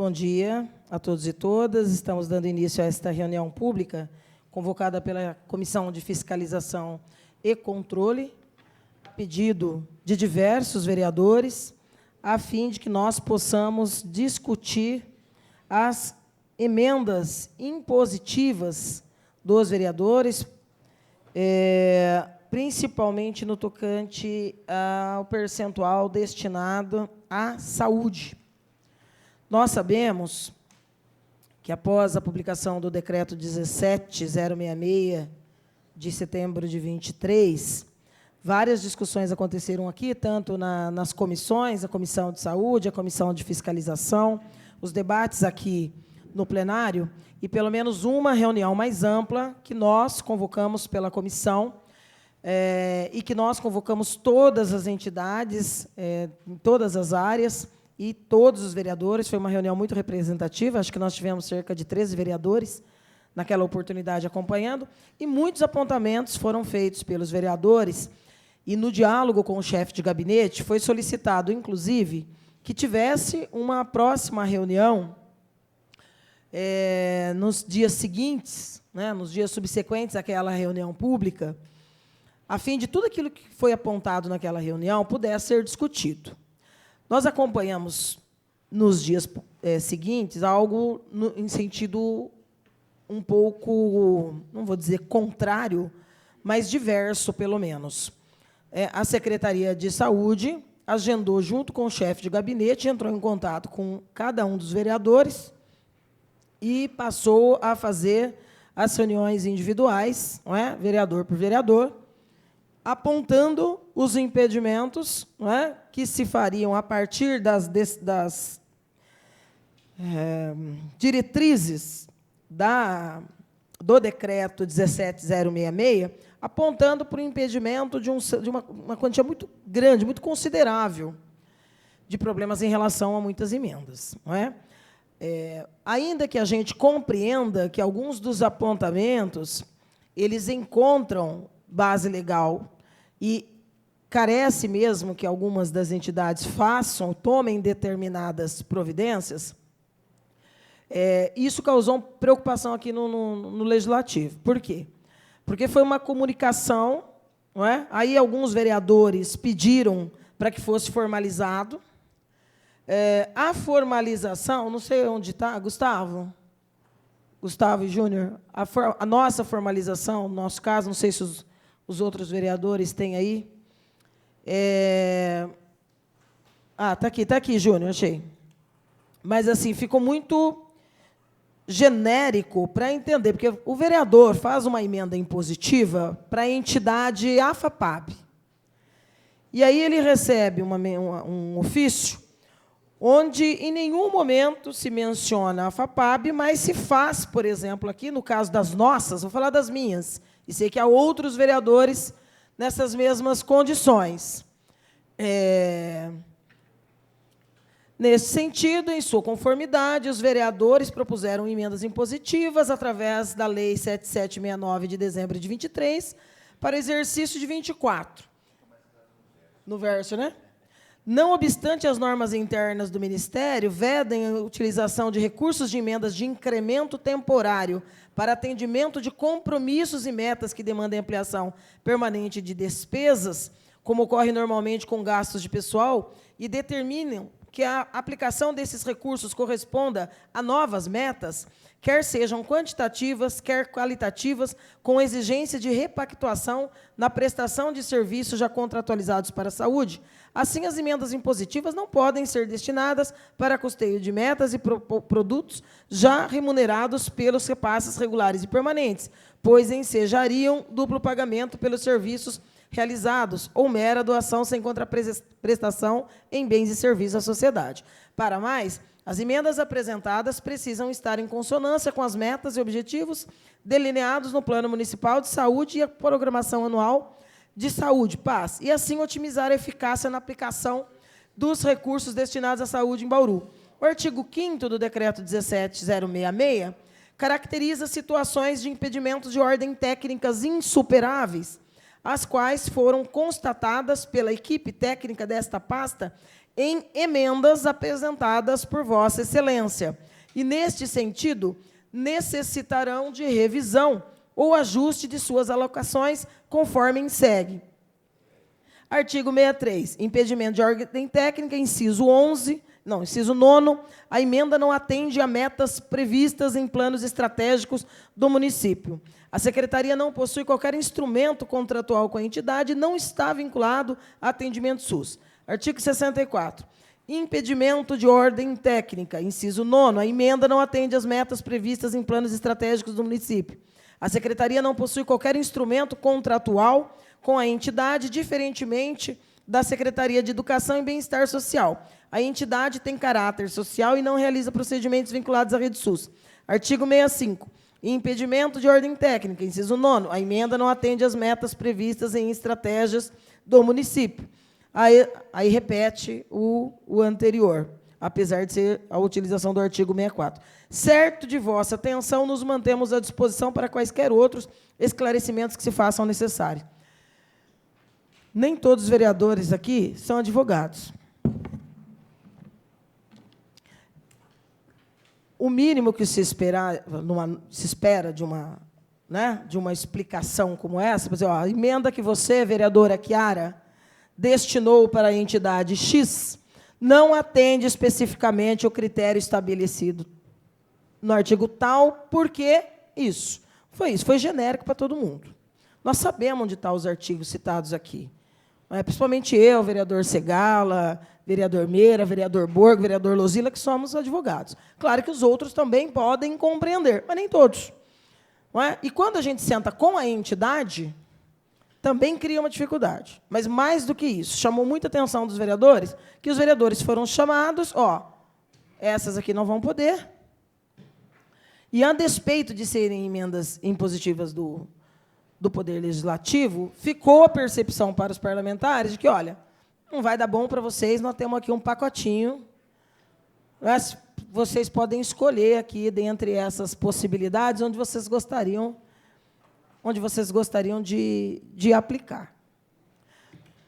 Bom dia a todos e todas. Estamos dando início a esta reunião pública, convocada pela Comissão de Fiscalização e Controle, a pedido de diversos vereadores, a fim de que nós possamos discutir as emendas impositivas dos vereadores, principalmente no tocante ao percentual destinado à saúde. Nós sabemos que, após a publicação do Decreto 17.066, de setembro de 23, várias discussões aconteceram aqui, tanto nas comissões, a Comissão de Saúde, a Comissão de Fiscalização, os debates aqui no plenário, e pelo menos uma reunião mais ampla que nós convocamos pela comissão, e que nós convocamos todas as entidades, em todas as áreas, e todos os vereadores. Foi uma reunião muito representativa, acho que nós tivemos cerca de 13 vereadores naquela oportunidade acompanhando, e muitos apontamentos foram feitos pelos vereadores, e no diálogo com o chefe de gabinete foi solicitado, inclusive, que tivesse uma próxima reunião nos dias seguintes, nos dias subsequentes àquela reunião pública, a fim de tudo aquilo que foi apontado naquela reunião pudesse ser discutido. Nós acompanhamos, nos dias seguintes, algo em sentido um pouco, não vou dizer contrário, mas diverso, pelo menos. A Secretaria de Saúde agendou, junto com o chefe de gabinete, entrou em contato com cada um dos vereadores e passou a fazer as reuniões individuais, vereador por vereador, apontando os impedimentos, que se fariam a partir das diretrizes do Decreto 17.066, apontando para o impedimento de uma quantia muito grande, muito considerável, de problemas em relação a muitas emendas. Ainda que a gente compreenda que alguns dos apontamentos eles encontram base legal e carece mesmo que algumas das entidades tomem determinadas providências, isso causou preocupação aqui no Legislativo. Por quê? Porque foi uma comunicação, aí alguns vereadores pediram para que fosse formalizado. A formalização, não sei onde está, Gustavo e Júnior, a nossa formalização, no nosso caso, não sei se os outros vereadores têm aí. Está aqui, Júnior, achei. Mas, assim, ficou muito genérico para entender, porque o vereador faz uma emenda impositiva para a entidade AFAPAB. E aí ele recebe um ofício onde, em nenhum momento, se menciona a AFAPAB, mas se faz, por exemplo, aqui, no caso das nossas, vou falar das minhas, e sei que há outros vereadores nessas mesmas condições. Nesse sentido, em sua conformidade, os vereadores propuseram emendas impositivas através da Lei 7769, de dezembro de 23, para exercício de 24. No verso, né? Não obstante as normas internas do Ministério vedem a utilização de recursos de emendas de incremento temporário para atendimento de compromissos e metas que demandem ampliação permanente de despesas, como ocorre normalmente com gastos de pessoal, e determinam que a aplicação desses recursos corresponda a novas metas, quer sejam quantitativas, quer qualitativas, com exigência de repactuação na prestação de serviços já contratualizados para a saúde. Assim, as emendas impositivas não podem ser destinadas para custeio de metas e produtos já remunerados pelos repasses regulares e permanentes, pois ensejariam duplo pagamento pelos serviços realizados ou mera doação sem contraprestação em bens e serviços à sociedade. Para mais, as emendas apresentadas precisam estar em consonância com as metas e objetivos delineados no Plano Municipal de Saúde e a Programação Anual de Saúde, PAS, e assim otimizar a eficácia na aplicação dos recursos destinados à saúde em Bauru. O artigo 5º do Decreto 17.066 caracteriza situações de impedimentos de ordem técnicas insuperáveis, as quais foram constatadas pela equipe técnica desta pasta em emendas apresentadas por Vossa Excelência. E, neste sentido, necessitarão de revisão ou ajuste de suas alocações, conforme segue. Artigo 63, impedimento de ordem técnica, inciso 9, a emenda não atende a metas previstas em planos estratégicos do município. A Secretaria não possui qualquer instrumento contratual com a entidade e não está vinculado a atendimento SUS. Artigo 64, impedimento de ordem técnica, inciso 9, a emenda não atende às metas previstas em planos estratégicos do município. A Secretaria não possui qualquer instrumento contratual com a entidade, diferentemente da Secretaria de Educação e Bem-Estar Social. A entidade tem caráter social e não realiza procedimentos vinculados à rede SUS. Artigo 65. Impedimento de ordem técnica, inciso 9. A emenda não atende às metas previstas em estratégias do município. Aí repete o anterior, apesar de ser a utilização do artigo 64. Certo de vossa atenção, nos mantemos à disposição para quaisquer outros esclarecimentos que se façam necessários. Nem todos os vereadores aqui são advogados. O mínimo que se espera de uma explicação como essa, por exemplo, a emenda que você, vereadora Chiara, destinou para a entidade X, não atende especificamente ao critério estabelecido no artigo tal, porque isso. Foi genérico para todo mundo. Nós sabemos onde estão os artigos citados aqui. Principalmente eu, vereador Segala, vereador Meira, vereador Borgo, vereador Lozila, que somos advogados. Claro que os outros também podem compreender, mas nem todos. Não é? E quando a gente senta com a entidade, também cria uma dificuldade. Mas, mais do que isso, chamou muita atenção dos vereadores, que os vereadores foram chamados, essas aqui não vão poder. E, a despeito de serem emendas impositivas do Poder Legislativo, ficou a percepção para os parlamentares de que, olha, não vai dar bom para vocês, nós temos aqui um pacotinho, mas vocês podem escolher aqui, dentre essas possibilidades, onde vocês gostariam de aplicar.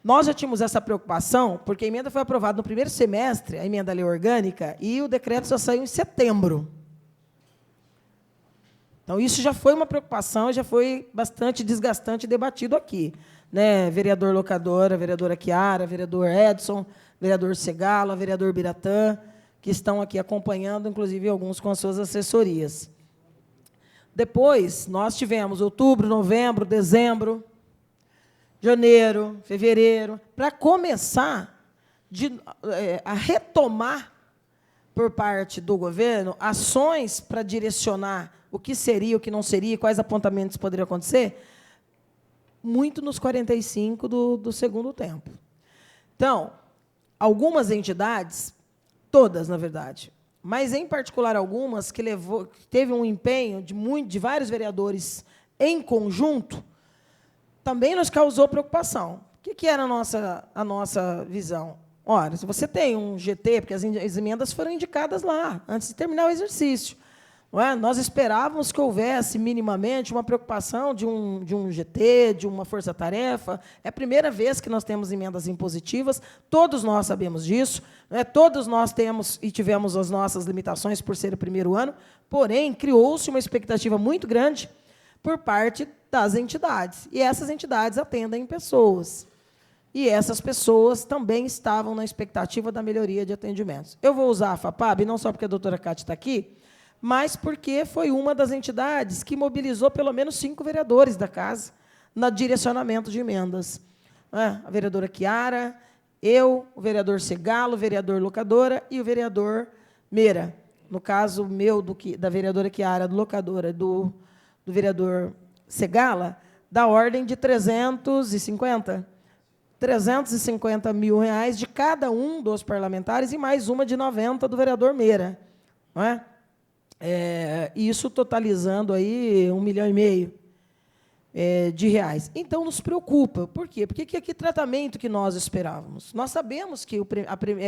Nós já tínhamos essa preocupação, porque a emenda foi aprovada no primeiro semestre, a emenda à lei orgânica, e o decreto só saiu em setembro. Então, isso já foi uma preocupação, já foi bastante desgastante e debatido aqui. Vereador Locadora, vereadora Chiara, vereador Edson, vereador Segala, vereador Biratã, que estão aqui acompanhando, inclusive alguns com as suas assessorias. Depois, nós tivemos outubro, novembro, dezembro, janeiro, fevereiro, para começar a retomar, por parte do governo, ações para direcionar o que seria, o que não seria, quais apontamentos poderiam acontecer, muito nos 45 do segundo tempo. Então, algumas entidades, todas, na verdade, mas, em particular, algumas que teve um empenho de vários vereadores em conjunto, também nos causou preocupação. O que era a nossa visão? Ora, se você tem um GT, porque as emendas foram indicadas lá, antes de terminar o exercício, não é? Nós esperávamos que houvesse, minimamente, uma preocupação de um GT, de uma força-tarefa. É a primeira vez que nós temos emendas impositivas, todos nós sabemos disso, todos nós temos e tivemos as nossas limitações por ser o primeiro ano, porém, criou-se uma expectativa muito grande por parte das entidades. E essas entidades atendem pessoas. E essas pessoas também estavam na expectativa da melhoria de atendimentos. Eu vou usar a FAPAB, não só porque a doutora Cátia está aqui, mas porque foi uma das entidades que mobilizou pelo menos 5 vereadores da casa no direcionamento de emendas. A vereadora Chiara, eu, o vereador Segalo, o vereador Locadora e o vereador Meira. No caso meu, da vereadora Chiara, do Locadora, do vereador Segala, da ordem de 350 mil reais de cada um dos parlamentares e mais uma de 90 do vereador Meira. Não é? Isso totalizando aí R$1,5 milhão de reais. Então, nos preocupa. Por quê? Porque que tratamento que nós esperávamos? Nós sabemos que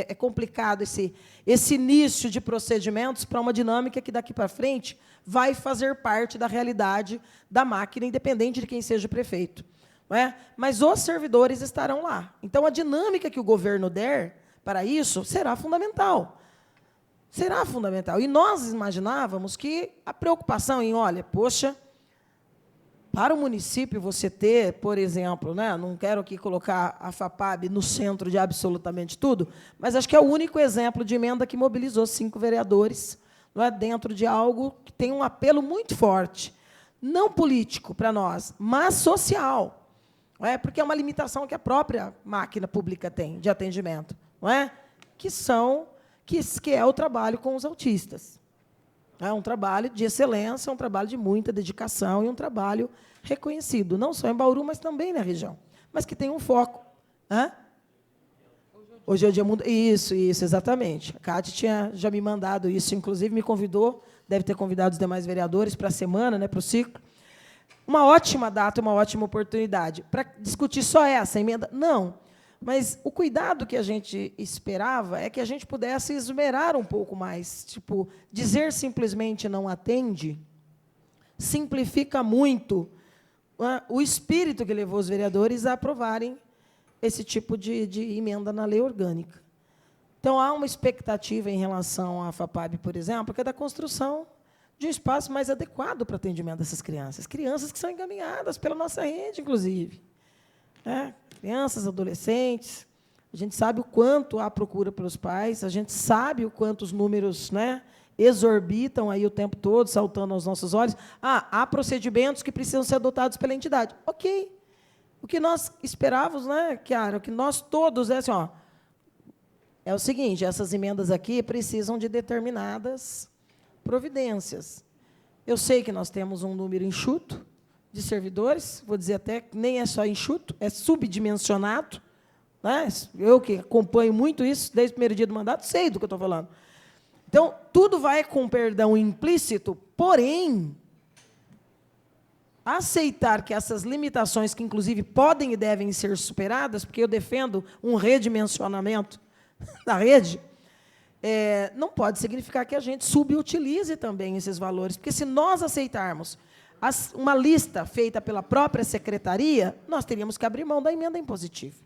é complicado esse início de procedimentos para uma dinâmica que, daqui para frente, vai fazer parte da realidade da máquina, independente de quem seja o prefeito. Não é? Mas os servidores estarão lá. Então, a dinâmica que o governo der para isso, será fundamental. Será fundamental. E nós imaginávamos que a preocupação em, olha, poxa, para o município você ter, por exemplo, né, não quero aqui colocar a FAPAB no centro de absolutamente tudo, mas acho que é o único exemplo de emenda que mobilizou 5 vereadores, não é, dentro de algo que tem um apelo muito forte, não político para nós, mas social, não é? Porque é uma limitação que a própria máquina pública tem de atendimento, não é? Que é o trabalho com os autistas. É um trabalho de excelência, um trabalho de muita dedicação e um trabalho reconhecido, não só em Bauru, mas também na região, mas que tem um foco. Hã? Hoje é o Dia Mundial. Isso, exatamente. A Cátia tinha já me mandado isso, inclusive me convidou, deve ter convidado os demais vereadores para a semana, né, para o ciclo. Uma ótima data, uma ótima oportunidade. Para discutir só essa emenda? Não. Mas o cuidado que a gente esperava é que a gente pudesse esmerar um pouco mais. Tipo, dizer simplesmente não atende simplifica muito o espírito que levou os vereadores a aprovarem esse tipo de emenda na lei orgânica. Então, há uma expectativa em relação à FAPAB, por exemplo, que é da construção de um espaço mais adequado para o atendimento dessas crianças. Crianças que são encaminhadas pela nossa rede, inclusive. Crianças, adolescentes, a gente sabe o quanto há procura pelos pais, a gente sabe o quanto os números, né, exorbitam aí o tempo todo, saltando aos nossos olhos. Há procedimentos que precisam ser adotados pela entidade. Ok. O que nós esperávamos, né, Chiara, o que nós todos, assim, é o seguinte, essas emendas aqui precisam de determinadas providências. Eu sei que nós temos um número enxuto de servidores, vou dizer até que nem é só enxuto, é subdimensionado. Né? Eu que acompanho muito isso, desde o primeiro dia do mandato, sei do que eu estou falando. Então, tudo vai com perdão implícito, porém, aceitar que essas limitações, que, inclusive, podem e devem ser superadas, porque eu defendo um redimensionamento da rede, não pode significar que a gente subutilize também esses valores, porque se nós aceitarmos uma lista feita pela própria secretaria, nós teríamos que abrir mão da emenda impositiva,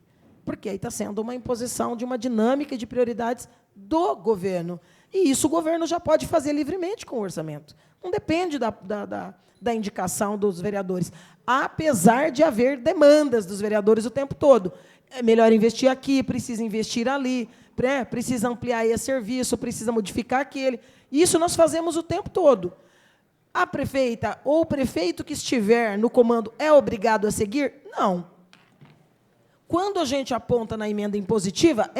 porque aí está sendo uma imposição de uma dinâmica de prioridades do governo. E isso o governo já pode fazer livremente com o orçamento. Não depende da indicação dos vereadores, apesar de haver demandas dos vereadores o tempo todo. É melhor investir aqui, precisa investir ali, precisa ampliar esse serviço, precisa modificar aquele. Isso nós fazemos o tempo todo. A prefeita ou o prefeito que estiver no comando é obrigado a seguir? Não. Quando a gente aponta na emenda impositiva,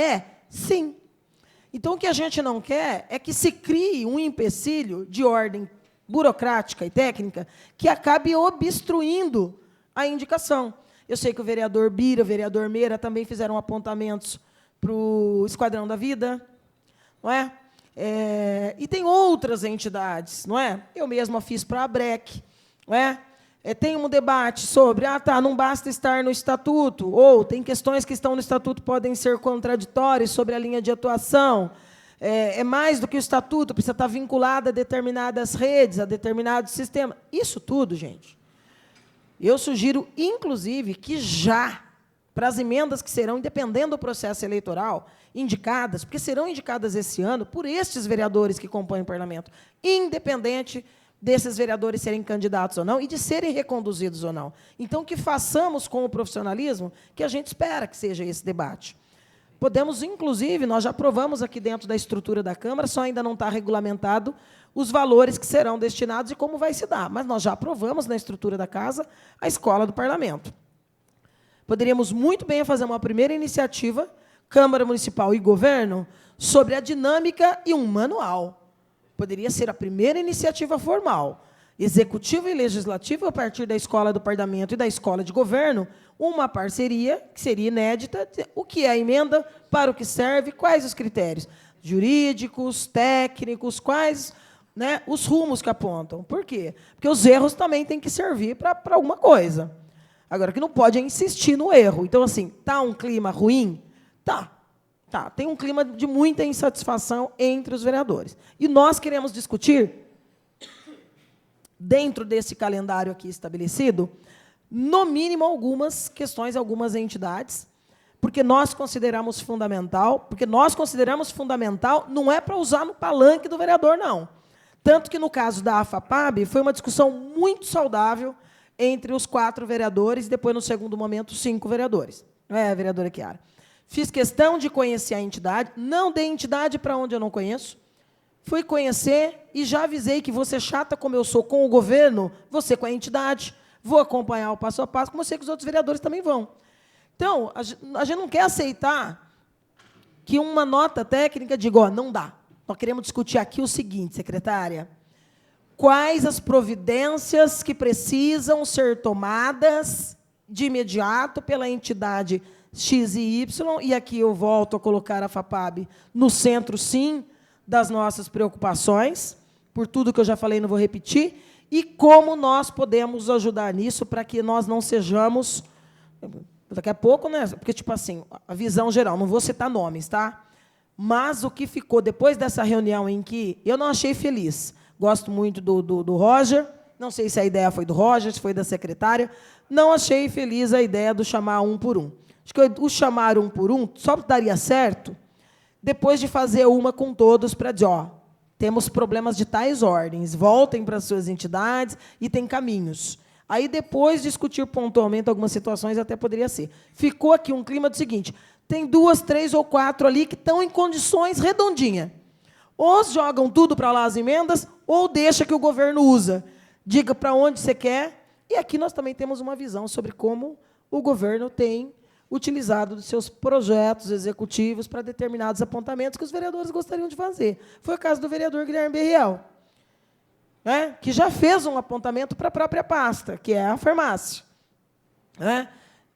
sim. Então, o que a gente não quer é que se crie um empecilho de ordem burocrática e técnica que acabe obstruindo a indicação. Eu sei que o vereador Bira, o vereador Meira também fizeram apontamentos para o Esquadrão da Vida, não é? E tem outras entidades, não é? Eu mesma fiz para a ABREC, não é? Tem um debate sobre, não basta estar no estatuto, ou tem questões que estão no estatuto podem ser contraditórias sobre a linha de atuação. É mais do que o estatuto, precisa estar vinculado a determinadas redes, a determinados sistemas. Isso tudo, gente. Eu sugiro, inclusive, que já, para as emendas que serão, independendo do processo eleitoral, indicadas, porque serão indicadas esse ano por estes vereadores que compõem o parlamento, independente desses vereadores serem candidatos ou não, e de serem reconduzidos ou não. Então, que façamos com o profissionalismo que a gente espera que seja esse debate. Podemos, inclusive, nós já aprovamos aqui dentro da estrutura da Câmara, só ainda não está regulamentado os valores que serão destinados e como vai se dar, mas nós já aprovamos na estrutura da Casa a escola do parlamento. Poderíamos muito bem fazer uma primeira iniciativa, Câmara Municipal e Governo, sobre a dinâmica e um manual. Poderia ser a primeira iniciativa formal, executiva e legislativa, a partir da escola do parlamento e da escola de governo, uma parceria que seria inédita, o que é a emenda, para o que serve, quais os critérios jurídicos, técnicos, quais, né, os rumos que apontam. Por quê? Porque os erros também têm que servir para alguma coisa. Agora, que não pode é insistir no erro. Então, assim, está um clima ruim? Tá. Tem um clima de muita insatisfação entre os vereadores. E nós queremos discutir, dentro desse calendário aqui estabelecido, no mínimo algumas questões, algumas entidades, porque nós consideramos fundamental, não é para usar no palanque do vereador, não. Tanto que, no caso da AFAPAB, foi uma discussão muito saudável entre os 4 vereadores, e depois, no segundo momento, 5 vereadores. Vereadora Chiara? Fiz questão de conhecer a entidade, não dei entidade para onde eu não conheço, fui conhecer e já avisei que você chata como eu sou com o governo, você com a entidade, vou acompanhar o passo a passo, como eu sei que os outros vereadores também vão. Então, a gente não quer aceitar que uma nota técnica diga, ó, não dá. Nós queremos discutir aqui o seguinte, secretária, quais as providências que precisam ser tomadas de imediato pela entidade X e Y, e aqui eu volto a colocar a FAPAB no centro, sim, das nossas preocupações, por tudo que eu já falei, não vou repetir, e como nós podemos ajudar nisso para que nós não sejamos... Daqui a pouco, né? Porque, tipo assim, a visão geral, não vou citar nomes, tá? Mas o que ficou depois dessa reunião em que eu não achei feliz, gosto muito do Roger, não sei se a ideia foi do Roger, se foi da secretária, não achei feliz a ideia do chamar um por um. Acho que o chamar um por um só daria certo depois de fazer uma com todos para dizer, ó, temos problemas de tais ordens, voltem para as suas entidades e tem caminhos. Aí, depois, discutir pontualmente algumas situações até poderia ser. Ficou aqui um clima do seguinte, tem 2, 3 ou 4 ali que estão em condições redondinhas. Ou jogam tudo para lá as emendas, ou deixa que o governo usa. Diga para onde você quer. E aqui nós também temos uma visão sobre como o governo tem utilizado dos seus projetos executivos para determinados apontamentos que os vereadores gostariam de fazer. Foi o caso do vereador Guilherme Berriel, que já fez um apontamento para a própria pasta, que é a farmácia,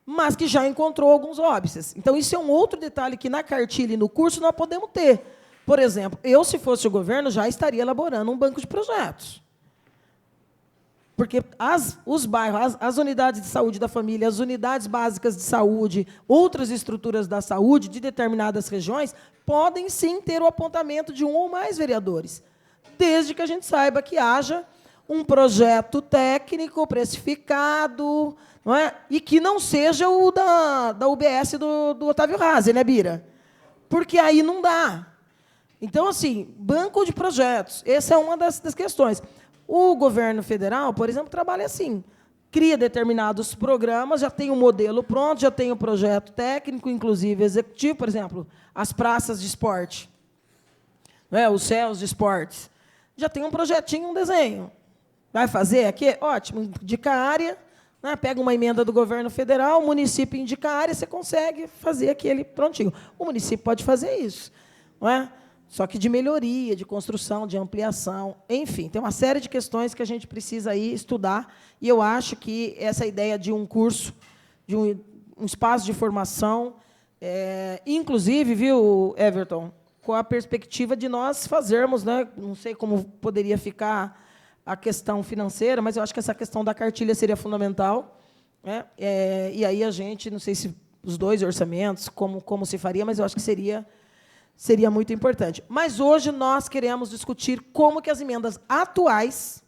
mas que já encontrou alguns óbices. Então, isso é um outro detalhe que, na cartilha e no curso, nós podemos ter. Por exemplo, eu, se fosse o governo, já estaria elaborando um banco de projetos. Porque os bairros, as unidades de saúde da família, as unidades básicas de saúde, outras estruturas da saúde de determinadas regiões, podem, sim, ter o apontamento de um ou mais vereadores, desde que a gente saiba que haja um projeto técnico precificado, não é? E que não seja o da UBS do Otávio Razzi, né, Bira? Porque aí não dá. Então, assim, banco de projetos, essa é uma das questões. O governo federal, por exemplo, trabalha assim, cria determinados programas, já tem um modelo pronto, já tem um projeto técnico, inclusive executivo, por exemplo, as praças de esporte, os céus de esportes. Já tem um projetinho, um desenho. Vai fazer aqui? Ótimo, indica a área, pega uma emenda do governo federal, o município indica a área, você consegue fazer aquele prontinho. O município pode fazer isso, não é? Só que de melhoria, de construção, de ampliação, enfim, tem uma série de questões que a gente precisa aí estudar, e eu acho que essa ideia de um curso, de um espaço de formação, inclusive, viu, Everton, com a perspectiva de nós fazermos, não sei como poderia ficar a questão financeira, mas eu acho que essa questão da cartilha seria fundamental, e aí a gente, não sei se os 2 orçamentos, como se faria, mas eu acho que seria muito importante. Mas hoje nós queremos discutir como que as emendas atuais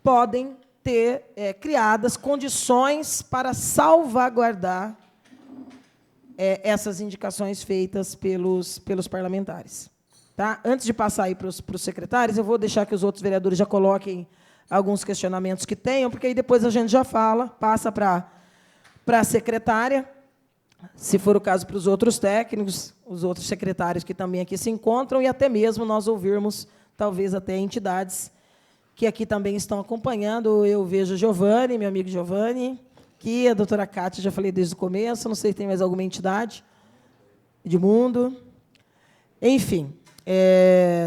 podem ter criadas condições para salvaguardar essas indicações feitas pelos parlamentares. Tá? Antes de passar aí para os secretários, eu vou deixar que os outros vereadores já coloquem alguns questionamentos que tenham, porque aí depois a gente já passa para a secretária, se for o caso para os outros técnicos, os outros secretários que também aqui se encontram, e até mesmo nós ouvirmos, talvez, até entidades que aqui também estão acompanhando. Eu vejo Giovanni, meu amigo Giovanni, que a doutora Cátia, já falei desde o começo, não sei se tem mais alguma entidade, Edmundo. Enfim,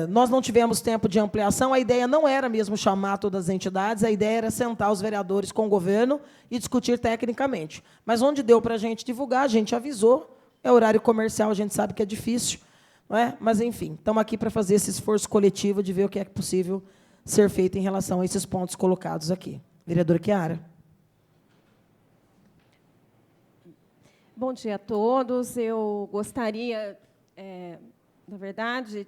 nós não tivemos tempo de ampliação, a ideia não era mesmo chamar todas as entidades, a ideia era sentar os vereadores com o governo e discutir tecnicamente. Mas onde deu para a gente divulgar, a gente avisou, é horário comercial, a gente sabe que é difícil, não é? Mas, enfim, estamos aqui para fazer esse esforço coletivo de ver o que é possível ser feito em relação a esses pontos colocados aqui. Vereadora Chiara. Bom dia a todos. Eu gostaria, na verdade,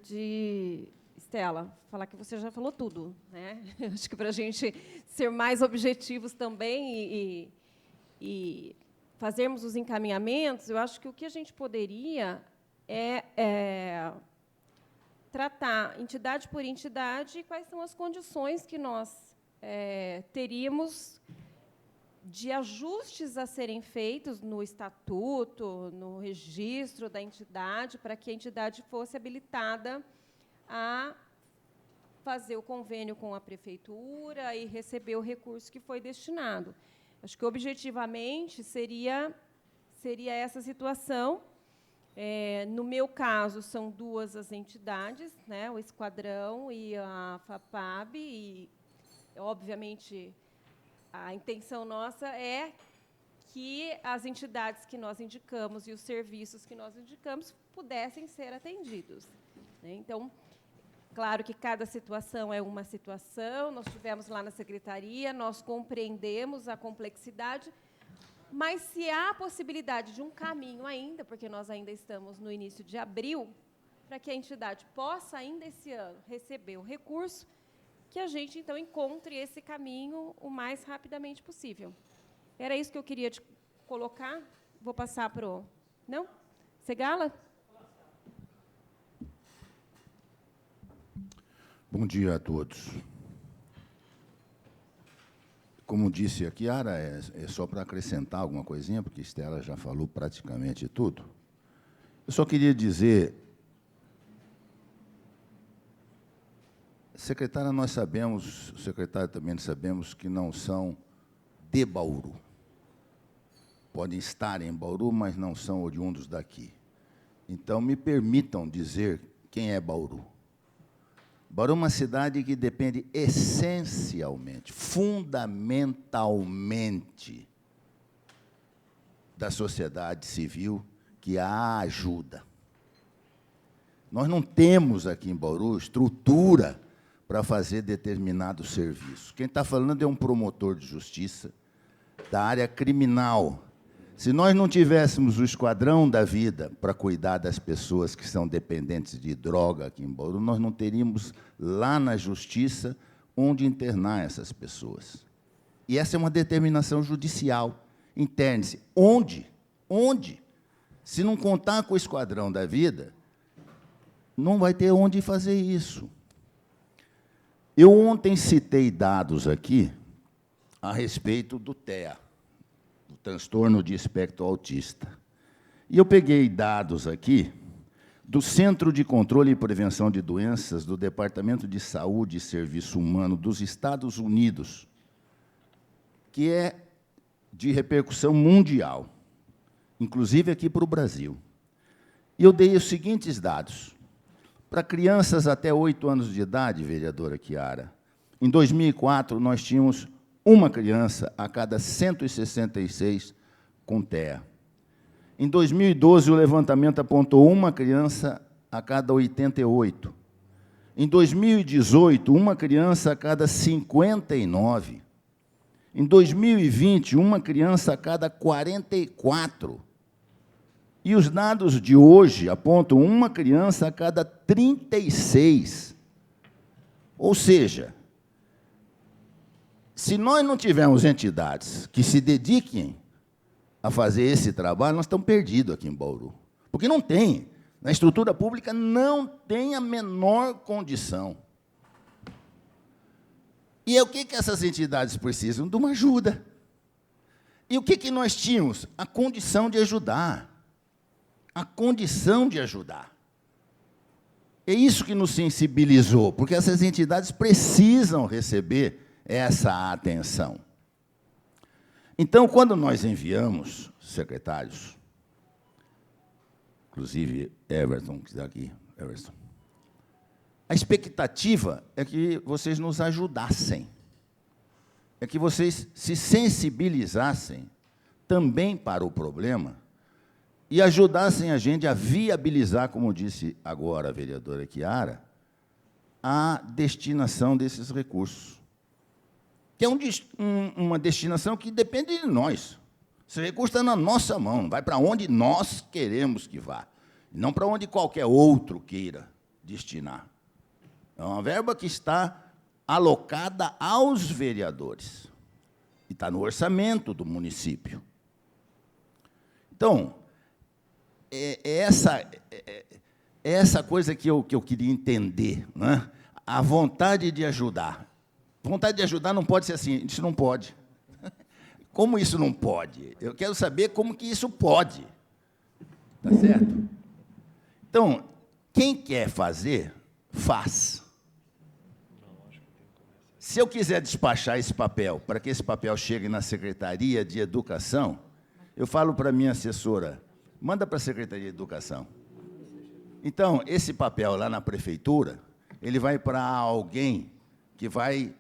Estela, falar que você já falou tudo, né? Acho que para a gente ser mais objetivos também e fazermos os encaminhamentos, eu acho que o que a gente poderia é tratar entidade por entidade quais são as condições que nós teríamos de ajustes a serem feitos no estatuto, no registro da entidade, para que a entidade fosse habilitada a fazer o convênio com a prefeitura e receber o recurso que foi destinado. Acho que, objetivamente, seria essa situação. No meu caso, são duas as entidades, né, o Esquadrão e a FAPAB, e, obviamente, a intenção nossa é que as entidades que nós indicamos e os serviços que nós indicamos pudessem ser atendidos, né? Então, claro que cada situação é uma situação, nós estivemos lá na secretaria, nós compreendemos a complexidade, mas se há a possibilidade de um caminho ainda, porque nós ainda estamos no início de abril, para que a entidade possa ainda esse ano receber o recurso, que a gente, então, encontre esse caminho o mais rapidamente possível. Era isso que eu queria te colocar. Vou passar para o... Não? Segala? Bom dia a todos. Como disse a Chiara, é só para acrescentar alguma coisinha, porque Estela já falou praticamente tudo. Eu só queria dizer, secretária, nós sabemos, secretário também sabemos que não são de Bauru. Podem estar em Bauru, mas não são oriundos daqui. Então, me permitam dizer quem é Bauru. Bauru é uma cidade que depende essencialmente, fundamentalmente, da sociedade civil que a ajuda. Nós não temos aqui em Bauru estrutura para fazer determinados serviços. Quem está falando é um promotor de justiça da área criminal. Se nós não tivéssemos o Esquadrão da Vida para cuidar das pessoas que são dependentes de droga aqui em Bauru, nós não teríamos lá na Justiça onde internar essas pessoas. E essa é uma determinação judicial. Interne-se. Onde? Onde? Se não contar com o Esquadrão da Vida, não vai ter onde fazer isso. Eu ontem citei dados aqui a respeito do TEA, o transtorno de espectro autista. E eu peguei dados aqui do Centro de Controle e Prevenção de Doenças do Departamento de Saúde e Serviço Humano dos Estados Unidos, que é de repercussão mundial, inclusive aqui para o Brasil. E eu dei os seguintes dados. Para crianças até 8 anos de idade, vereadora Chiara, em 2004, nós tínhamos uma criança a cada 166 com TEA. Em 2012, o levantamento apontou uma criança a cada 88. Em 2018, uma criança a cada 59. Em 2020, uma criança a cada 44. E os dados de hoje apontam uma criança a cada 36. Ou seja, se nós não tivermos entidades que se dediquem a fazer esse trabalho, nós estamos perdidos aqui em Bauru. Porque não tem. Na estrutura pública não tem a menor condição. E o que essas entidades precisam? De uma ajuda. E o que nós tínhamos? A condição de ajudar. A condição de ajudar. É isso que nos sensibilizou, porque essas entidades precisam receber essa atenção. Então, quando nós enviamos, secretários, inclusive Everton, que está aqui, Everton, a expectativa é que vocês nos ajudassem, é que vocês se sensibilizassem também para o problema e ajudassem a gente a viabilizar, como disse agora a vereadora Chiara, a destinação desses recursos. Que é uma destinação que depende de nós. Esse recurso está na nossa mão, vai para onde nós queremos que vá, não para onde qualquer outro queira destinar. É uma verba que está alocada aos vereadores, e está no orçamento do município. Então, essa coisa que eu queria entender, né? A vontade de ajudar. Vontade de ajudar não pode ser assim, isso não pode. Como isso não pode? Eu quero saber como que isso pode. Tá certo? Então, quem quer fazer, faz. Se eu quiser despachar esse papel, para que esse papel chegue na Secretaria de Educação, eu falo para a minha assessora, manda para a Secretaria de Educação. Então, esse papel lá na prefeitura, ele vai para alguém que vai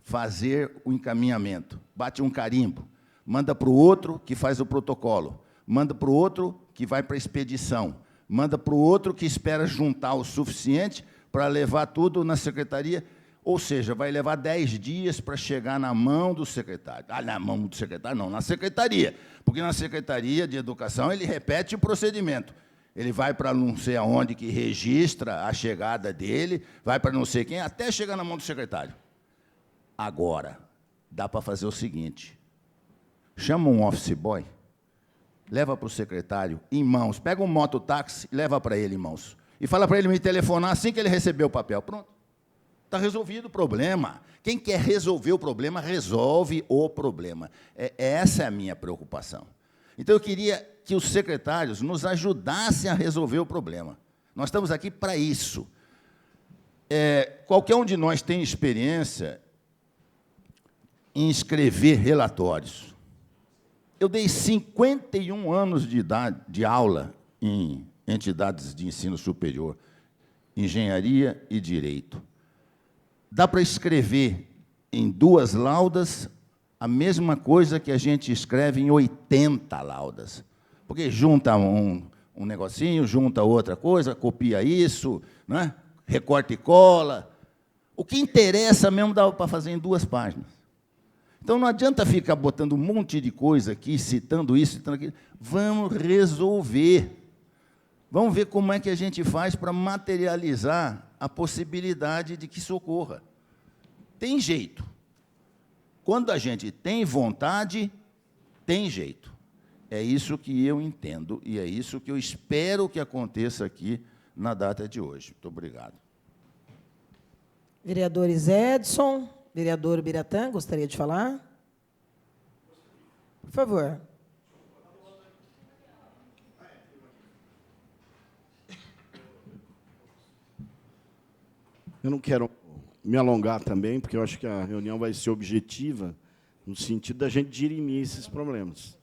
fazer o encaminhamento, bate um carimbo, manda para o outro que faz o protocolo, manda para o outro que vai para a expedição, manda para o outro que espera juntar o suficiente para levar tudo na secretaria, ou seja, vai levar 10 dias para chegar na mão do secretário. Ah, na mão do secretário? Não, na secretaria, porque na Secretaria de Educação ele repete o procedimento. Ele vai para não sei aonde que registra a chegada dele, vai para não sei quem, até chegar na mão do secretário. Agora, dá para fazer o seguinte, chama um office boy, leva para o secretário em mãos, pega um mototáxi e leva para ele em mãos. E fala para ele me telefonar assim que ele receber o papel. Pronto. Está resolvido o problema. Quem quer resolver o problema, resolve o problema. Essa é a minha preocupação. Então, eu queria que os secretários nos ajudassem a resolver o problema. Nós estamos aqui para isso. Qualquer um de nós tem experiência em escrever relatórios. Eu dei 51 anos de aula em entidades de ensino superior, engenharia e direito. Dá para escrever em 2 laudas a mesma coisa que a gente escreve em 80 laudas. Porque junta um negocinho, junta outra coisa, copia isso, né? Recorta e cola. O que interessa mesmo dá para fazer em 2 páginas. Então, não adianta ficar botando um monte de coisa aqui, citando isso, citando aquilo. Vamos resolver. Vamos ver como é que a gente faz para materializar a possibilidade de que isso ocorra. Tem jeito. Quando a gente tem vontade, tem jeito. É isso que eu entendo e é isso que eu espero que aconteça aqui na data de hoje. Muito obrigado. Vereadores Edson, vereador Biratã, gostaria de falar? Por favor. Eu não quero me alongar também, porque eu acho que a reunião vai ser objetiva, no sentido da gente dirimir esses problemas.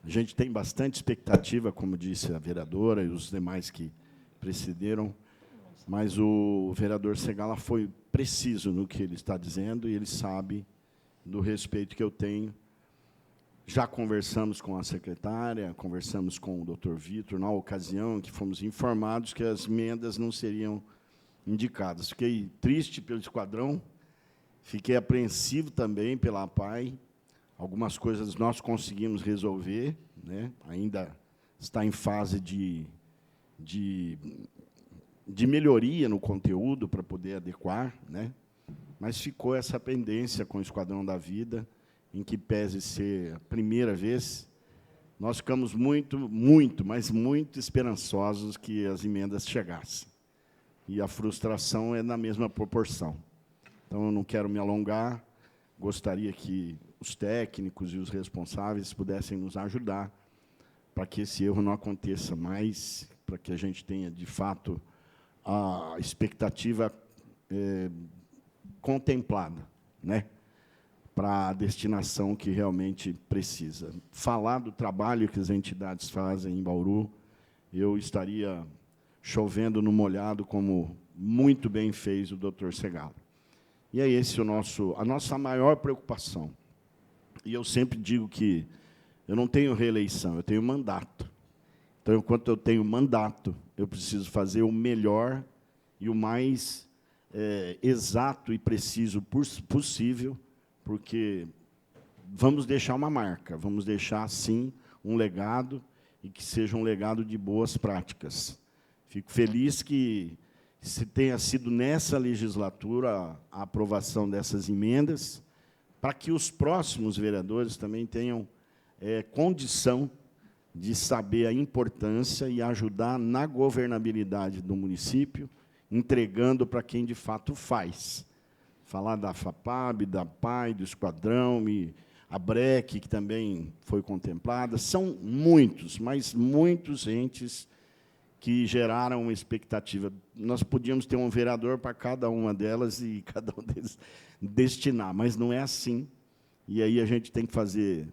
A gente tem bastante expectativa, como disse a vereadora e os demais que precederam, mas o vereador Segala foi preciso no que ele está dizendo e ele sabe do respeito que eu tenho. Já conversamos com a secretária, conversamos com o doutor Vitor, na ocasião que fomos informados que as emendas não seriam indicadas. Fiquei triste pelo esquadrão, fiquei apreensivo também pela APAI. Algumas coisas nós conseguimos resolver, né? Ainda está em fase de melhoria no conteúdo para poder adequar, né? Mas ficou essa pendência com o Esquadrão da Vida, em que pese ser a primeira vez, nós ficamos mas muito esperançosos que as emendas chegassem. E a frustração é na mesma proporção. Então, eu não quero me alongar, gostaria que os técnicos e os responsáveis pudessem nos ajudar para que esse erro não aconteça mais, para que a gente tenha, de fato, a expectativa contemplada, né, para a destinação que realmente precisa. Falar do trabalho que as entidades fazem em Bauru, eu estaria chovendo no molhado, como muito bem fez o doutor Segala. E é esse a nossa maior preocupação. E eu sempre digo que eu não tenho reeleição, eu tenho mandato. Então, enquanto eu tenho mandato, eu preciso fazer o melhor e o mais exato e preciso possível, porque vamos deixar uma marca, vamos deixar, sim, um legado, e que seja um legado de boas práticas. Fico feliz que se tenha sido nessa legislatura a aprovação dessas emendas, para que os próximos vereadores também tenham condição de saber a importância e ajudar na governabilidade do município, entregando para quem, de fato, faz. Falar da FAPAB, da PAI, do Esquadrão, e a BREC, que também foi contemplada. São muitos, mas muitos entes que geraram uma expectativa. Nós podíamos ter um vereador para cada uma delas e cada um deles destinar, mas não é assim. E aí a gente tem que fazer,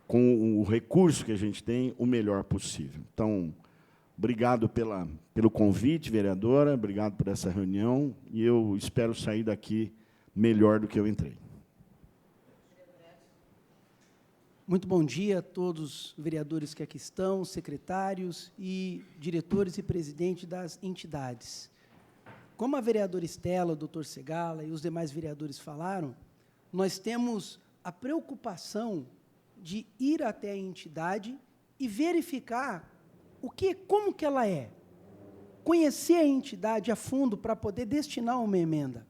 com o recurso que a gente tem, o melhor possível. Então, obrigado pelo convite, vereadora, obrigado por essa reunião, e eu espero sair daqui melhor do que eu entrei. Muito bom dia a todos os vereadores que aqui estão, secretários e diretores e presidentes das entidades. Como a vereadora Estela, o doutor Segala e os demais vereadores falaram, nós temos a preocupação de ir até a entidade e verificar como que ela é. Conhecer a entidade a fundo para poder destinar uma emenda.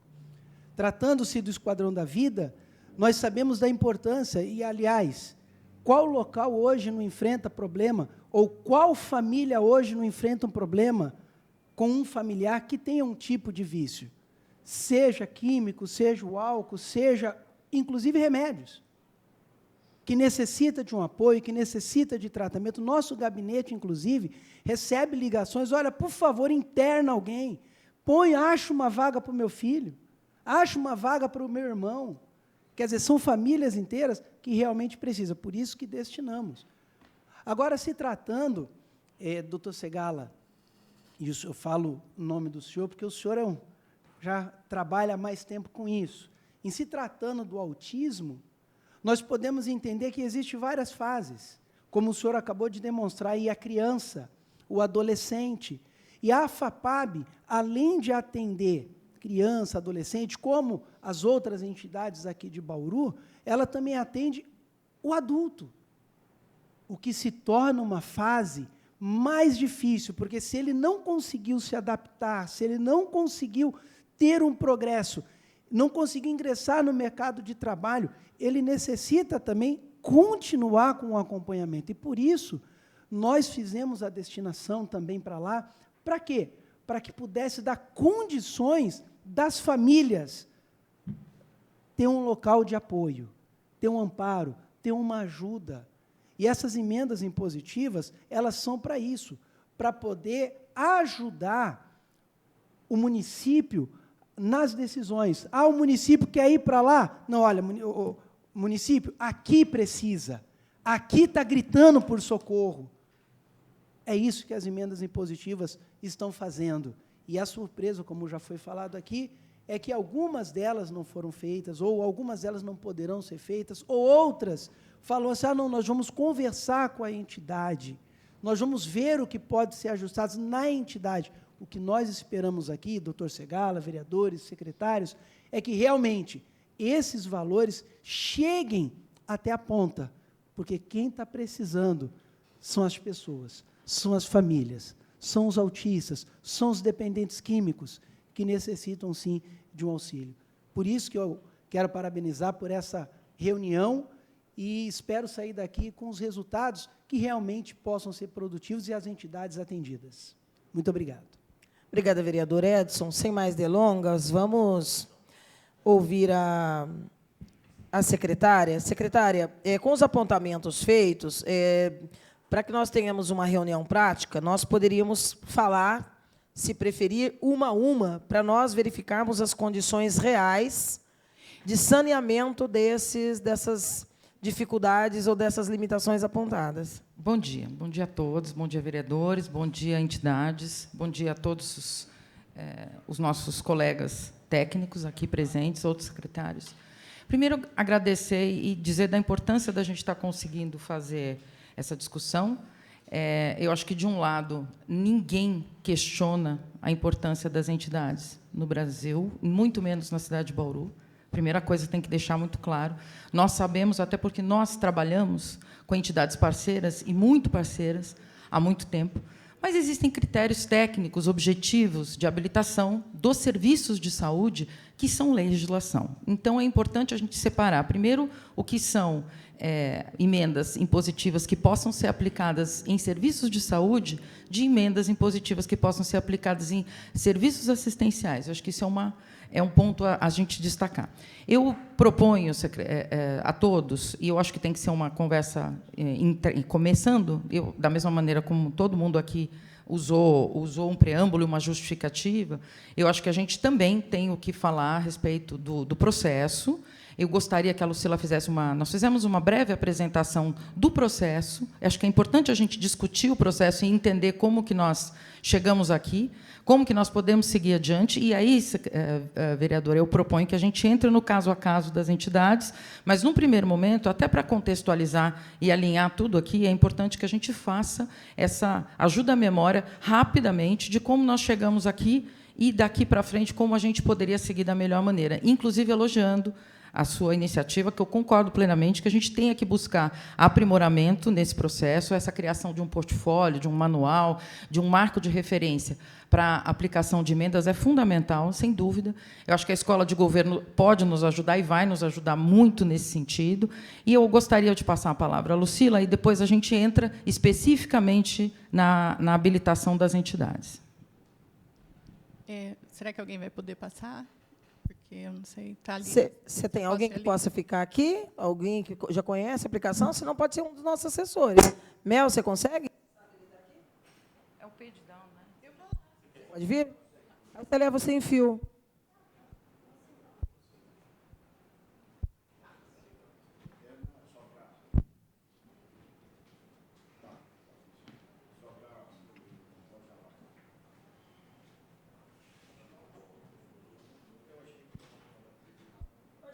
Tratando-se do Esquadrão da Vida, nós sabemos da importância e, aliás, qual local hoje não enfrenta problema, ou qual família hoje não enfrenta um problema com um familiar que tenha um tipo de vício, seja químico, seja o álcool, seja, inclusive, remédios, que necessita de um apoio, que necessita de tratamento. Nosso gabinete, inclusive, recebe ligações, olha, por favor, interna alguém, acha uma vaga para o meu filho, acha uma vaga para o meu irmão. Quer dizer, são famílias inteiras que realmente precisam, por isso que destinamos. Agora, se tratando, doutor Segala, e eu falo o nome do senhor, porque o senhor já trabalha há mais tempo com isso. Em se tratando do autismo, nós podemos entender que existem várias fases, como o senhor acabou de demonstrar, aí a criança, o adolescente, e a FAPAB, além de atender criança, adolescente, como as outras entidades aqui de Bauru, ela também atende o adulto, o que se torna uma fase mais difícil, porque se ele não conseguiu se adaptar, se ele não conseguiu ter um progresso, não conseguiu ingressar no mercado de trabalho, ele necessita também continuar com o acompanhamento. E, por isso, nós fizemos a destinação também para lá. Para quê? Para que pudesse dar condições das famílias ter um local de apoio, ter um amparo, ter uma ajuda. E essas emendas impositivas, elas são para isso, para poder ajudar o município nas decisões. O município quer ir para lá? Não, olha, o município, aqui precisa, aqui está gritando por socorro. É isso que as emendas impositivas estão fazendo. E a surpresa, como já foi falado aqui, é que algumas delas não foram feitas, ou algumas delas não poderão ser feitas, ou outras falam assim, não, nós vamos conversar com a entidade, nós vamos ver o que pode ser ajustado na entidade. O que nós esperamos aqui, doutor Segala, vereadores, secretários, é que realmente esses valores cheguem até a ponta, porque quem está precisando são as pessoas, são as famílias, são os autistas, são os dependentes químicos, que necessitam, sim, de um auxílio. Por isso que eu quero parabenizar por essa reunião e espero sair daqui com os resultados que realmente possam ser produtivos e as entidades atendidas. Muito obrigado. Obrigada, vereador Edson. Sem mais delongas, vamos ouvir a secretária. Secretária, com os apontamentos feitos, para que nós tenhamos uma reunião prática, nós poderíamos falar, se preferir, uma a uma, para nós verificarmos as condições reais de saneamento dessas dificuldades ou dessas limitações apontadas. Bom dia a todos, bom dia, vereadores, bom dia, entidades, bom dia a todos os nossos colegas técnicos aqui presentes, outros secretários. Primeiro, agradecer e dizer da importância da gente estar conseguindo fazer essa discussão. Eu acho que, de um lado, ninguém questiona a importância das entidades no Brasil, muito menos na cidade de Bauru. Primeira coisa, tem que deixar muito claro. Nós sabemos, até porque nós trabalhamos com entidades parceiras, e muito parceiras, há muito tempo, mas existem critérios técnicos, objetivos, de habilitação dos serviços de saúde, que são legislação. Então, é importante a gente separar, primeiro, o que são emendas impositivas que possam ser aplicadas em serviços de saúde de emendas impositivas que possam ser aplicadas em serviços assistenciais. Eu acho que isso é um ponto a gente destacar. Eu proponho a todos, e eu acho que tem que ser uma conversa começando, da mesma maneira como todo mundo aqui usou um preâmbulo e uma justificativa, eu acho que a gente também tem o que falar a respeito do processo. Eu gostaria que a Lucila fizesse nós fizemos uma breve apresentação do processo. Acho que é importante a gente discutir o processo e entender como que nós chegamos aqui, como que nós podemos seguir adiante. E aí, vereadora, eu proponho que a gente entre no caso a caso das entidades, mas, num primeiro momento, até para contextualizar e alinhar tudo aqui, é importante que a gente faça essa ajuda à memória rapidamente de como nós chegamos aqui e, daqui para frente, como a gente poderia seguir da melhor maneira, inclusive elogiando a sua iniciativa, que eu concordo plenamente, que a gente tenha que buscar aprimoramento nesse processo, essa criação de um portfólio, de um manual, de um marco de referência para a aplicação de emendas é fundamental, sem dúvida. Eu acho que a Escola de Governo pode nos ajudar e vai nos ajudar muito nesse sentido. E eu gostaria de passar a palavra à Lucila, e depois a gente entra especificamente na habilitação das entidades. Será que alguém vai poder passar? Porque eu não sei, está ali. Você tem alguém que possa ficar aqui? Alguém que já conhece a aplicação? Senão pode ser um dos nossos assessores. Mel, você consegue? É o page down, né? Pode vir? Aí você leva sem fio.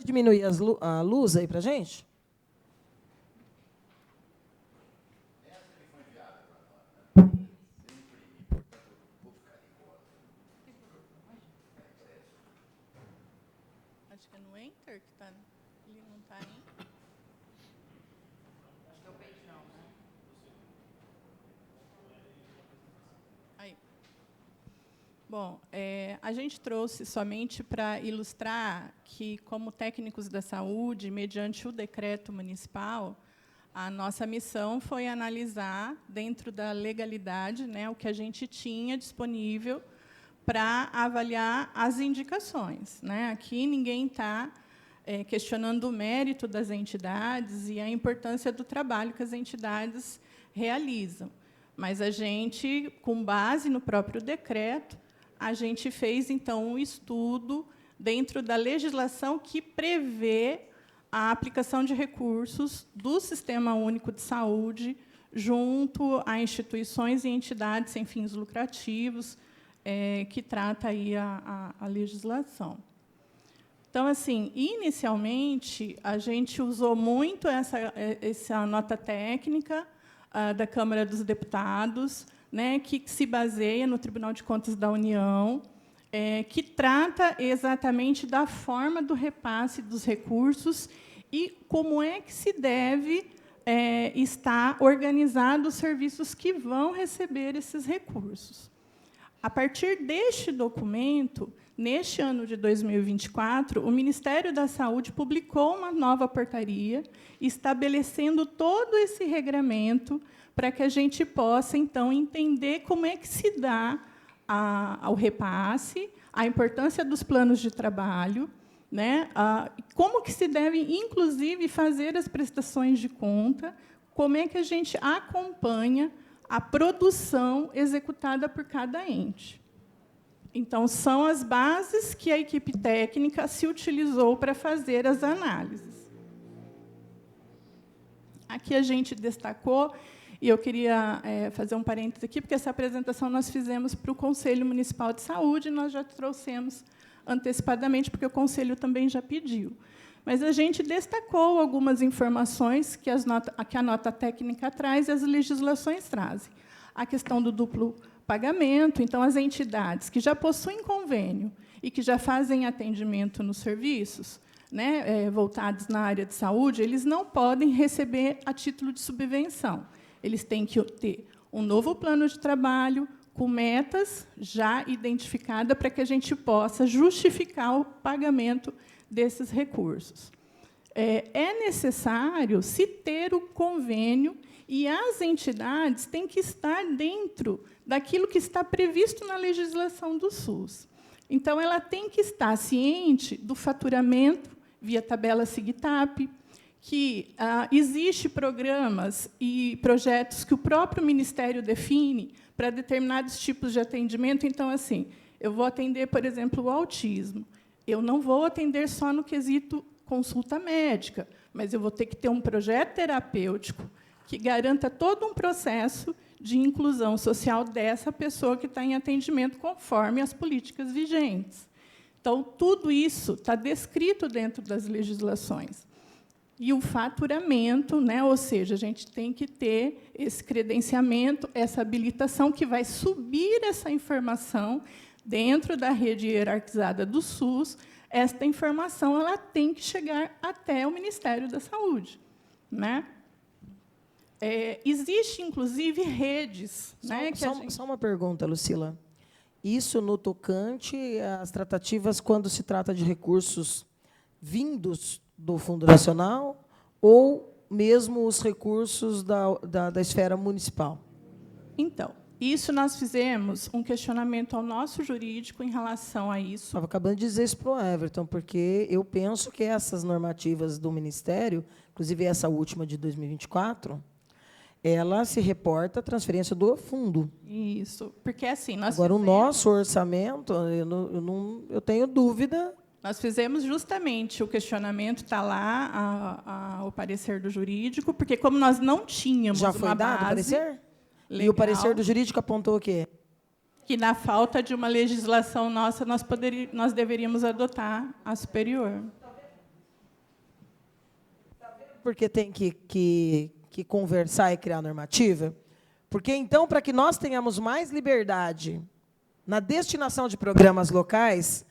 Diminuir a luz aí para a gente? Acho que é no Enter que está. Ele não está aí. Acho que é o page down, né? Aí. Bom, a gente trouxe somente para ilustrar que, como técnicos da saúde, mediante o decreto municipal, a nossa missão foi analisar, dentro da legalidade, né, o que a gente tinha disponível para avaliar as indicações, né? Aqui ninguém está questionando o mérito das entidades e a importância do trabalho que as entidades realizam. Mas a gente, com base no próprio decreto, a gente fez, então, um estudo dentro da legislação que prevê a aplicação de recursos do Sistema Único de Saúde junto a instituições e entidades sem fins lucrativos, que trata aí a legislação. Então, assim, inicialmente, a gente usou muito essa nota técnica da Câmara dos Deputados, né, que se baseia no Tribunal de Contas da União, que trata exatamente da forma do repasse dos recursos e como é que se deve estar organizado os serviços que vão receber esses recursos. A partir deste documento, neste ano de 2024, o Ministério da Saúde publicou uma nova portaria estabelecendo todo esse regramento para que a gente possa, então, entender como é que se dá ao repasse, a importância dos planos de trabalho, né, como que se deve, inclusive, fazer as prestações de conta, como é que a gente acompanha a produção executada por cada ente. Então, são as bases que a equipe técnica se utilizou para fazer as análises. Aqui a gente destacou, e eu queria fazer um parênteses aqui, porque essa apresentação nós fizemos para o Conselho Municipal de Saúde, e nós já trouxemos antecipadamente, porque o Conselho também já pediu. Mas a gente destacou algumas informações que a nota técnica traz e as legislações trazem. A questão do duplo pagamento, então, as entidades que já possuem convênio e que já fazem atendimento nos serviços, né, voltados na área de saúde, eles não podem receber a título de subvenção. Eles têm que ter um novo plano de trabalho, com metas já identificadas, para que a gente possa justificar o pagamento desses recursos. é necessário se ter o convênio e as entidades têm que estar dentro daquilo que está previsto na legislação do SUS. Então, ela tem que estar ciente do faturamento via tabela SIGTAP, que existe programas e projetos que o próprio Ministério define para determinados tipos de atendimento. Então, assim, eu vou atender, por exemplo, o autismo. Eu não vou atender só no quesito consulta médica, mas eu vou ter que ter um projeto terapêutico que garanta todo um processo de inclusão social dessa pessoa que está em atendimento conforme as políticas vigentes. Então, tudo isso está descrito dentro das legislações. E o faturamento, né, ou seja, a gente tem que ter esse credenciamento, essa habilitação que vai subir essa informação dentro da rede hierarquizada do SUS. Esta informação ela tem que chegar até o Ministério da Saúde, né? Existe, inclusive, redes. Só uma pergunta, Lucila. Isso no tocante às tratativas quando se trata de recursos vindos do Fundo Nacional ou mesmo os recursos da esfera municipal? Então, isso nós fizemos um questionamento ao nosso jurídico em relação a isso. Estava acabando de dizer isso para o Everton, porque eu penso que essas normativas do Ministério, inclusive essa última de 2024, ela se reporta à transferência do fundo. Isso, porque assim nós agora fizemos, o nosso orçamento, eu tenho dúvida. Nós fizemos justamente o questionamento, está lá o parecer do jurídico, porque como nós não tínhamos já foi uma dado base o parecer? legal, E o parecer do jurídico apontou o quê? Que na falta de uma legislação nossa nós deveríamos adotar a superior. Porque tem que conversar e criar normativa? Porque, então, para que nós tenhamos mais liberdade na destinação de programas locais,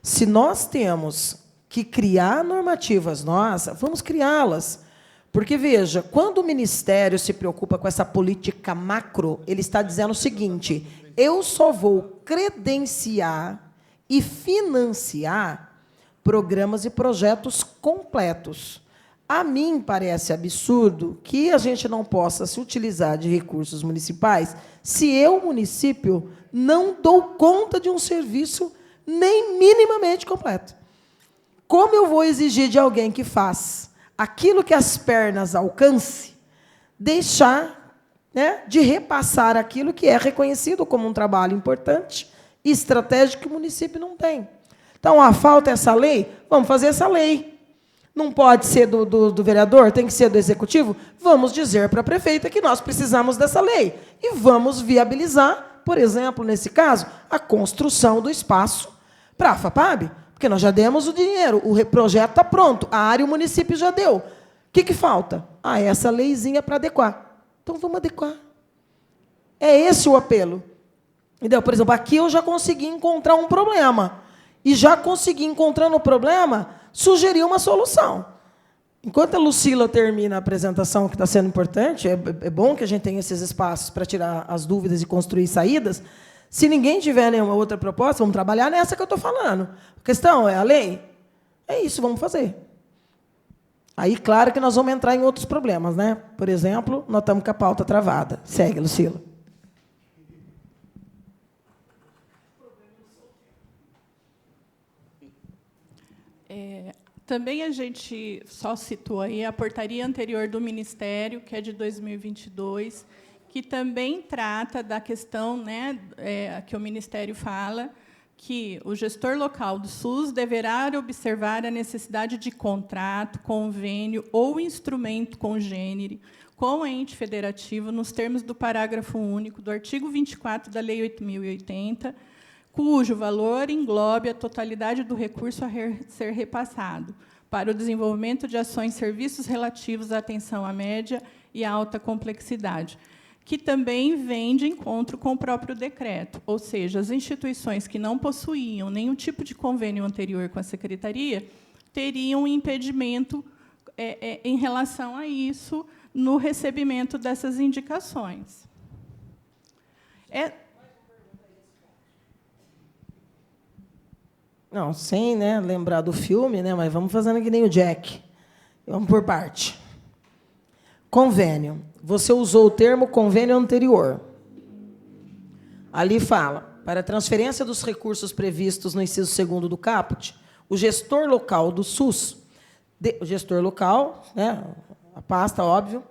se nós temos que criar normativas nossas, vamos criá-las. Porque, veja, quando o Ministério se preocupa com essa política macro, ele está dizendo o seguinte: eu só vou credenciar e financiar programas e projetos completos. A mim parece absurdo que a gente não possa se utilizar de recursos municipais se eu, município, não dou conta de um serviço nem minimamente completo. Como eu vou exigir de alguém que faz aquilo que as pernas alcance, deixar, né, de repassar aquilo que é reconhecido como um trabalho importante e estratégico que o município não tem? Então, falta essa lei? Vamos fazer essa lei. Não pode ser do vereador, tem que ser do executivo? Vamos dizer para a prefeita que nós precisamos dessa lei. E vamos viabilizar, por exemplo, nesse caso, a construção do espaço para a FAPAB, porque nós já demos o dinheiro, o projeto está pronto, a área o município já deu. O que falta? Essa leizinha para adequar. Então, vamos adequar. É esse o apelo. Entendeu? Por exemplo, aqui eu já consegui encontrar um problema. E já consegui, encontrando o problema, sugerir uma solução. Enquanto a Lucila termina a apresentação, que está sendo importante, é bom que a gente tenha esses espaços para tirar as dúvidas e construir saídas. Se ninguém tiver nenhuma outra proposta, vamos trabalhar nessa que eu estou falando. A questão é a lei? É isso, vamos fazer. Aí, claro que nós vamos entrar em outros problemas, né? Por exemplo, nós estamos com a pauta travada. Segue, Lucila. Também a gente só citou aí a portaria anterior do Ministério, que é de 2022, que também trata da questão, né, que o Ministério fala, que o gestor local do SUS deverá observar a necessidade de contrato, convênio ou instrumento congênere com o ente federativo nos termos do parágrafo único do artigo 24 da Lei 8.080, cujo valor englobe a totalidade do recurso a ser repassado para o desenvolvimento de ações e serviços relativos à atenção à média e à alta complexidade, que também vem de encontro com o próprio decreto, ou seja, as instituições que não possuíam nenhum tipo de convênio anterior com a Secretaria teriam um impedimento em relação a isso no recebimento dessas indicações. Não, sem, né, lembrar do filme, né, mas vamos fazendo que nem o Jack. Vamos por parte. Convênio. Você usou o termo convênio anterior. Ali fala, para a transferência dos recursos previstos no inciso 2º do caput, o gestor local do SUS, o gestor local, né, a pasta, óbvio,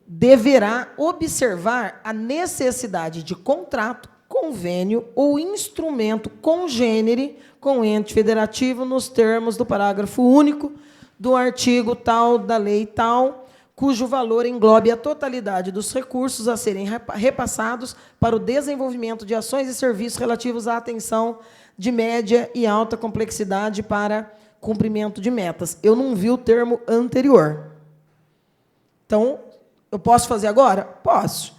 deverá observar a necessidade de contrato, convênio ou instrumento congênere com o ente federativo nos termos do parágrafo único do artigo tal, da lei tal, cujo valor englobe a totalidade dos recursos a serem repassados para o desenvolvimento de ações e serviços relativos à atenção de média e alta complexidade para cumprimento de metas. Eu não vi o termo anterior. Então, eu posso fazer agora? Posso.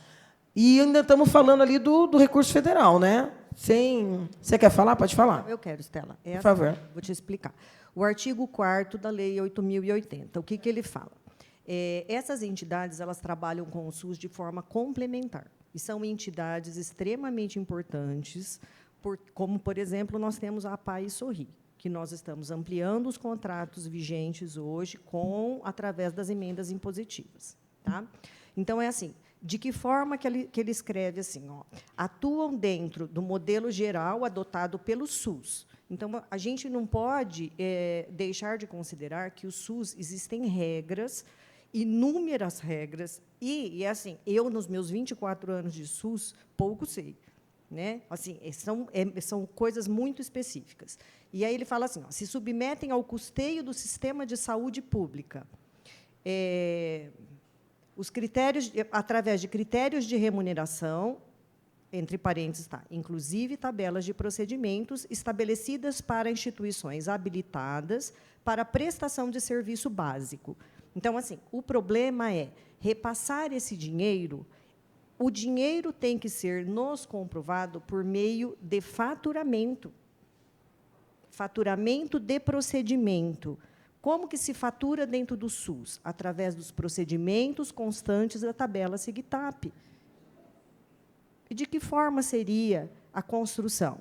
E ainda estamos falando ali do recurso federal, né? Você quer falar? Pode falar. Eu quero, Estela. Por favor. Vou te explicar. O artigo 4º da Lei 8.080, o que ele fala? Essas entidades elas trabalham com o SUS de forma complementar. E são entidades extremamente importantes, como, por exemplo, nós temos a APAI e Sorri, que nós estamos ampliando os contratos vigentes hoje através das emendas impositivas. Tá? Então, é assim, de que forma que ele escreve assim, ó, atuam dentro do modelo geral adotado pelo SUS. Então, a gente não pode deixar de considerar que o SUS existem regras, inúmeras regras, e assim, eu, nos meus 24 anos de SUS, pouco sei. Né? Assim, são coisas muito específicas. E aí ele fala assim, ó, se submetem ao custeio do sistema de saúde pública, os critérios, através de critérios de remuneração, entre parênteses, tá, inclusive tabelas de procedimentos estabelecidas para instituições habilitadas para prestação de serviço básico. Então, assim, o problema é repassar esse dinheiro. O dinheiro tem que ser nos comprovado por meio de faturamento. Faturamento de procedimento. Como que se fatura dentro do SUS? Através dos procedimentos constantes da tabela SIGTAP. E de que forma seria a construção?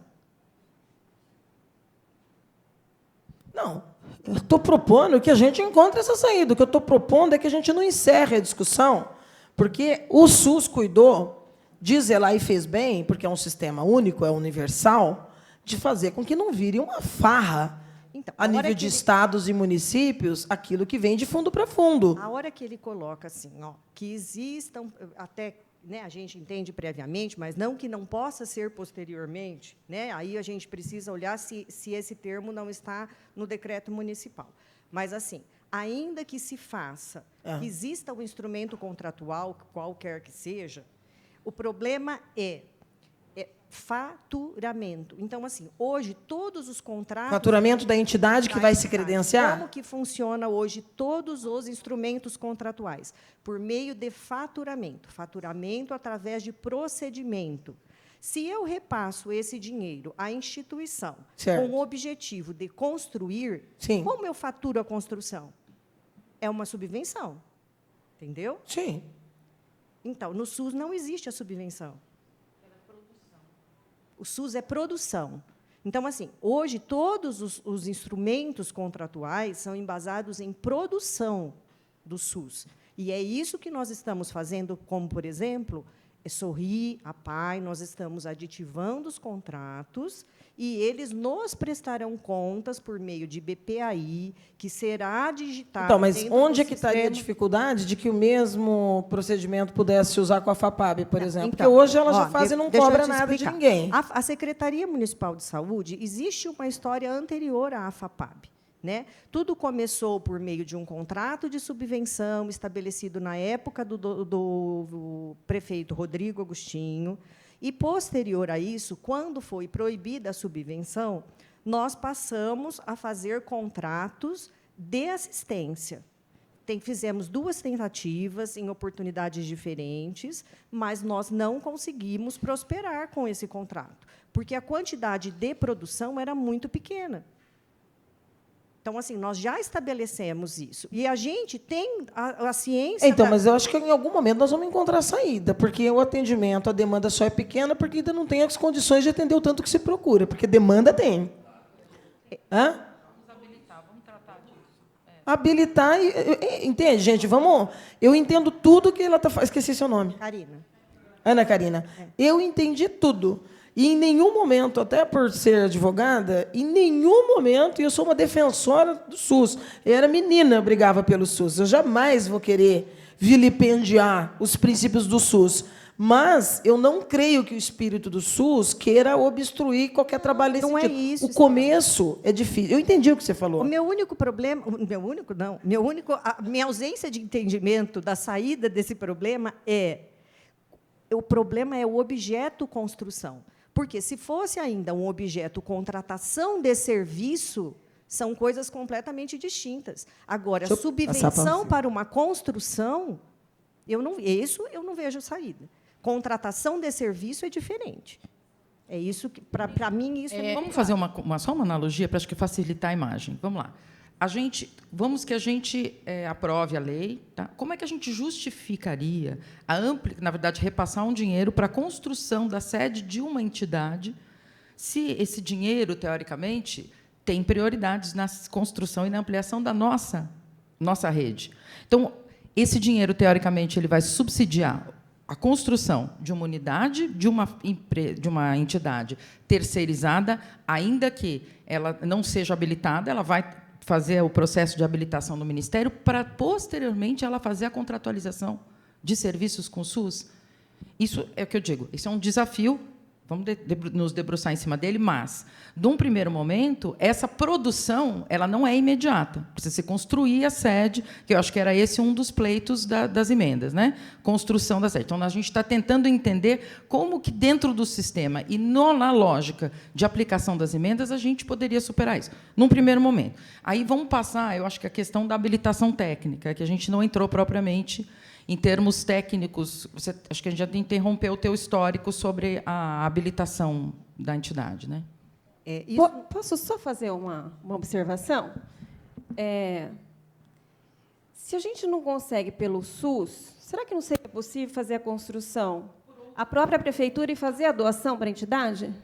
Não, eu estou propondo que a gente encontre essa saída. O que eu estou propondo é que a gente não encerre a discussão, porque o SUS cuidou de zelar e fez bem, porque é um sistema único, é universal, de fazer com que não vire uma farra, então, a nível de estados e municípios, aquilo que vem de fundo para fundo. A hora que ele coloca assim, ó, que existam, até, né, a gente entende previamente, mas não que não possa ser posteriormente, né, aí a gente precisa olhar se esse termo não está no decreto municipal. Mas, assim, ainda que se faça, que exista um instrumento contratual, qualquer que seja, o problema é faturamento. Então, assim, hoje, todos os contratos... Faturamento da entidade que vai se credenciar? Como que funciona hoje todos os instrumentos contratuais? Por meio de faturamento. Faturamento através de procedimento. Se eu repasso esse dinheiro à instituição com o objetivo de construir, como eu faturo a construção? É uma subvenção. Entendeu? Sim. Então, no SUS não existe a subvenção. O SUS é produção. Então, assim, hoje, todos os instrumentos contratuais são embasados em produção do SUS. E é isso que nós estamos fazendo, como, por exemplo, Sorri, APAI, nós estamos aditivando os contratos e eles nos prestarão contas por meio de BPAI, que será digitado. Então, mas onde é que estaria a dificuldade de que o mesmo procedimento pudesse usar com a FAPAB, por exemplo? Porque hoje ela já faz e não cobra nada de ninguém. A Secretaria Municipal de Saúde, existe uma história anterior à FAPAB. Né? Tudo começou por meio de um contrato de subvenção estabelecido na época do prefeito Rodrigo Agostinho, e, posterior a isso, quando foi proibida a subvenção, nós passamos a fazer contratos de assistência. Fizemos 2 tentativas em oportunidades diferentes, mas nós não conseguimos prosperar com esse contrato, porque a quantidade de produção era muito pequena. Então, assim, nós já estabelecemos isso. E a gente tem a ciência... Então, mas eu acho que em algum momento nós vamos encontrar saída, porque o atendimento, a demanda só é pequena porque ainda não tem as condições de atender o tanto que se procura, porque demanda tem. Hã? Vamos habilitar, vamos tratar disso. Habilitar, entende, gente? Vamos. Eu entendo tudo que ela está fazendo. Esqueci seu nome. Karina. Ana Karina. Eu entendi tudo. E em nenhum momento, até por ser advogada, em nenhum momento, e eu sou uma defensora do SUS. Eu era menina, eu brigava pelo SUS. Eu jamais vou querer vilipendiar os princípios do SUS. Mas eu não creio que o espírito do SUS queira obstruir qualquer trabalho nesse Não é sentido. isso, O começo é difícil. Eu entendi o que você falou. O meu único problema, a minha ausência de entendimento da saída desse problema o problema é o objeto construção. Porque, se fosse ainda um objeto contratação de serviço, são coisas completamente distintas. Agora, subvenção para uma construção, eu não vejo saída. Contratação de serviço é diferente. É isso que, para mim, isso é. Vamos fazer só uma analogia para acho que facilitar a imagem. Vamos lá. Vamos que a gente aprove a lei. Tá? Como é que a gente justificaria na verdade, repassar um dinheiro para a construção da sede de uma entidade, se esse dinheiro, teoricamente, tem prioridades na construção e na ampliação da nossa rede? Então, esse dinheiro, teoricamente, ele vai subsidiar a construção de uma unidade, de uma entidade terceirizada, ainda que ela não seja habilitada, ela vai fazer o processo de habilitação no Ministério para, posteriormente, ela fazer a contratualização de serviços com o SUS. Isso é o que eu digo, isso é um desafio, vamos nos debruçar em cima dele, mas, de um primeiro momento, essa produção ela não é imediata. Precisa se construir a sede, que eu acho que era esse um dos pleitos das emendas, né? Construção da sede. Então, a gente está tentando entender como que, dentro do sistema e na lógica de aplicação das emendas, a gente poderia superar isso, num primeiro momento. Aí vamos passar, eu acho que a questão da habilitação técnica, que a gente não entrou propriamente em termos técnicos. Acho que a gente já interrompeu o teu histórico sobre a habilitação da entidade, né? Posso só fazer uma observação? Se a gente não consegue pelo SUS, será que não seria possível fazer a construção, a própria prefeitura, e fazer a doação para a entidade?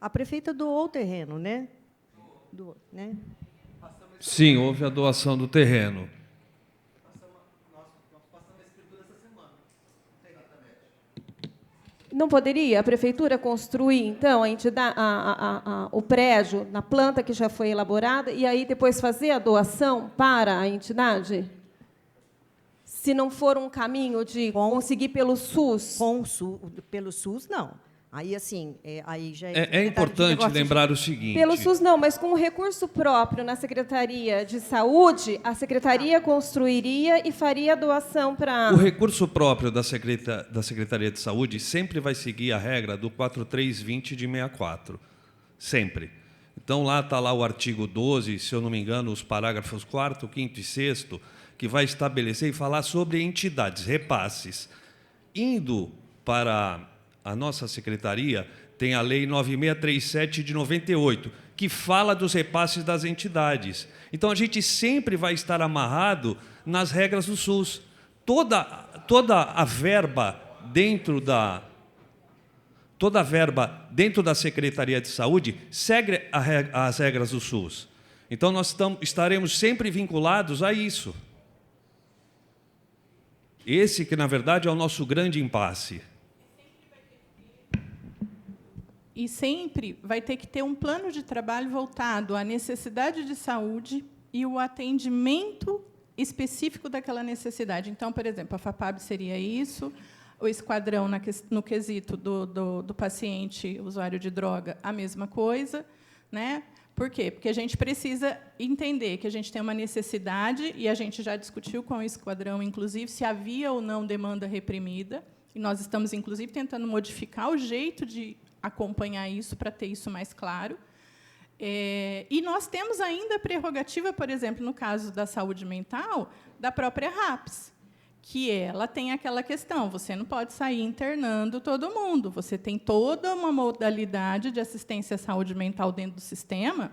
A prefeita doou o terreno, né? Sim, houve a doação do terreno. Não poderia a prefeitura construir, então, a entidade, o prédio na planta que já foi elaborada e aí depois fazer a doação para a entidade? Se não for um caminho de conseguir pelo SUS? Pelo SUS, não. Aí, assim, aí já é importante lembrar o seguinte... Pelo SUS, não, mas com recurso próprio na Secretaria de Saúde, a Secretaria construiria e faria a doação para... O recurso próprio da Secretaria de Saúde sempre vai seguir a regra do 4320 de 64. Sempre. Então, lá está o artigo 12, se eu não me engano, os parágrafos 4º, 5º e 6º, que vai estabelecer e falar sobre entidades, repasses. Indo para a nossa secretaria, tem a Lei 9637 de 98, que fala dos repasses das entidades. Então, a gente sempre vai estar amarrado nas regras do SUS. Toda a verba dentro da Secretaria de Saúde segue as regras do SUS. Então, nós estaremos sempre vinculados a isso. Esse que, na verdade, é o nosso grande impasse. E sempre vai ter que ter um plano de trabalho voltado à necessidade de saúde e o atendimento específico daquela necessidade. Então, por exemplo, a FAPAB seria isso, o esquadrão no quesito do paciente usuário de droga, a mesma coisa, né? Por quê? Porque a gente precisa entender que a gente tem uma necessidade, e a gente já discutiu com o esquadrão, inclusive, se havia ou não demanda reprimida, e nós estamos, inclusive, tentando modificar o jeito de acompanhar isso para ter isso mais claro. E nós temos ainda a prerrogativa, por exemplo, no caso da saúde mental, da própria RAPS, que ela tem aquela questão, você não pode sair internando todo mundo, você tem toda uma modalidade de assistência à saúde mental dentro do sistema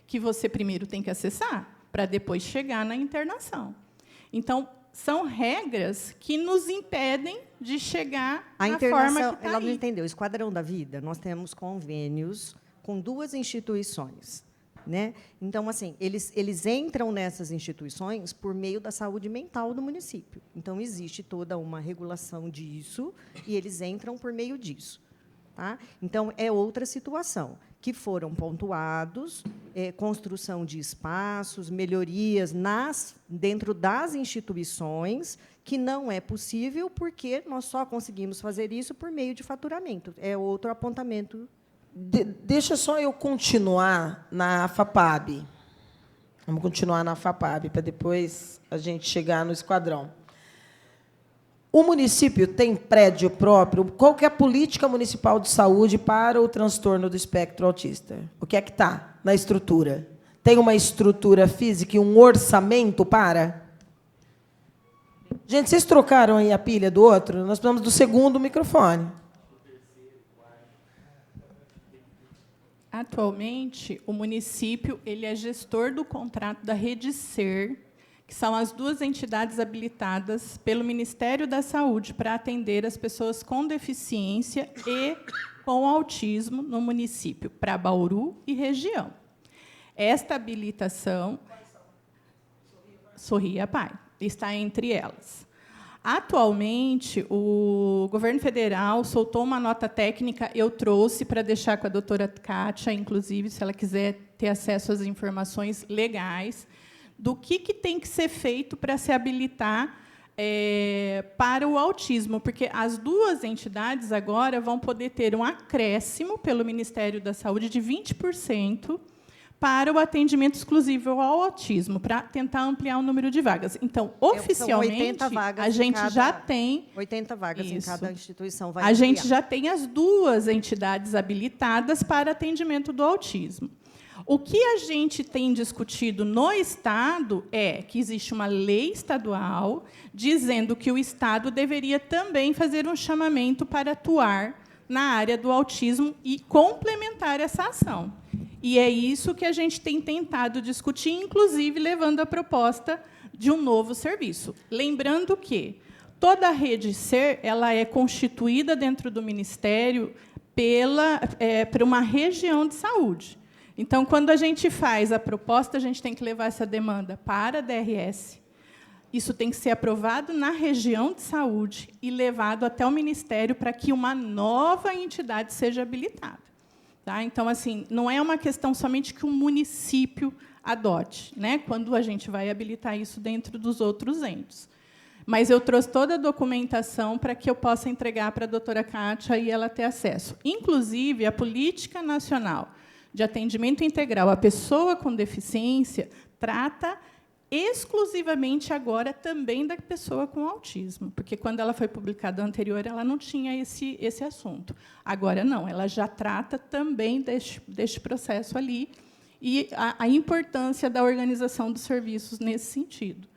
que você primeiro tem que acessar, para depois chegar na internação. Então, são regras que nos impedem de chegar A na internação, forma que está ela não aí. entendeu. Esquadrão da Vida, nós temos convênios com 2 instituições. Né? Então, assim, eles entram nessas instituições por meio da saúde mental do município. Então, existe toda uma regulação disso e eles entram por meio disso. Tá? Então, é outra situação, que foram pontuados, construção de espaços, melhorias dentro das instituições, que não é possível porque nós só conseguimos fazer isso por meio de faturamento. É outro apontamento. Deixa só eu continuar na FAPAB. Vamos continuar na FAPAB, para depois a gente chegar no esquadrão. O município tem prédio próprio? Qual que é a política municipal de saúde para o transtorno do espectro autista? O que é que está na estrutura? Tem uma estrutura física e um orçamento para? Gente, vocês trocaram aí a pilha do outro? Nós precisamos do segundo microfone. Atualmente, o município ele é gestor do contrato da Rede Ser, que são as 2 entidades habilitadas pelo Ministério da Saúde para atender as pessoas com deficiência e com autismo no município, para Bauru e região. Esta habilitação, Sorria Pai, está entre elas. Atualmente, o governo federal soltou uma nota técnica, eu trouxe para deixar com a doutora Kátia, inclusive, se ela quiser ter acesso às informações legais, do que tem que ser feito para se habilitar para o autismo, porque as 2 entidades agora vão poder ter um acréscimo pelo Ministério da Saúde de 20% para o atendimento exclusivo ao autismo, para tentar ampliar o número de vagas. Então, oficialmente, 80 vagas a gente já tem 80 vagas em cada instituição. Vai a gente ampliar. já tem as 2 entidades habilitadas para atendimento do autismo. O que a gente tem discutido no Estado é que existe uma lei estadual dizendo que o Estado deveria também fazer um chamamento para atuar na área do autismo e complementar essa ação. E é isso que a gente tem tentado discutir, inclusive levando a proposta de um novo serviço. Lembrando que toda a Rede Ser ela é constituída dentro do Ministério por uma região de saúde. Então, quando a gente faz a proposta, a gente tem que levar essa demanda para a DRS. Isso tem que ser aprovado na região de saúde e levado até o Ministério para que uma nova entidade seja habilitada. Tá? Então, assim, não é uma questão somente que o município adote, né, quando a gente vai habilitar isso dentro dos outros entes. Mas eu trouxe toda a documentação para que eu possa entregar para a doutora Kátia e ela ter acesso. Inclusive, a Política Nacional de Atendimento Integral à Pessoa com Deficiência trata exclusivamente agora também da pessoa com autismo, porque, quando ela foi publicada anterior, ela não tinha esse assunto. Agora, não, ela já trata também deste processo ali e a importância da organização dos serviços nesse sentido.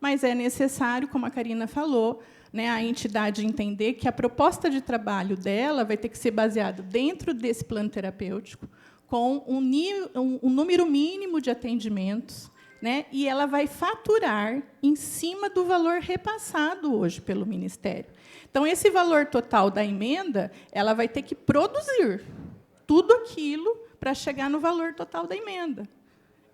Mas é necessário, como a Karina falou, né, a entidade entender que a proposta de trabalho dela vai ter que ser baseada dentro desse plano terapêutico, com um número mínimo de atendimentos, né, e ela vai faturar em cima do valor repassado hoje pelo Ministério. Então, esse valor total da emenda, ela vai ter que produzir tudo aquilo para chegar no valor total da emenda.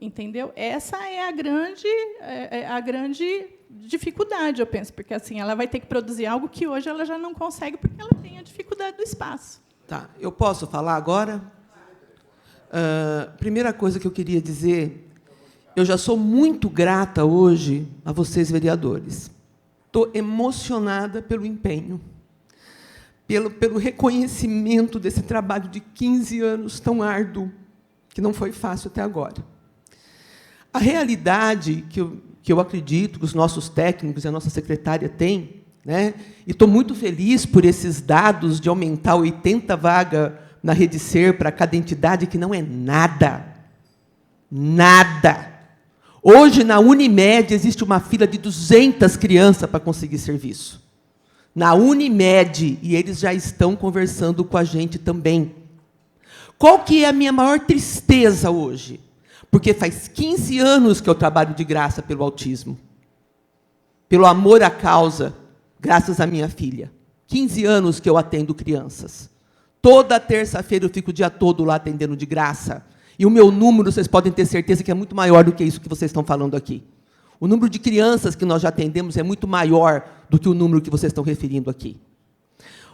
Entendeu? Essa é a grande dificuldade, eu penso, porque, assim, ela vai ter que produzir algo que hoje ela já não consegue, porque ela tem a dificuldade do espaço. Tá, eu posso falar agora? Primeira coisa que eu queria dizer, eu já sou muito grata hoje a vocês, vereadores. Estou emocionada pelo empenho, pelo reconhecimento desse trabalho de 15 anos tão árduo, que não foi fácil até agora. A realidade que eu acredito que os nossos técnicos e a nossa secretária têm, né, e estou muito feliz por esses dados de aumentar 80 vagas na Rede Ser para cada entidade, que não é nada. Nada. Hoje, na Unimed, existe uma fila de 200 crianças para conseguir serviço. Na Unimed, e eles já estão conversando com a gente também. Qual que é a minha maior tristeza hoje? Porque faz 15 anos que eu trabalho de graça pelo autismo. Pelo amor à causa, graças à minha filha. 15 anos que eu atendo crianças. Toda terça-feira eu fico o dia todo lá atendendo de graça. E o meu número, vocês podem ter certeza que é muito maior do que isso que vocês estão falando aqui. O número de crianças que nós já atendemos é muito maior do que o número que vocês estão referindo aqui.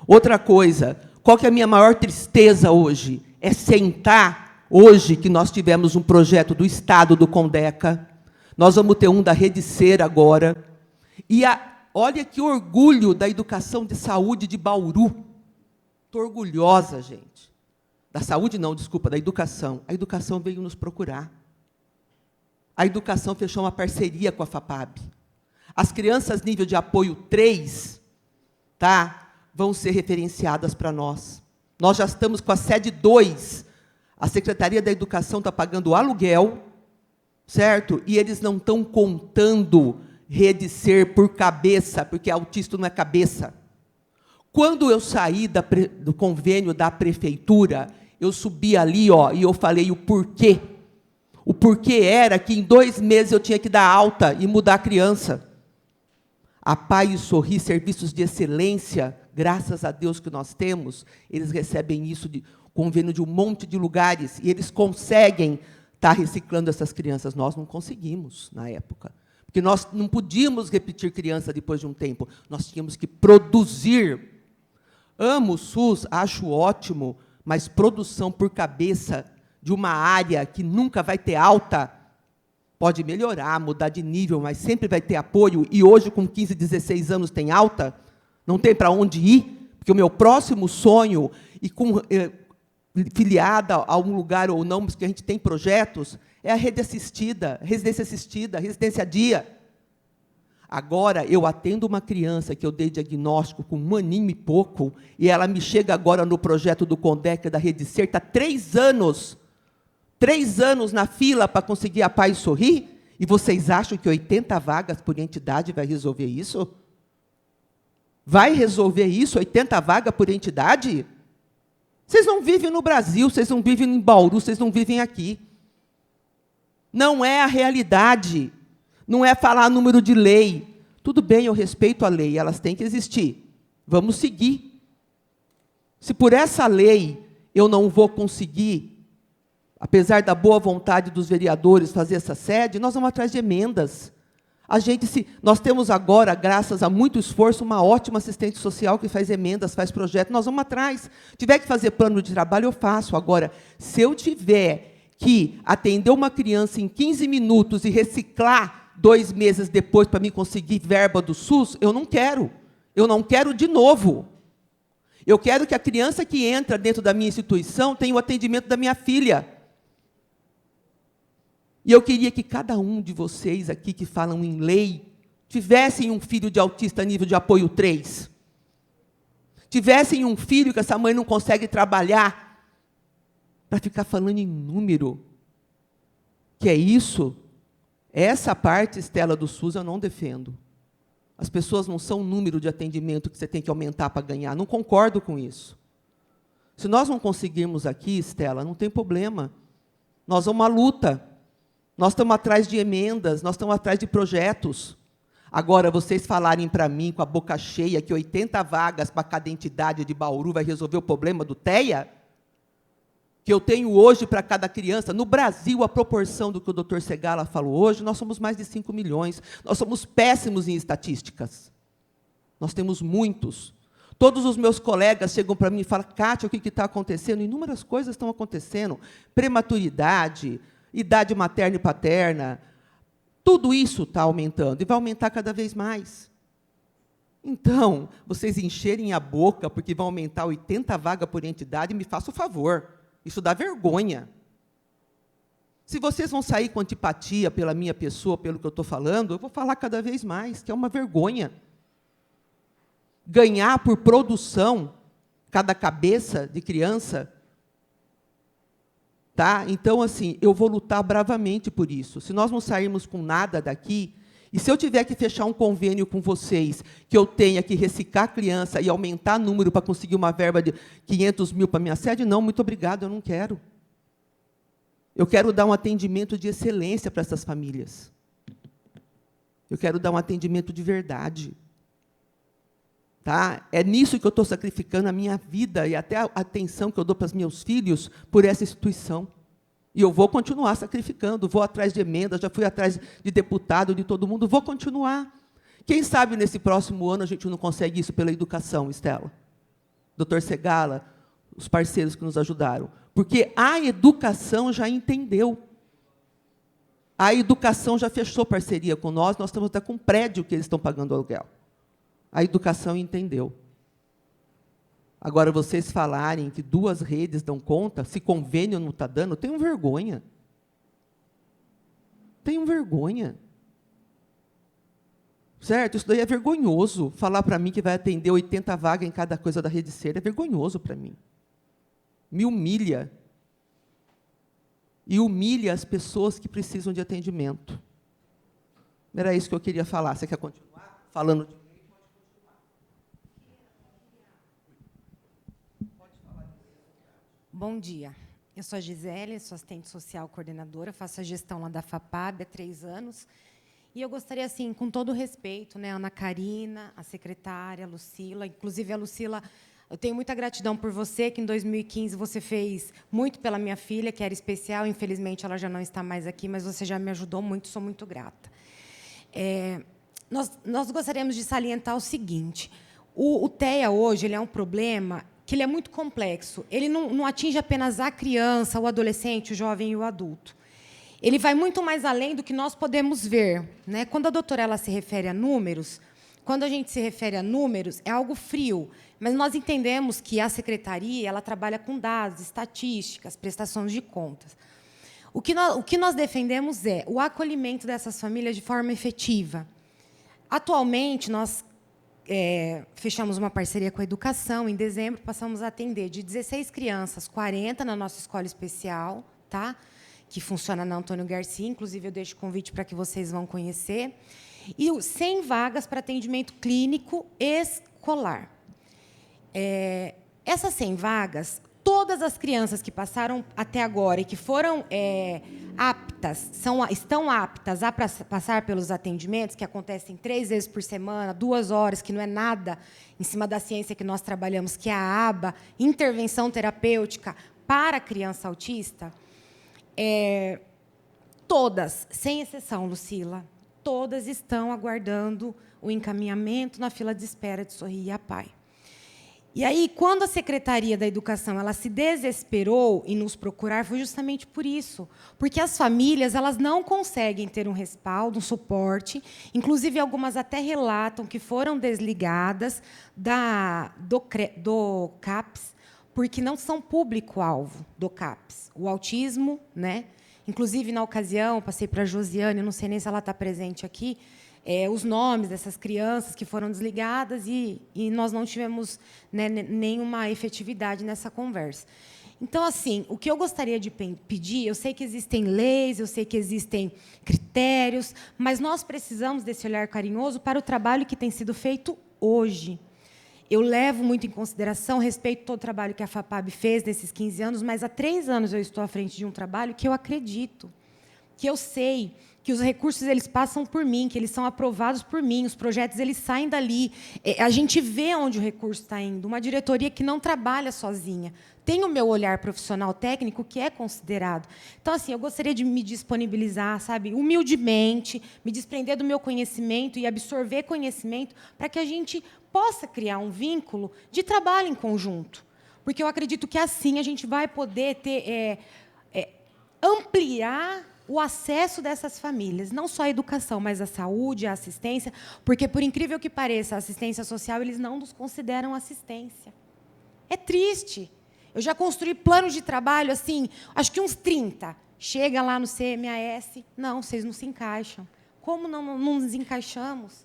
Outra coisa, qual que é a minha maior tristeza hoje? É sentar, hoje que nós tivemos um projeto do Estado, do Condeca, nós vamos ter um da Rede Ser agora, e olha que orgulho da educação de saúde de Bauru. Estou orgulhosa, gente. Da saúde não, desculpa, da educação. A educação veio nos procurar. A educação fechou uma parceria com a FAPAB. As crianças nível de apoio 3, tá, vão ser referenciadas para nós. Nós já estamos com a sede 2. A Secretaria da Educação está pagando o aluguel, certo? E eles não estão contando Rede Ser por cabeça, porque autista não é cabeça. Quando eu saí do convênio da prefeitura, eu subi ali, ó, e eu falei o porquê. O porquê era que em 2 meses eu tinha que dar alta e mudar a criança. A Pai e Sorri, serviços de excelência, graças a Deus que nós temos, eles recebem isso de convênio de um monte de lugares, e eles conseguem estar reciclando essas crianças. Nós não conseguimos, na época. Porque nós não podíamos repetir criança depois de um tempo. Nós tínhamos que produzir. Amo o SUS, acho ótimo, mas produção por cabeça de uma área que nunca vai ter alta, pode melhorar, mudar de nível, mas sempre vai ter apoio, e hoje, com 15, 16 anos, tem alta, não tem para onde ir, porque o meu próximo sonho, e filiada a um lugar ou não, porque a gente tem projetos, é a rede assistida, residência dia. Agora, eu atendo uma criança que eu dei diagnóstico com 1 aninho e pouco, e ela me chega agora no projeto do Condeca, da Rede Ser, está 3 anos na fila para conseguir a Pai Sorrir, e vocês acham que 80 vagas por entidade vai resolver isso? Vai resolver isso, 80 vagas por entidade? Vocês não vivem no Brasil, vocês não vivem em Bauru, vocês não vivem aqui. Não é a realidade. Não é falar número de lei. Tudo bem, eu respeito a lei, elas têm que existir. Vamos seguir. Se por essa lei eu não vou conseguir, apesar da boa vontade dos vereadores fazer essa sede, nós vamos atrás de emendas. Nós temos agora, graças a muito esforço, uma ótima assistente social que faz emendas, faz projetos, nós vamos atrás. Se tiver que fazer plano de trabalho, eu faço. Agora, se eu tiver que atender uma criança em 15 minutos e reciclar 2 meses depois para mim conseguir verba do SUS, eu não quero. Eu não quero de novo. Eu quero que a criança que entra dentro da minha instituição tenha o atendimento da minha filha. E eu queria que cada um de vocês aqui que falam em lei tivessem um filho de autista nível de apoio 3. Tivessem um filho que essa mãe não consegue trabalhar para ficar falando em número. Que é isso? Essa parte, Estela, do SUS, eu não defendo. As pessoas não são um número de atendimento que você tem que aumentar para ganhar. Não concordo com isso. Se nós não conseguirmos aqui, Estela, não tem problema. Nós vamos à luta. Nós estamos atrás de emendas, nós estamos atrás de projetos. Agora, vocês falarem para mim, com a boca cheia, que 80 vagas para cada entidade de Bauru vai resolver o problema do TEA, que eu tenho hoje para cada criança, no Brasil, a proporção do que o doutor Segala falou hoje, nós somos mais de 5 milhões. Nós somos péssimos em estatísticas. Nós temos muitos. Todos os meus colegas chegam para mim e falam, Kátia, o que está acontecendo? Inúmeras coisas estão acontecendo. Prematuridade, idade materna e paterna, tudo isso está aumentando, e vai aumentar cada vez mais. Então, vocês encherem a boca porque vão aumentar 80 vagas por entidade, me faça o favor. Isso dá vergonha. Se vocês vão sair com antipatia pela minha pessoa, pelo que eu estou falando, eu vou falar cada vez mais, que é uma vergonha. Ganhar por produção cada cabeça de criança. Tá? Então, assim, eu vou lutar bravamente por isso. Se nós não sairmos com nada daqui, e se eu tiver que fechar um convênio com vocês, que eu tenha que reciclar a criança e aumentar o número para conseguir uma verba de 500 mil para a minha sede, não, muito obrigado, eu não quero. Eu quero dar um atendimento de excelência para essas famílias. Eu quero dar um atendimento de verdade. Tá? É nisso que eu estou sacrificando a minha vida e até a atenção que eu dou para os meus filhos por essa instituição. E eu vou continuar sacrificando, vou atrás de emendas, já fui atrás de deputado, de todo mundo, vou continuar. Quem sabe nesse próximo ano a gente não consegue isso pela educação, Estela? Dr. Segala, os parceiros que nos ajudaram. Porque a educação já entendeu. A educação já fechou parceria com nós estamos até com um prédio que eles estão pagando aluguel. A educação entendeu. Agora, vocês falarem que 2 redes dão conta, se convênio não está dando, tenham vergonha. Tenham vergonha. Certo? Isso daí é vergonhoso. Falar para mim que vai atender 80 vagas em cada coisa da Rede Ser é vergonhoso para mim. Me humilha. E humilha as pessoas que precisam de atendimento. Era isso que eu queria falar. Você quer continuar falando de... Bom dia. Eu sou a Gisele, sou assistente social coordenadora, faço a gestão lá da FAPAB há 3 anos. E eu gostaria, assim, com todo o respeito, né, a Ana Karina, a secretária, a Lucila, inclusive a Lucila, eu tenho muita gratidão por você, que em 2015 você fez muito pela minha filha, que era especial, infelizmente ela já não está mais aqui, mas você já me ajudou muito, sou muito grata. Nós gostaríamos de salientar o seguinte, o TEA hoje ele é um problema que ele é muito complexo. Ele não atinge apenas a criança, o adolescente, o jovem e o adulto. Ele vai muito mais além do que nós podemos ver. Né? Quando a doutora ela se refere a números, quando a gente se refere a números, é algo frio, mas nós entendemos que a secretaria ela trabalha com dados, estatísticas, prestações de contas. O que nós defendemos é o acolhimento dessas famílias de forma efetiva. Atualmente, nós fechamos uma parceria com a educação. Em dezembro, passamos a atender de 16 crianças, 40 na nossa escola especial, tá? Que funciona na Antônio Garcia. Inclusive, eu deixo o convite para que vocês vão conhecer. E 100 vagas para atendimento clínico escolar. Essas 100 vagas, todas as crianças que passaram até agora e que foram estão aptas a passar pelos atendimentos, que acontecem 3 vezes por semana, 2 horas, que não é nada em cima da ciência que nós trabalhamos, que é a ABA, Intervenção Terapêutica para a Criança Autista, todas, sem exceção, Lucila, todas estão aguardando o encaminhamento na fila de espera de Sorri a Pai. E aí, quando a Secretaria da Educação ela se desesperou em nos procurar, foi justamente por isso. Porque as famílias elas não conseguem ter um respaldo, um suporte. Inclusive, algumas até relatam que foram desligadas do CAPS, porque não são público-alvo do CAPS. O autismo, né? Inclusive, na ocasião, passei para a Josiane, não sei nem se ela está presente aqui, os nomes dessas crianças que foram desligadas e nós não tivemos, né, nenhuma efetividade nessa conversa. Então, assim, o que eu gostaria de pedir, eu sei que existem leis, eu sei que existem critérios, mas nós precisamos desse olhar carinhoso para o trabalho que tem sido feito hoje. Eu levo muito em consideração, respeito todo o trabalho que a FAPAB fez nesses 15 anos, mas há 3 anos eu estou à frente de um trabalho que eu acredito, que eu sei que os recursos eles passam por mim, que eles são aprovados por mim, os projetos eles saem dali. A gente vê onde o recurso está indo. Uma diretoria que não trabalha sozinha. Tem o meu olhar profissional técnico, que é considerado. Então, assim, eu gostaria de me disponibilizar, sabe, humildemente, me desprender do meu conhecimento e absorver conhecimento para que a gente possa criar um vínculo de trabalho em conjunto. Porque eu acredito que, assim, a gente vai poder ampliar o acesso dessas famílias, não só a educação, mas a saúde, a assistência, porque, por incrível que pareça, a assistência social, eles não nos consideram assistência. É triste. Eu já construí planos de trabalho, assim, acho que uns 30. Chega lá no CMAS, não, vocês não se encaixam. Como não nos encaixamos?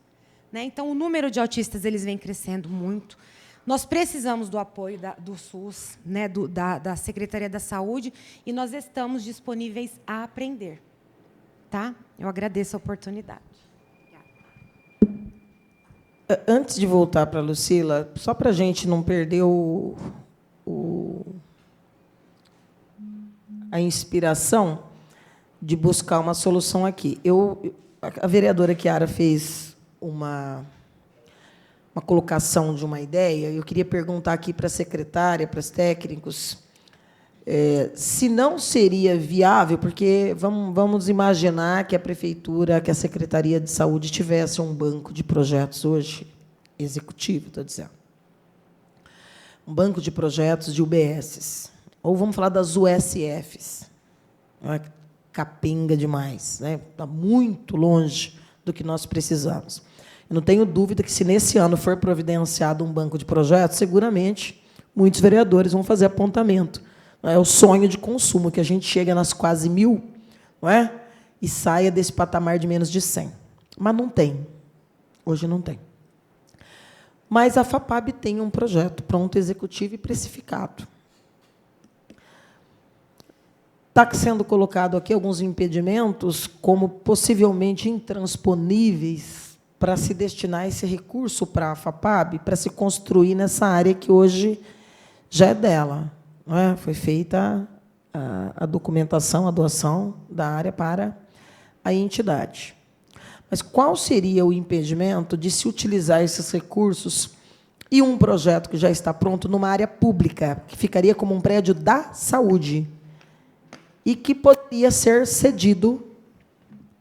Né? Então, o número de autistas eles vem crescendo muito. Nós precisamos do apoio do SUS, né, da Secretaria da Saúde, e nós estamos disponíveis a aprender. Tá? Eu agradeço a oportunidade. Antes de voltar para a Lucila, só para a gente não perder a inspiração de buscar uma solução aqui. A vereadora Chiara fez uma colocação de uma ideia. Eu queria perguntar aqui para a secretária, para os técnicos, se não seria viável, porque vamos imaginar que a prefeitura, que a Secretaria de Saúde tivesse um banco de projetos hoje, executivo, estou dizendo, um banco de projetos de UBSs, ou vamos falar das USFs, capenga demais, né? Está muito longe do que nós precisamos. Eu não tenho dúvida que, se nesse ano for providenciado um banco de projetos, seguramente muitos vereadores vão fazer apontamento. É o sonho de consumo, que a gente chega nas quase 1.000, não é? E saia desse patamar de menos de 100. Mas não tem. Hoje não tem. Mas a FAPAB tem um projeto pronto, executivo e precificado. Está sendo colocado aqui alguns impedimentos como possivelmente intransponíveis para se destinar esse recurso para a FAPAB, para se construir nessa área que hoje já é dela. Não é? Foi feita a documentação, a doação da área para a entidade. Mas qual seria o impedimento de se utilizar esses recursos e um projeto que já está pronto numa área pública, que ficaria como um prédio da saúde, e que poderia ser cedido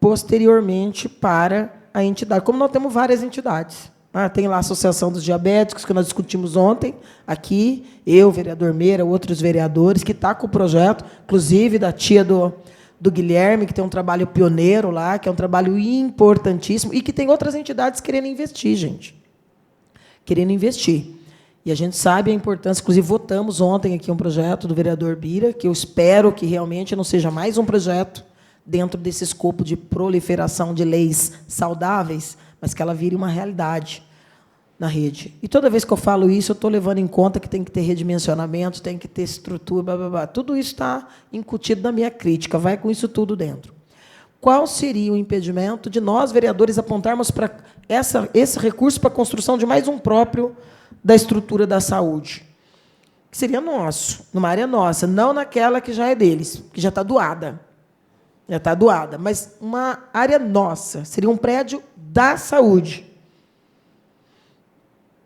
posteriormente para a entidade? Como nós temos várias entidades. Tem lá a Associação dos Diabéticos, que nós discutimos ontem, aqui, eu, vereador Meira, outros vereadores, que está com o projeto, inclusive da tia do Guilherme, que tem um trabalho pioneiro lá, que é um trabalho importantíssimo, e que tem outras entidades querendo investir, gente. Querendo investir. E a gente sabe a importância, inclusive votamos ontem aqui um projeto do vereador Bira, que eu espero que realmente não seja mais um projeto dentro desse escopo de proliferação de leis saudáveis, mas que ela vire uma realidade na rede. E toda vez que eu falo isso, eu estou levando em conta que tem que ter redimensionamento, tem que ter estrutura, blá, blá, blá. Tudo isso está incutido na minha crítica, vai com isso tudo dentro. Qual seria o impedimento de nós, vereadores, apontarmos para esse recurso para a construção de mais um próprio da estrutura da saúde? Que seria nosso, numa área nossa, não naquela que já é deles, que já está doada. Já está doada, mas uma área nossa, seria um prédio da saúde.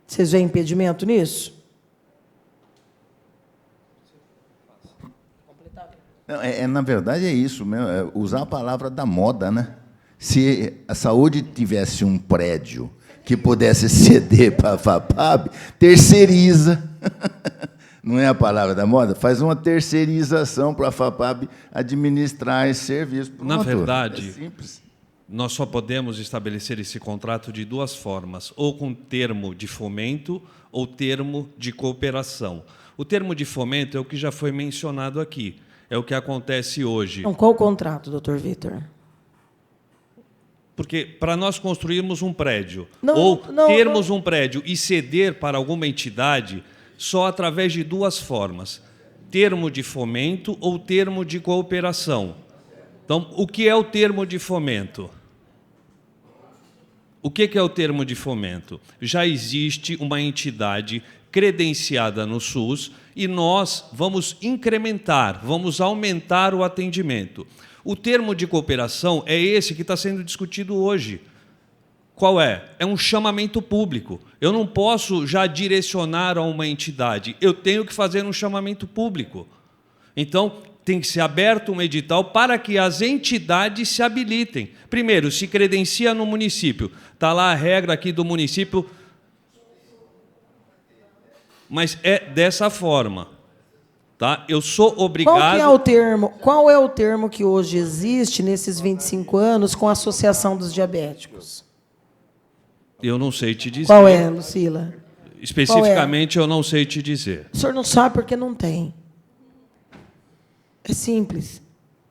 Vocês veem impedimento nisso? Não, na verdade, é isso mesmo, usar a palavra da moda, né? Se a saúde tivesse um prédio que pudesse ceder para a FAPAB, terceiriza. Não é a palavra da moda? Faz uma terceirização para a FAPAB administrar esse serviço. Na verdade, nós só podemos estabelecer esse contrato de duas formas, ou com termo de fomento ou termo de cooperação. O termo de fomento é o que já foi mencionado aqui, é o que acontece hoje. Então, qual o contrato, doutor Vitor? Porque, para nós construirmos um prédio, termos um prédio e ceder para alguma entidade, só através de duas formas, termo de fomento ou termo de cooperação. Então, o que é o termo de fomento? O que é o termo de fomento? Já existe uma entidade credenciada no SUS e nós vamos incrementar, vamos aumentar o atendimento. O termo de cooperação é esse que está sendo discutido hoje. Qual é? É um chamamento público. Eu não posso já direcionar a uma entidade, eu tenho que fazer um chamamento público. Então, tem que ser aberto um edital para que as entidades se habilitem. Primeiro, se credencia no município. Está lá a regra aqui do município, mas é dessa forma. Tá? Eu sou obrigado... Qual é o termo que hoje existe, nesses 25 anos, com a Associação dos Diabéticos? Eu não sei te dizer. Qual é, Lucila? Especificamente, eu não sei te dizer. O senhor não sabe porque não tem. É simples.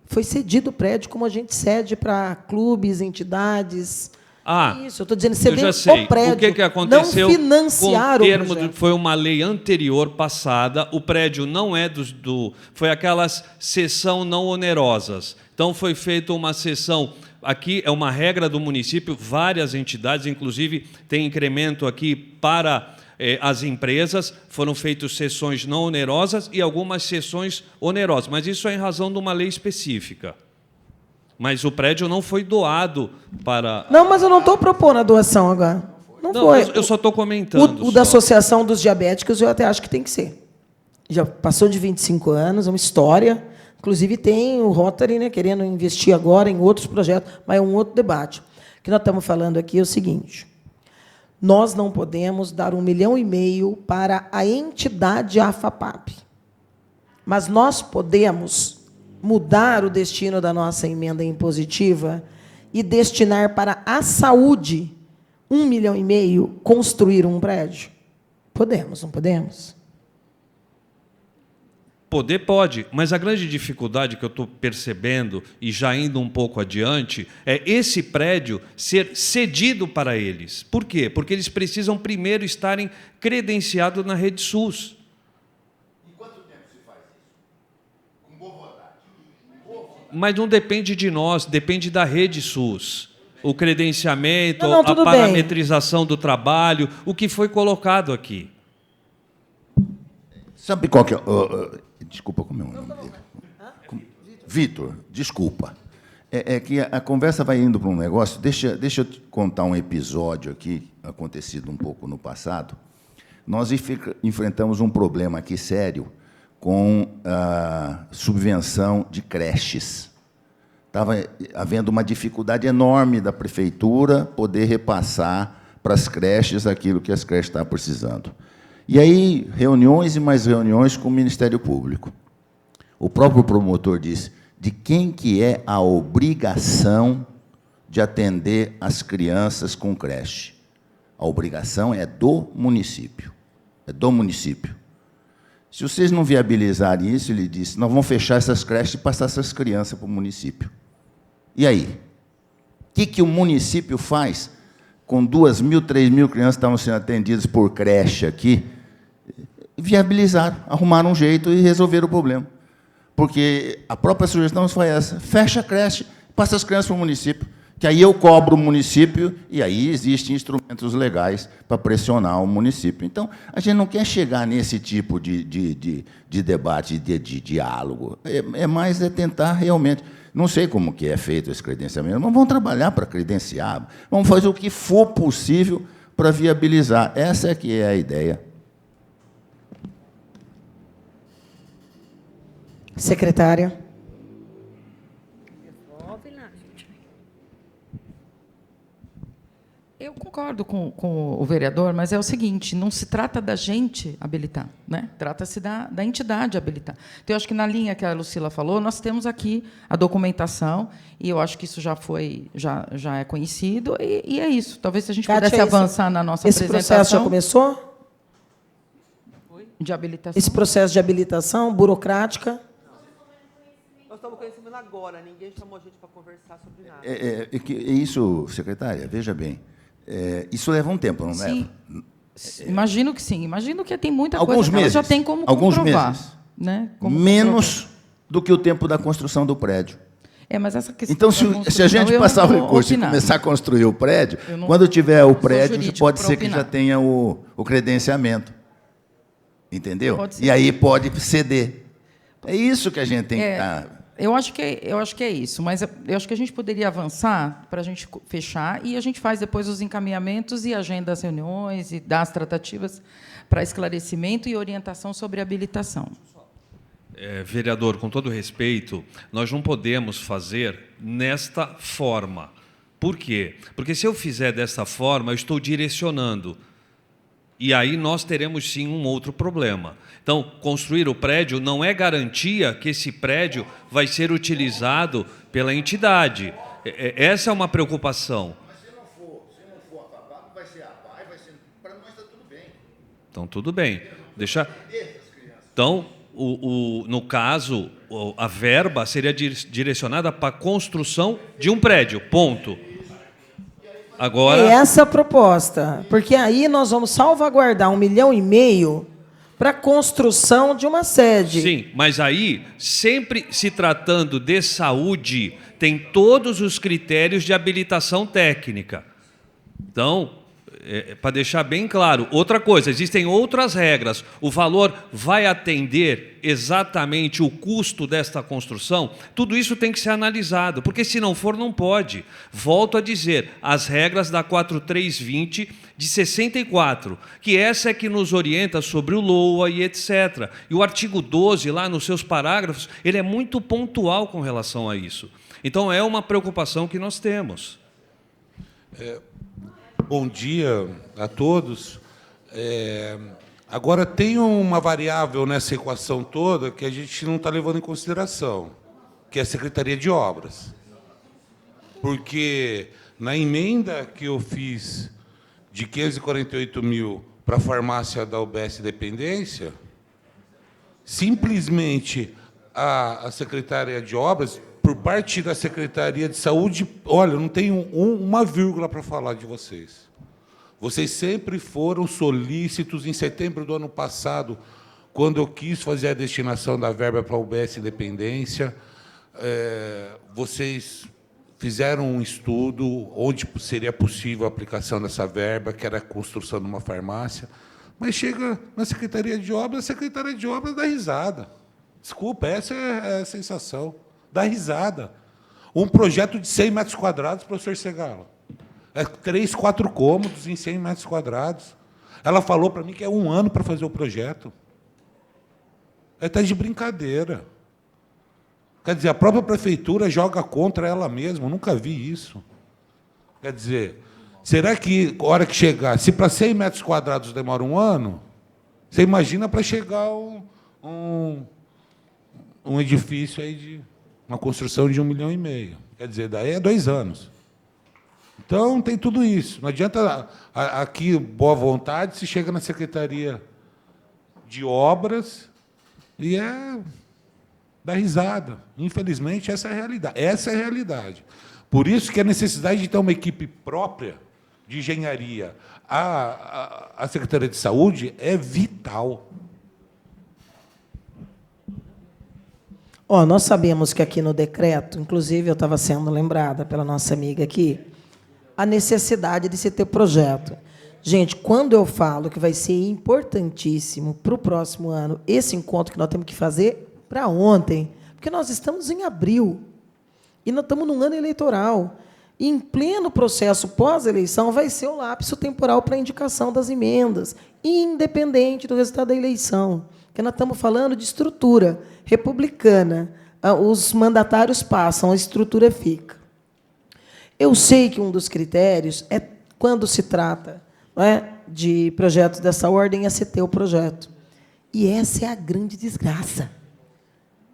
Foi cedido o prédio como a gente cede para clubes, entidades. Isso, eu estou dizendo, ceder o prédio. O que aconteceu não financiar com o termo foi uma lei anterior passada, o prédio não é foi aquelas cessão não onerosas. Então, foi feita uma cessão, aqui é uma regra do município, várias entidades, inclusive tem incremento aqui para as empresas, foram feitas sessões não onerosas e algumas sessões onerosas, mas isso é em razão de uma lei específica. Mas o prédio não foi doado para... Não, mas eu não estou propondo a doação agora. Não foi. Eu só estou comentando. O da Associação dos Diabéticos eu até acho que tem que ser. Já passou de 25 anos, é uma história. Inclusive, tem o Rotary, né, querendo investir agora em outros projetos, mas é um outro debate. O que nós estamos falando aqui é o seguinte: nós não podemos dar 1,5 milhão para a entidade AFAPAP, mas nós podemos mudar o destino da nossa emenda impositiva e destinar para a saúde 1,5 milhão, construir um prédio? Podemos, não podemos? Poder pode, mas a grande dificuldade que eu estou percebendo, e já indo um pouco adiante, é esse prédio ser cedido para eles. Por quê? Porque eles precisam primeiro estarem credenciados na rede SUS. Em quanto tempo se faz isso? Com boa vontade. Mas não depende de nós, depende da rede SUS. O credenciamento, tudo a bem. parametrização do trabalho, o que foi colocado aqui. Sabe qual que é... desculpa, como é o nome dele? Vitor, desculpa. É que a conversa vai indo para um negócio. Deixa eu te contar um episódio aqui, acontecido um pouco no passado. Nós enfrentamos um problema aqui sério com a subvenção de creches. Estava havendo uma dificuldade enorme da prefeitura poder repassar para as creches aquilo que as creches estavam precisando. E aí, reuniões e mais reuniões com o Ministério Público. O próprio promotor disse: de quem que é a obrigação de atender as crianças com creche? A obrigação é do município. É do município. Se vocês não viabilizarem isso, ele disse, nós vamos fechar essas creches e passar essas crianças para o município. E aí? O que o município faz com 2.000, 3.000 crianças que estavam sendo atendidas por creche aqui? Viabilizaram, arrumaram um jeito e resolveram o problema. Porque a própria sugestão foi essa: fecha a creche, passa as crianças para o município, que aí eu cobro o município, e aí existem instrumentos legais para pressionar o município. Então, a gente não quer chegar nesse tipo de debate, de diálogo. É mais tentar realmente... Não sei como que é feito esse credenciamento, mas vamos trabalhar para credenciar, vamos fazer o que for possível para viabilizar. Essa é que é a ideia. Secretária. Eu concordo com o vereador, mas é o seguinte, não se trata da gente habilitar, né? Trata-se da entidade habilitar. Então, eu acho que, na linha que a Lucila falou, nós temos aqui a documentação, e eu acho que isso já é conhecido, e é isso. Talvez, se a gente pudesse avançar na nossa apresentação... Esse processo já começou? De habilitação? Esse processo de habilitação burocrática? Nós estamos conhecendo agora, ninguém chamou a gente para conversar sobre nada. É isso, secretária, veja bem. Isso leva um tempo, não leva? Imagino que sim. Imagino que tem muita alguns coisa que meses, ela já tem como alguns comprovar. Meses. Né? Menos do que o tempo da construção do prédio. Mas essa questão então, se a gente passar o recurso e começar a construir o prédio, quando tiver o prédio, pode ser que já tenha o credenciamento. Entendeu? E aí pode ceder. É isso que a gente tem que estar... Eu acho que é isso, mas eu acho que a gente poderia avançar para a gente fechar, e a gente faz depois os encaminhamentos e agenda as reuniões e dá as tratativas para esclarecimento e orientação sobre habilitação. Vereador, com todo respeito, nós não podemos fazer nesta forma. Por quê? Porque, se eu fizer desta forma, eu estou direcionando. E aí nós teremos, sim, um outro problema. Então, construir o prédio não é garantia que esse prédio vai ser utilizado pela entidade. Essa é uma preocupação. Mas se não for a FAPAP, vai ser a PAI, vai ser... Para nós está tudo bem. Então, tudo bem. Então, no caso, a verba seria direcionada para a construção de um prédio, ponto. Agora... É essa a proposta, porque aí nós vamos salvaguardar 1,5 milhão para a construção de uma sede. Sim, mas aí, sempre se tratando de saúde, tem todos os critérios de habilitação técnica. Então, para deixar bem claro, outra coisa, existem outras regras. O valor vai atender exatamente o custo desta construção? Tudo isso tem que ser analisado, porque se não for, não pode. Volto a dizer, as regras da 4320 de 64, que essa é que nos orienta sobre o LOA e etc. E o artigo 12, lá nos seus parágrafos, ele é muito pontual com relação a isso. Então, é uma preocupação que nós temos. Bom dia a todos. Agora, tem uma variável nessa equação toda que a gente não está levando em consideração, que é a Secretaria de Obras. Porque, na emenda que eu fiz de 548 mil para a farmácia da UBS Dependência, simplesmente a Secretaria de Obras, por parte da Secretaria de Saúde, olha, eu não tenho uma vírgula para falar de vocês. Vocês sempre foram solícitos. Em setembro do ano passado, quando eu quis fazer a destinação da verba para a UBS Dependência, vocês fizeram um estudo onde seria possível a aplicação dessa verba, que era a construção de uma farmácia, mas chega na Secretaria de Obras, a Secretaria de Obras dá risada. Desculpa, essa é a sensação. Dá risada. Um projeto de 100 metros quadrados, professor Segala. 3, 4 cômodos em 100 metros quadrados. Ela falou para mim que é 1 ano para fazer o projeto. Está de brincadeira. Quer dizer, a própria prefeitura joga contra ela mesma. Eu nunca vi isso. Quer dizer, será que, a hora que chegar, se para 100 metros quadrados demora 1 ano, você imagina para chegar um edifício aí de uma construção de 1,5 milhão. Quer dizer, daí é 2 anos. Então, tem tudo isso. Não adianta aqui, boa vontade, se chega na Secretaria de Obras e dá risada. Infelizmente, essa é a realidade. Essa é a realidade. Por isso que a necessidade de ter uma equipe própria de engenharia à Secretaria de Saúde é vital. Nós sabemos que aqui no decreto, inclusive eu estava sendo lembrada pela nossa amiga aqui, a necessidade de se ter projeto. Gente, quando eu falo que vai ser importantíssimo para o próximo ano esse encontro que nós temos que fazer para ontem, porque nós estamos em abril e nós estamos num ano eleitoral. E, em pleno processo pós-eleição, vai ser o lapso temporal para a indicação das emendas, independente do resultado da eleição. Porque nós estamos falando de estrutura republicana. Os mandatários passam, a estrutura fica. Eu sei que um dos critérios é, quando se trata, não é, de projetos dessa ordem, é se ter o projeto. E essa é a grande desgraça,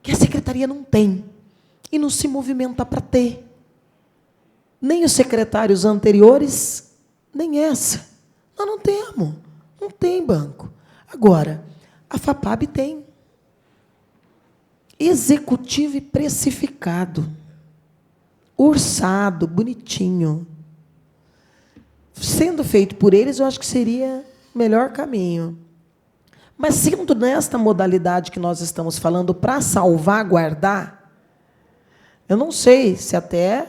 que a secretaria não tem e não se movimenta para ter. Nem os secretários anteriores, nem essa. Nós não temos. Não tem banco. Agora, a FAPAB tem. Executivo e precificado. Orçado, bonitinho. Sendo feito por eles, eu acho que seria o melhor caminho. Mas, sendo nesta modalidade que nós estamos falando, para salvaguardar, eu não sei se até,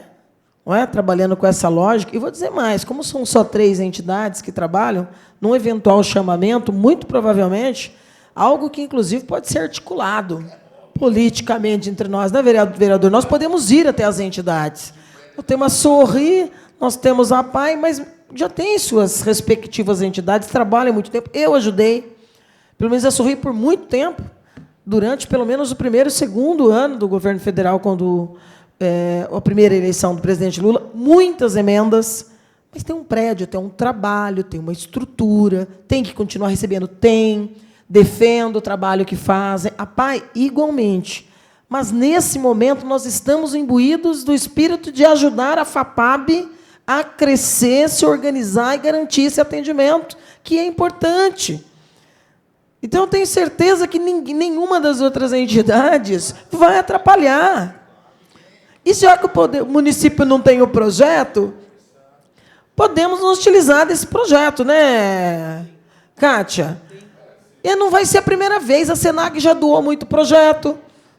não é, trabalhando com essa lógica, e vou dizer mais, como são só 3 entidades que trabalham, num eventual chamamento, muito provavelmente, algo que, inclusive, pode ser articulado politicamente entre nós, né, vereador? Nós podemos ir até as entidades. Nós temos a Sorri, nós temos a PAI, mas já tem suas respectivas entidades, trabalham há muito tempo. Eu ajudei, pelo menos a Sorri, por muito tempo, durante, pelo menos, o primeiro e segundo ano do governo federal, quando a primeira eleição do presidente Lula, muitas emendas, mas tem um prédio, tem um trabalho, tem uma estrutura, tem que continuar recebendo, defendo o trabalho que fazem, a PAI, igualmente. Mas, nesse momento, nós estamos imbuídos do espírito de ajudar a FAPAB a crescer, se organizar e garantir esse atendimento, que é importante. Então, eu tenho certeza que nenhuma das outras entidades vai atrapalhar. E, já que o município não tem o projeto, podemos nos utilizar desse projeto, né, Kátia? E não vai ser a primeira vez, a Senac já doou muito projeto,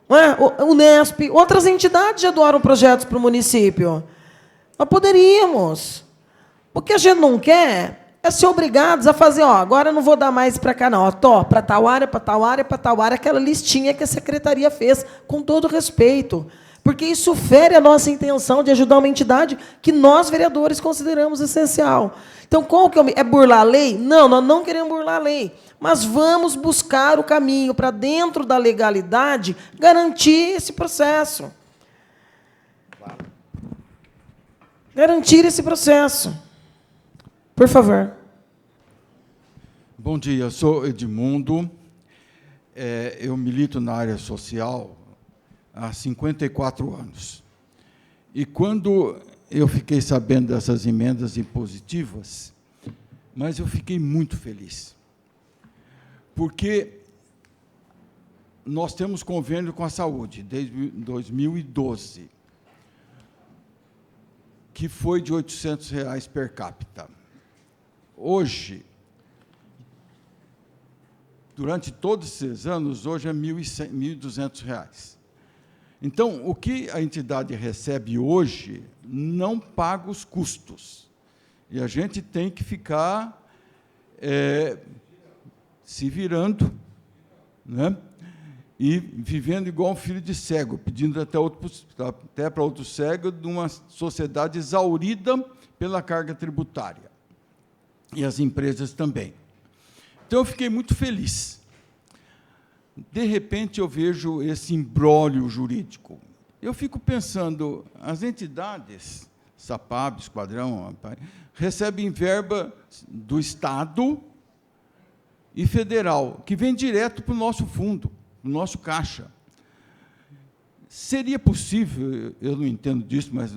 não é? O Unesp, outras entidades já doaram projetos para o município. Nós poderíamos. O que a gente não quer a ser obrigados a fazer, agora eu não vou dar mais para cá, não. Para tal área, para tal área, para tal área, aquela listinha que a secretaria fez, com todo respeito. Porque isso fere a nossa intenção de ajudar uma entidade que nós, vereadores, consideramos essencial. Então, qual que é burlar a lei? Não, nós não queremos burlar a lei. Mas vamos buscar o caminho para, dentro da legalidade, garantir esse processo. Garantir esse processo. Por favor. Bom dia, eu sou Edmundo. Eu milito na área social há 54 anos. E quando eu fiquei sabendo dessas emendas impositivas, mas eu fiquei muito feliz. Porque nós temos convênio com a saúde desde 2012, que foi de R$ 800 per capita. Hoje, durante todos esses anos, hoje é R$ 1.200. Então, o que a entidade recebe hoje não paga os custos. E a gente tem que ficar se virando, né? E vivendo igual um filho de cego, pedindo até para outro cego, de uma sociedade exaurida pela carga tributária. E as empresas também. Então, eu fiquei muito feliz. De repente, eu vejo esse imbróglio jurídico. Eu fico pensando, as entidades, SAPAB, Esquadrão, recebem verba do Estado e federal, que vem direto para o nosso fundo, para o nosso caixa. Seria possível, eu não entendo disso, mas,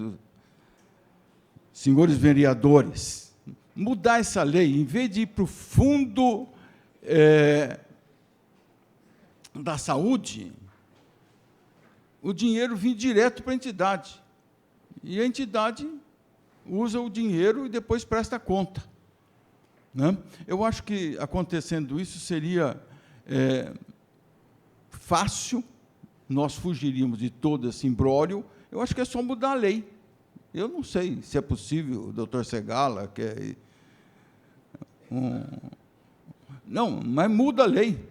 senhores vereadores, mudar essa lei, em vez de ir para o fundo da saúde, o dinheiro vir direto para a entidade. E a entidade usa o dinheiro e depois presta conta. Né? Eu acho que, acontecendo isso, seria fácil, nós fugiríamos de todo esse imbróglio. Eu acho que é só mudar a lei. Eu não sei se é possível, o doutor Segala, que é Não, mas muda a lei.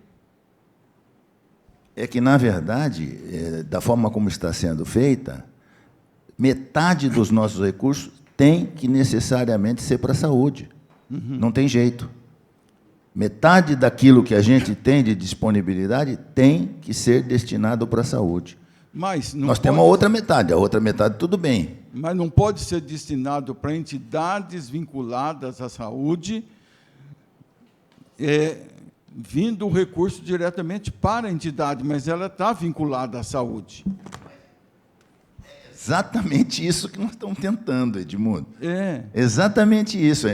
É que, na verdade, da forma como está sendo feita, metade dos nossos recursos tem que necessariamente ser para a saúde. Não tem jeito. Metade daquilo que a gente tem de disponibilidade tem que ser destinado para a saúde. Mas nós temos a outra metade tudo bem. Mas não pode ser destinado para entidades vinculadas à saúde, vindo o recurso diretamente para a entidade, mas ela está vinculada à saúde. Exatamente isso que nós estamos tentando, Edmundo. Exatamente isso.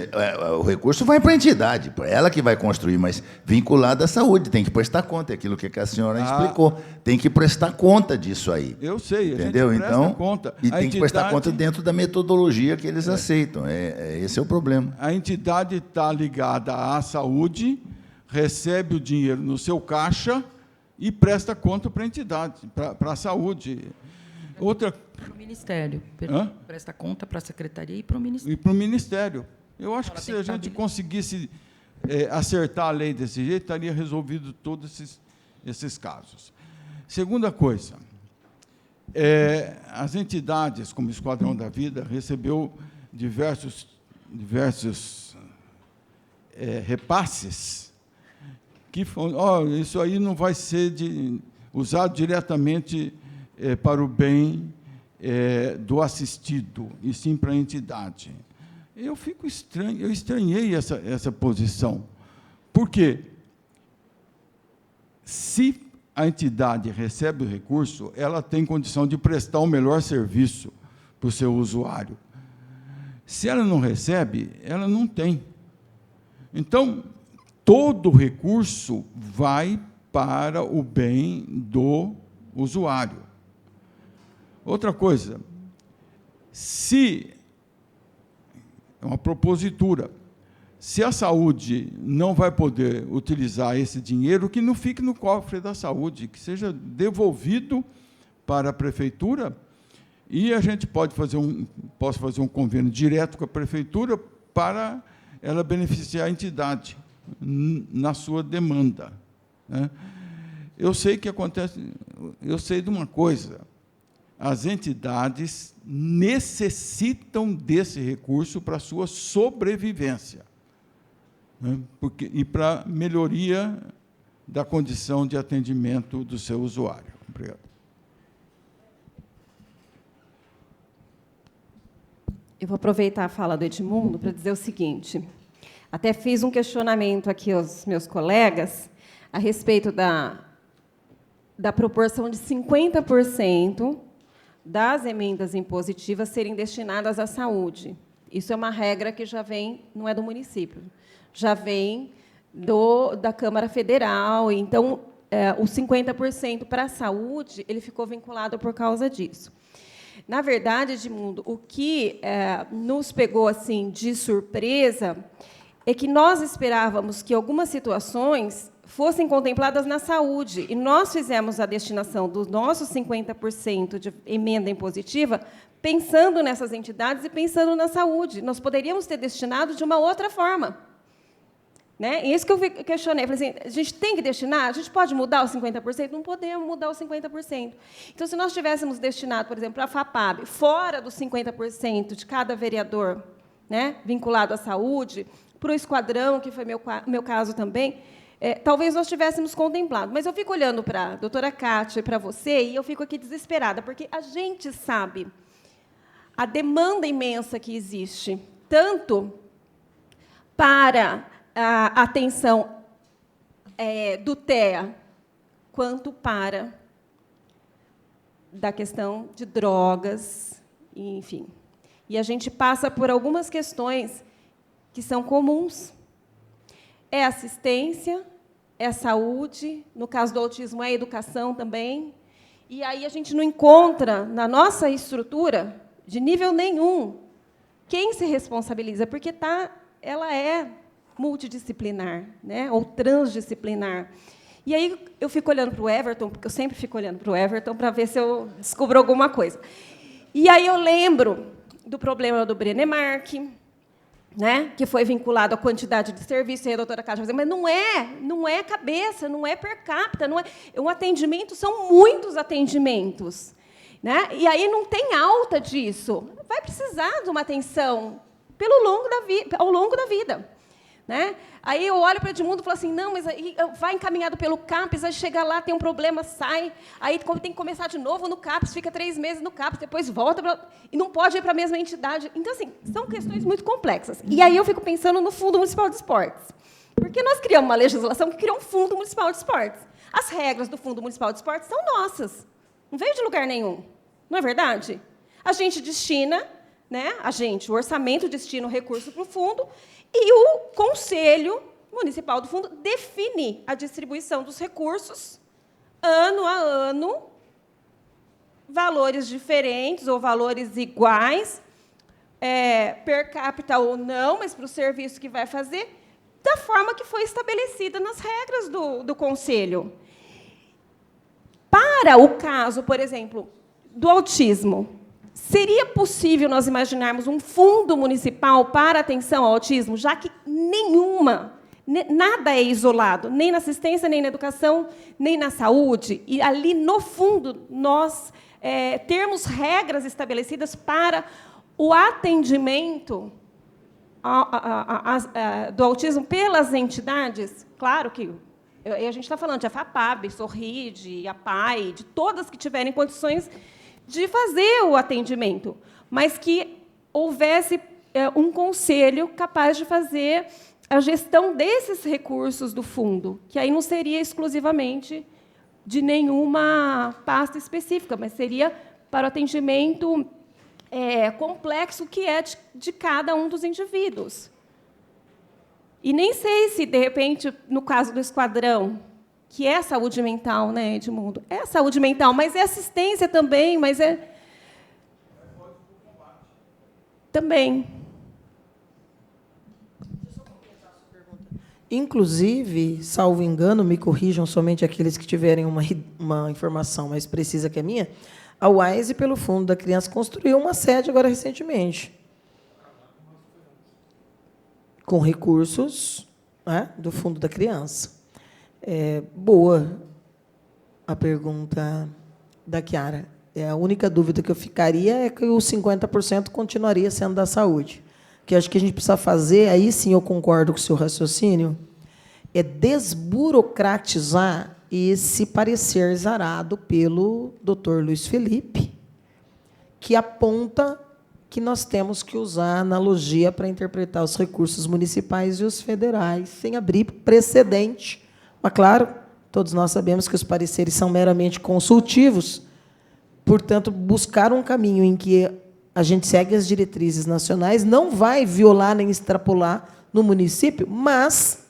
O recurso vai para a entidade, para ela que vai construir, mas vinculado à saúde, tem que prestar conta, é aquilo que a senhora explicou. Tem que prestar conta disso aí. Eu sei, entendeu? A gente presta conta. E tem que prestar conta dentro da metodologia que eles aceitam. Esse é o problema. A entidade está ligada à saúde, recebe o dinheiro no seu caixa e presta conta para a entidade, para a saúde. Outra... Para o Ministério. Presta conta para a Secretaria e para o Ministério. E para o Ministério. Eu acho que se a gente conseguisse acertar a lei desse jeito, estaria resolvido todos esses casos. Segunda coisa, as entidades, como o Esquadrão da Vida, recebeu diversos repasses que foram, isso aí não vai ser usado diretamente para o bem do assistido, e sim para a entidade. Eu estranhei essa posição. Por quê? Se a entidade recebe o recurso, ela tem condição de prestar o melhor serviço para o seu usuário. Se ela não recebe, ela não tem. Então, todo recurso vai para o bem do usuário. Outra coisa, se é uma propositura, se a saúde não vai poder utilizar esse dinheiro, que não fique no cofre da saúde, que seja devolvido para a prefeitura, e a gente possa fazer um convênio direto com a prefeitura para ela beneficia a entidade na sua demanda, né? Eu sei que acontece, eu sei de uma coisa, as entidades necessitam desse recurso para a sua sobrevivência, né? E para melhoria da condição de atendimento do seu usuário. Obrigado. Eu vou aproveitar a fala do Edmundo para dizer o seguinte. Até fiz um questionamento aqui aos meus colegas a respeito da proporção de 50% das emendas impositivas serem destinadas à saúde. Isso é uma regra que já vem, não é do município, já vem da Câmara Federal. Então, os 50% para a saúde, ele ficou vinculado por causa disso. Na verdade, Edmundo, o que nos pegou assim de surpresa é que nós esperávamos que algumas situações fossem contempladas na saúde, e nós fizemos a destinação dos nossos 50% de emenda impositiva pensando nessas entidades e pensando na saúde. Nós poderíamos ter destinado de uma outra forma, né? Isso que eu questionei. Falei assim, a gente tem que destinar? A gente pode mudar os 50%? Não podemos mudar os 50%. Então, se nós tivéssemos destinado, por exemplo, a FAPAB, fora dos 50% de cada vereador, né, vinculado à saúde, para o esquadrão, que foi meu caso também, talvez nós tivéssemos contemplado. Mas eu fico olhando para a doutora Kátia e para você, e eu fico aqui desesperada, porque a gente sabe a demanda imensa que existe, tanto para a atenção do TEA, quanto para da questão de drogas, enfim. E a gente passa por algumas questões que são comuns. É assistência, é saúde, no caso do autismo é educação também, e aí a gente não encontra, na nossa estrutura, de nível nenhum, quem se responsabiliza, porque ela é multidisciplinar, né, ou transdisciplinar. E aí eu fico olhando para o Everton, porque eu sempre fico olhando para o Everton para ver se eu descubro alguma coisa. E aí eu lembro do problema do Brenemark, né, que foi vinculado à quantidade de serviço, e a doutora Cátia vai dizer, mas não é cabeça, não é per capita, não é um atendimento, são muitos atendimentos, né? E aí não tem alta disso. Vai precisar de uma atenção ao longo da vida. Né? Aí eu olho para o Edmundo e falo assim, não, mas aí vai encaminhado pelo CAPES, aí chega lá, tem um problema, sai, aí tem que começar de novo no CAPES, fica 3 meses no CAPES, depois volta, e não pode ir para a mesma entidade. Então, assim, são questões muito complexas. E aí eu fico pensando no Fundo Municipal de Esportes. Porque nós criamos uma legislação que criou um Fundo Municipal de Esportes. As regras do Fundo Municipal de Esportes são nossas. Não veio de lugar nenhum. Não é verdade? A gente destina, né, o orçamento destina o recurso para o fundo, e o Conselho Municipal do Fundo define a distribuição dos recursos, ano a ano, valores diferentes ou valores iguais, per capita ou não, mas para o serviço que vai fazer, da forma que foi estabelecida nas regras do Conselho. Para o caso, por exemplo, do autismo, seria possível nós imaginarmos um fundo municipal para atenção ao autismo, já que nada é isolado, nem na assistência, nem na educação, nem na saúde, e ali, no fundo, nós termos regras estabelecidas para o atendimento do autismo pelas entidades? Claro que a gente está falando de AFAPAB, Sorride, APAI, de todas que tiverem condições de fazer o atendimento, mas que houvesse um conselho capaz de fazer a gestão desses recursos do fundo, que aí não seria exclusivamente de nenhuma pasta específica, mas seria para o atendimento complexo que é de cada um dos indivíduos. E nem sei se, de repente, no caso do esquadrão, que é saúde mental, né, Edmundo? É saúde mental, mas é assistência também, mas também. Inclusive, salvo engano, me corrijam somente aqueles que tiverem uma informação mais precisa que a minha, a UASE, pelo Fundo da Criança, construiu uma sede agora recentemente. com recursos, né, do Fundo da Criança. Boa a pergunta da Chiara. A única dúvida que eu ficaria é que os 50% continuaria sendo da saúde. Que acho que a gente precisa fazer, aí sim eu concordo com o seu raciocínio, é desburocratizar esse parecer zarado pelo Dr. Luiz Felipe, que aponta que nós temos que usar a analogia para interpretar os recursos municipais e os federais, sem abrir precedente. Mas, claro, todos nós sabemos que os pareceres são meramente consultivos, portanto, buscar um caminho em que a gente segue as diretrizes nacionais não vai violar nem extrapolar no município, mas,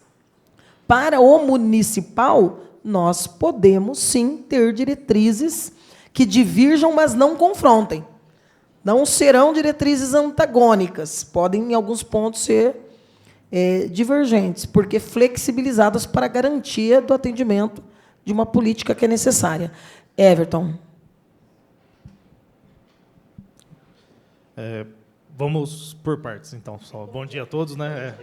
para o municipal, nós podemos, sim, ter diretrizes que divirjam, mas não confrontem. Não serão diretrizes antagônicas, podem, em alguns pontos, ser divergentes, porque flexibilizadas para a garantia do atendimento de uma política que é necessária. Everton. Vamos por partes, então. Bom dia a todos, né?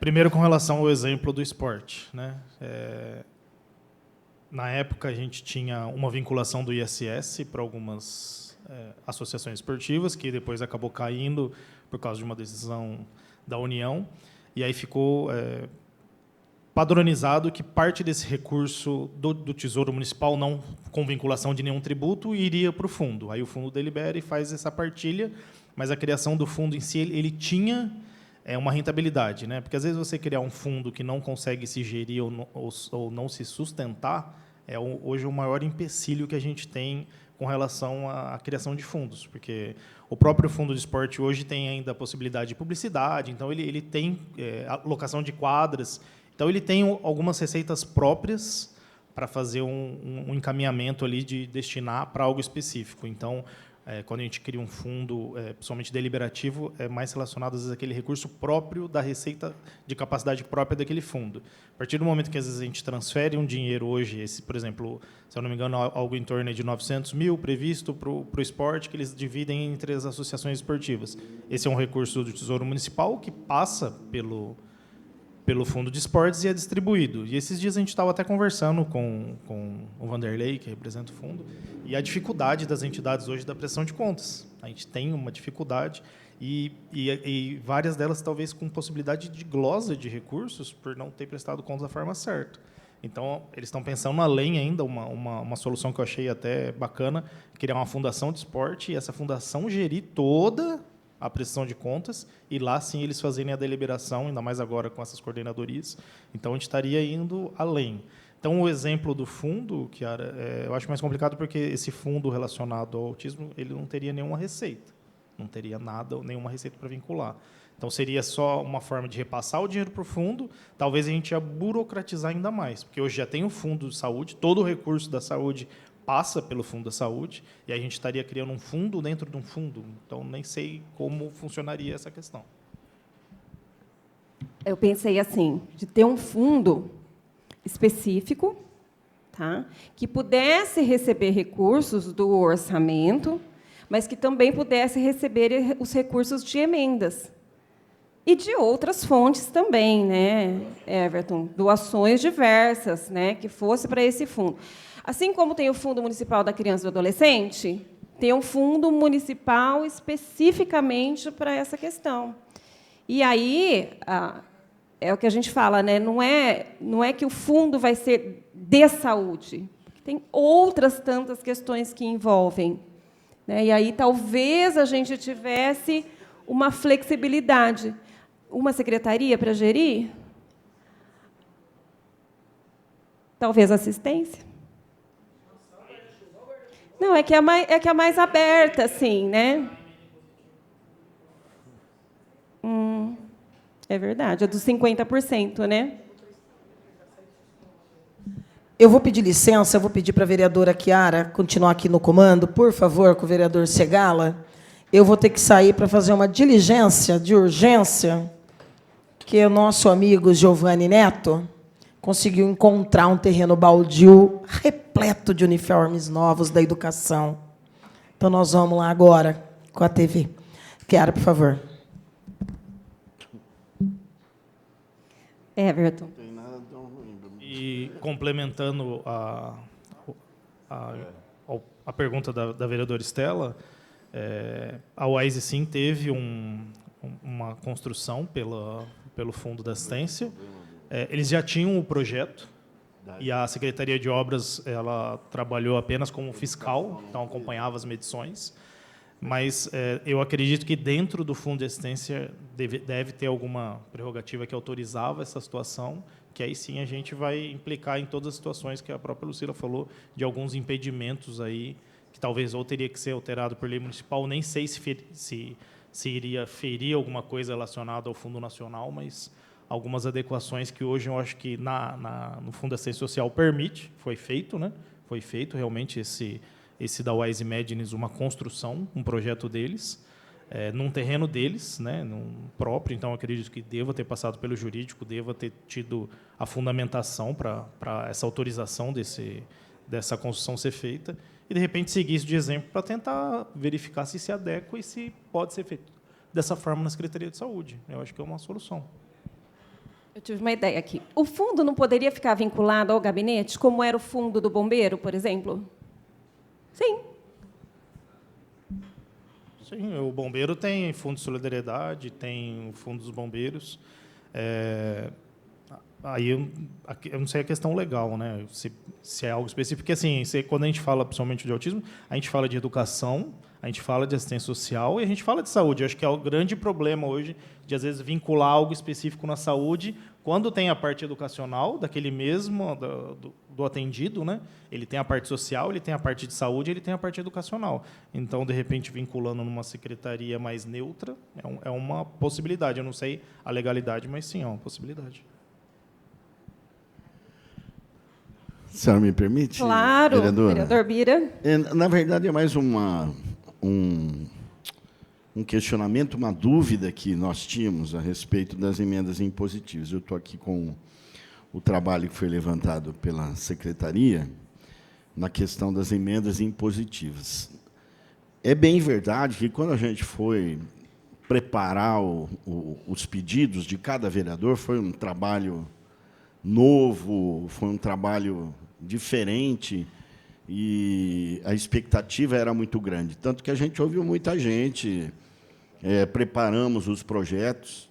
Primeiro, com relação ao exemplo do esporte, né? Na época, a gente tinha uma vinculação do ISS para algumas associações esportivas, que depois acabou caindo por causa de uma decisão da União, e aí ficou padronizado que parte desse recurso do Tesouro Municipal, não com vinculação de nenhum tributo, iria para o fundo. Aí o fundo delibera e faz essa partilha, mas a criação do fundo em si, ele tinha uma rentabilidade, né? Porque, às vezes, você criar um fundo que não consegue se gerir ou não se sustentar é hoje o maior empecilho que a gente tem com relação à criação de fundos, porque o próprio fundo de esporte hoje tem ainda a possibilidade de publicidade, então ele tem alocação de quadras, então ele tem algumas receitas próprias para fazer um encaminhamento ali de destinar para algo específico. Então, quando a gente cria um fundo, principalmente deliberativo, é mais relacionado, às vezes, àquele recurso próprio da receita de capacidade própria daquele fundo. A partir do momento que, às vezes, a gente transfere um dinheiro hoje, por exemplo, se eu não me engano, algo em torno de 900 mil previsto para o esporte, que eles dividem entre as associações esportivas. Esse é um recurso do Tesouro Municipal que passa pelo Fundo de Esportes e é distribuído. E esses dias a gente estava até conversando com o Vanderlei, que representa o fundo, e a dificuldade das entidades hoje da prestação de contas. A gente tem uma dificuldade e várias delas talvez com possibilidade de glosa de recursos por não ter prestado contas da forma certa. Então, eles estão pensando além ainda, uma solução que eu achei até bacana, criar uma fundação de esporte e essa fundação gerir toda a prestação de contas, e lá, sim, eles fazerem a deliberação, ainda mais agora com essas coordenadorias. Então, a gente estaria indo além. Então, o exemplo do fundo, Chiara, eu acho mais complicado porque esse fundo relacionado ao autismo, ele não teria nenhuma receita. Não teria nada, nenhuma receita para vincular. Então, seria só uma forma de repassar o dinheiro para o fundo, talvez a gente ia burocratizar ainda mais, porque hoje já tem o fundo de saúde, todo o recurso da saúde passa pelo Fundo da Saúde, e a gente estaria criando um fundo dentro de um fundo. Então, nem sei como funcionaria essa questão. Eu pensei assim, de ter um fundo específico, tá, que pudesse receber recursos do orçamento, mas que também pudesse receber os recursos de emendas. E de outras fontes também, né, Everton? Doações diversas, né, que fosse para esse fundo. Assim como tem o Fundo Municipal da Criança e do Adolescente, tem um fundo municipal especificamente para essa questão. E aí, é o que a gente fala, né? Não é que o fundo vai ser de saúde, porque tem outras tantas questões que envolvem, né? E aí talvez a gente tivesse uma flexibilidade. Uma secretaria para gerir? Talvez assistência? Não, é que é mais aberta, assim, né? É verdade, é dos 50%, né? Eu vou pedir licença, eu vou pedir para a vereadora Chiara continuar aqui no comando, por favor, com o vereador Segala. Eu vou ter que sair para fazer uma diligência de urgência, que o nosso amigo Giovanni Neto conseguiu encontrar um terreno baldio repleto de uniformes novos da educação. Então, nós vamos lá agora com a TV. Chiara, por favor. Everton. Não tem nada tão ruim. E complementando a pergunta da vereadora Estela, a UAESE sim teve uma construção pelo Fundo da Assistência. Eles já tinham o projeto e a Secretaria de Obras ela trabalhou apenas como fiscal, então acompanhava as medições. Mas eu acredito que dentro do Fundo de Assistência deve ter alguma prerrogativa que autorizava essa situação, que aí sim a gente vai implicar em todas as situações que a própria Lucila falou, de alguns impedimentos aí, que talvez ou teria que ser alterado por lei municipal, nem sei se iria ferir alguma coisa relacionada ao Fundo Nacional, mas algumas adequações que hoje eu acho que no Fundo de Assistência Social permite, foi feito, né? Foi feito realmente esse da UAESE Médines, uma construção, um projeto deles, num terreno deles, né, num próprio, então acredito que deva ter passado pelo jurídico, deva ter tido a fundamentação para essa autorização dessa construção ser feita, e, de repente, seguir isso de exemplo para tentar verificar se adequa e se pode ser feito dessa forma na Secretaria de Saúde. Eu acho que é uma solução. Eu tive uma ideia aqui. O fundo não poderia ficar vinculado ao gabinete, como era o fundo do bombeiro, por exemplo? Sim. Sim, o bombeiro tem fundo de solidariedade, tem o fundo dos bombeiros. Aí eu não sei a questão legal, né? Se é algo específico, porque assim, quando a gente fala principalmente de autismo, a gente fala de educação, a gente fala de assistência social e a gente fala de saúde. Eu acho que é o grande problema hoje de, às vezes, vincular algo específico na saúde, quando tem a parte educacional, daquele mesmo, do atendido, né? Ele tem a parte social, ele tem a parte de saúde, ele tem a parte educacional. Então, de repente, vinculando numa secretaria mais neutra, é uma possibilidade. Eu não sei a legalidade, mas sim, é uma possibilidade. A senhora me permite? Claro, vereadora? vereador Bira. Na verdade, é mais um questionamento, uma dúvida que nós tínhamos a respeito das emendas impositivas. Eu estou aqui com o trabalho que foi levantado pela Secretaria na questão das emendas impositivas. É bem verdade que, quando a gente foi preparar os pedidos de cada vereador, foi um trabalho novo, foi um trabalho diferente, e a expectativa era muito grande. Tanto que a gente ouviu muita gente, preparamos os projetos,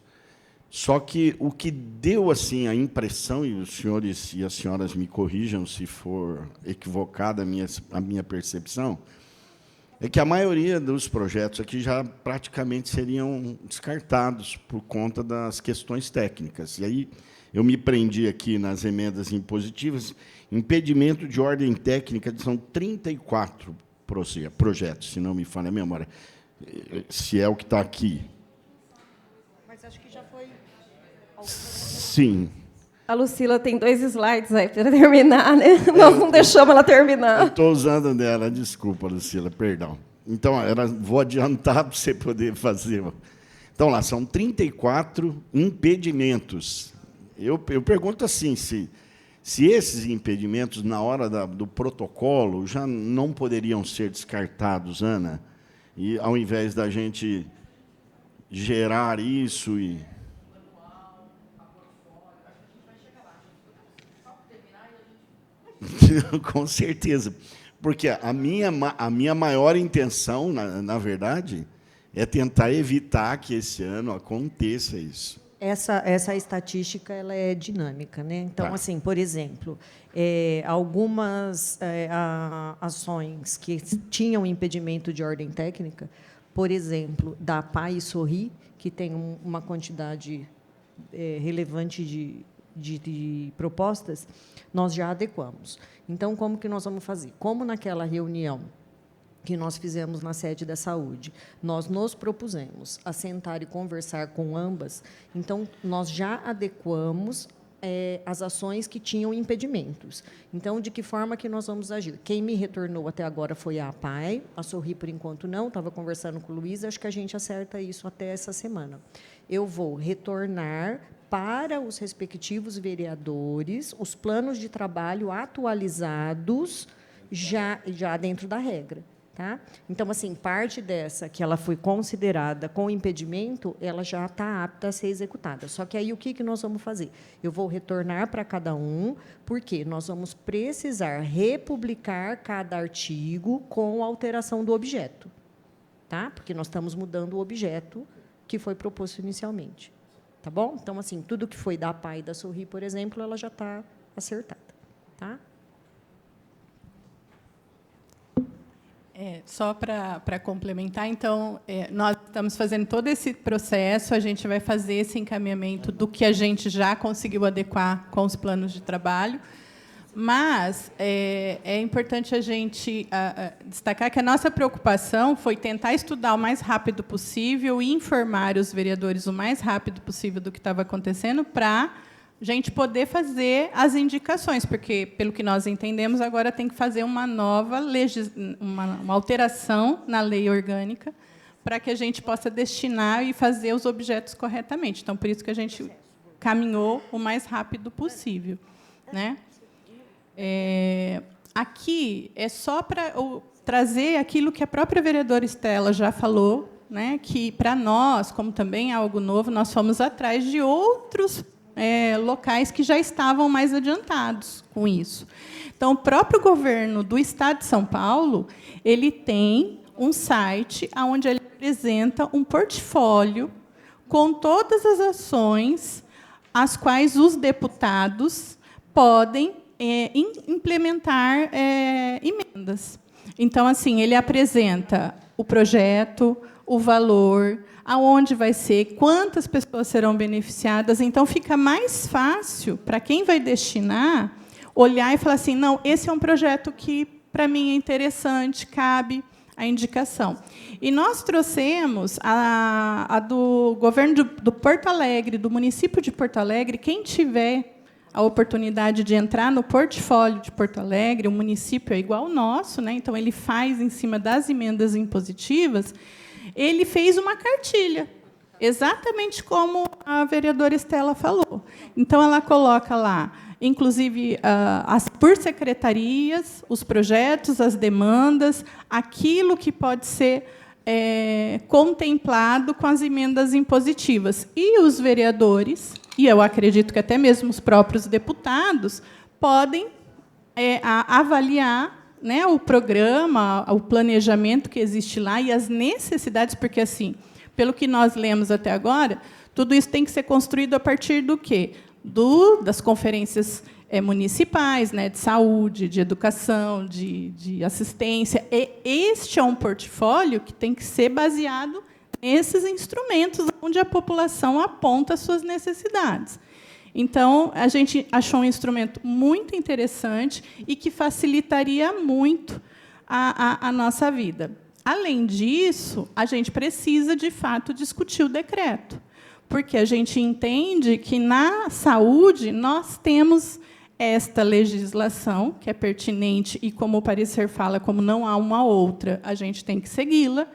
só que o que deu assim a impressão, e os senhores e as senhoras me corrijam se for equivocada a minha percepção, é que a maioria dos projetos aqui já praticamente seriam descartados por conta das questões técnicas. E aí eu me prendi aqui nas emendas impositivas, impedimento de ordem técnica, são 34 projetos, se não me falha a memória, se é o que está aqui. Mas acho que já foi... Sim. A Lucila tem 2 slides aí para terminar, né? Nós não deixamos ela terminar. Eu estou usando dela, desculpa, Lucila, perdão. Então, vou adiantar para você poder fazer. Então, lá, são 34 impedimentos. Eu pergunto assim, se esses impedimentos, na hora do protocolo, já não poderiam ser descartados, Ana, e ao invés da gente gerar isso e... Com certeza, porque a minha maior intenção, na verdade, é tentar evitar que esse ano aconteça isso. Essa estatística ela é dinâmica, né? Então, Tá. assim, por exemplo, algumas ações que tinham impedimento de ordem técnica, por exemplo, da Pai e Sorri, que tem uma quantidade relevante de propostas, nós já adequamos. Então, como que nós vamos fazer? Como naquela reunião que nós fizemos na sede da saúde, nós nos propusemos a sentar e conversar com ambas, então, nós já adequamos as ações que tinham impedimentos. Então, de que forma que nós vamos agir? Quem me retornou até agora foi a APAI, a Sorri, por enquanto, não, estava conversando com o Luiz, acho que a gente acerta isso até essa semana. Eu vou retornar para os respectivos vereadores os planos de trabalho atualizados já dentro da regra. Tá? Então, assim, parte dessa que ela foi considerada com impedimento, ela já está apta a ser executada. Só que aí o que nós vamos fazer? Eu vou retornar para cada um, porque nós vamos precisar republicar cada artigo com alteração do objeto. Tá? Porque nós estamos mudando o objeto que foi proposto inicialmente. Tá bom? Então, assim, tudo que foi da APAE e da Sorri, por exemplo, ela já está acertada. Tá? Só para complementar, então, nós estamos fazendo todo esse processo, a gente vai fazer esse encaminhamento do que a gente já conseguiu adequar com os planos de trabalho, mas é importante a gente destacar que a nossa preocupação foi tentar estudar o mais rápido possível e informar os vereadores o mais rápido possível do que estava acontecendo para a gente poder fazer as indicações, porque, pelo que nós entendemos, agora tem que fazer uma nova uma alteração na lei orgânica para que a gente possa destinar e fazer os objetos corretamente. Então, por isso que a gente caminhou o mais rápido possível. Né? Aqui é só para trazer aquilo que a própria vereadora Estela já falou, né, que, para nós, como também é algo novo, nós fomos atrás de outros locais que já estavam mais adiantados com isso. Então, o próprio governo do Estado de São Paulo, ele tem um site onde ele apresenta um portfólio com todas as ações as quais os deputados podem implementar emendas. Então, assim, ele apresenta o projeto, o valor, aonde vai ser, quantas pessoas serão beneficiadas. Então, fica mais fácil para quem vai destinar olhar e falar assim, não, esse é um projeto que, para mim, é interessante, cabe a indicação. E nós trouxemos a do governo do Porto Alegre, do município de Porto Alegre. Quem tiver a oportunidade de entrar no portfólio de Porto Alegre, o município é igual ao nosso, né? Então, ele faz em cima das emendas impositivas. Ele fez uma cartilha, exatamente como a vereadora Estela falou. Então, ela coloca lá, inclusive, por secretarias, os projetos, as demandas, aquilo que pode ser contemplado com as emendas impositivas. E os vereadores, e eu acredito que até mesmo os próprios deputados, podem avaliar, né, o programa, o planejamento que existe lá e as necessidades, porque, assim, pelo que nós lemos até agora, tudo isso tem que ser construído a partir do quê? Das conferências municipais, né, de saúde, de educação, de assistência. E este é um portfólio que tem que ser baseado nesses instrumentos onde a população aponta as suas necessidades. Então, a gente achou um instrumento muito interessante e que facilitaria muito a nossa vida. Além disso, a gente precisa, de fato, discutir o decreto, porque a gente entende que, na saúde, nós temos esta legislação, que é pertinente, e, como o parecer fala, como não há uma outra, a gente tem que segui-la,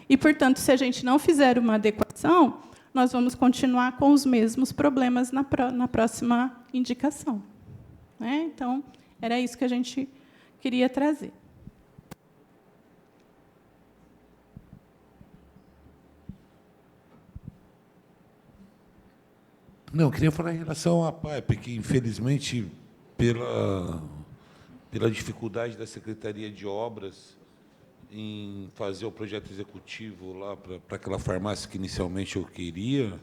e, portanto, se a gente não fizer uma adequação, nós vamos continuar com os mesmos problemas na próxima indicação. Né? Então, era isso que a gente queria trazer. Não, eu queria falar em relação à PAEP, que, infelizmente, pela dificuldade da Secretaria de Obras em fazer o projeto executivo lá para aquela farmácia que inicialmente eu queria,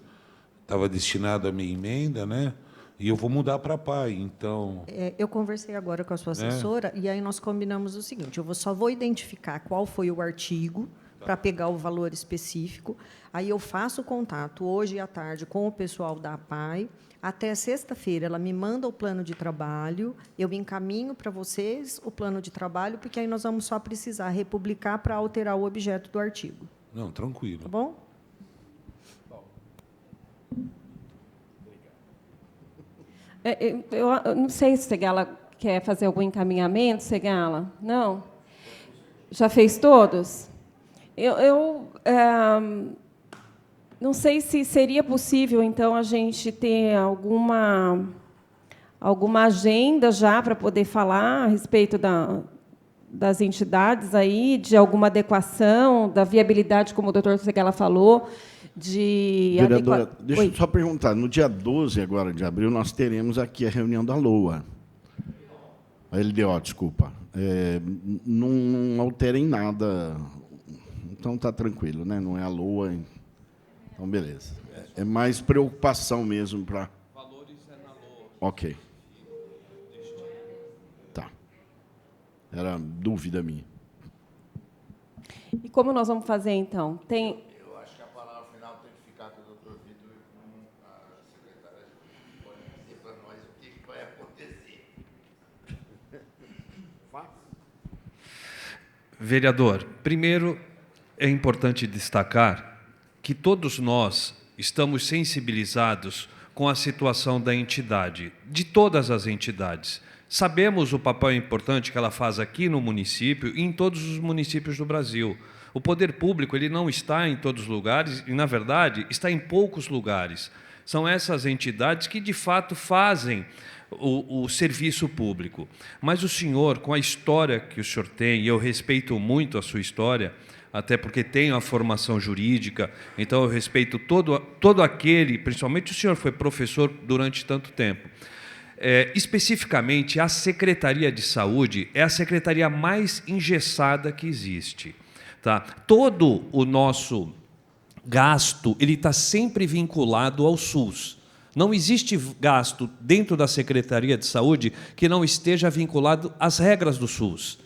estava destinado à minha emenda, né? E eu vou mudar para a PAI, então... Eu conversei agora com a sua assessora, e aí nós combinamos o seguinte, eu só vou identificar qual foi o artigo, para pegar o valor específico, aí eu faço o contato hoje à tarde com o pessoal da APAI, até sexta-feira ela me manda o plano de trabalho, eu encaminho para vocês o plano de trabalho, porque aí nós vamos só precisar republicar para alterar o objeto do artigo. Não, tranquilo. Tá bom? Eu não sei se Segala quer fazer algum encaminhamento, Segala. Não? Já fez todos? Eu não sei se seria possível, então, a gente ter alguma agenda já para poder falar a respeito das entidades aí, de alguma adequação, da viabilidade, como o doutor Segala falou, de... Vereadora, deixa eu só perguntar. No dia 12 agora de abril, nós teremos aqui a reunião da LOA. A LDO, desculpa. Não alterem nada. Então, está tranquilo, né? Não é a LOA. Então, beleza. É mais preocupação mesmo para... Valores é na LOA. Ok. Tá. Era dúvida minha. E como nós vamos fazer, então? Tem... Eu acho que a palavra final tem que ficar com o doutor Vitor e com a secretária. Pode dizer para nós o que vai acontecer. Vereador, primeiro é importante destacar que todos nós estamos sensibilizados com a situação da entidade, de todas as entidades. Sabemos o papel importante que ela faz aqui no município e em todos os municípios do Brasil. O poder público ele não está em todos os lugares e, na verdade, está em poucos lugares. São essas entidades que, de fato, fazem o serviço público. Mas o senhor, com a história que o senhor tem, e eu respeito muito a sua história, até porque tenho a formação jurídica, então eu respeito todo aquele, principalmente o senhor foi professor durante tanto tempo. Especificamente, a Secretaria de Saúde é a secretaria mais engessada que existe. Tá? Todo o nosso gasto ele está sempre vinculado ao SUS. Não existe gasto dentro da Secretaria de Saúde que não esteja vinculado às regras do SUS.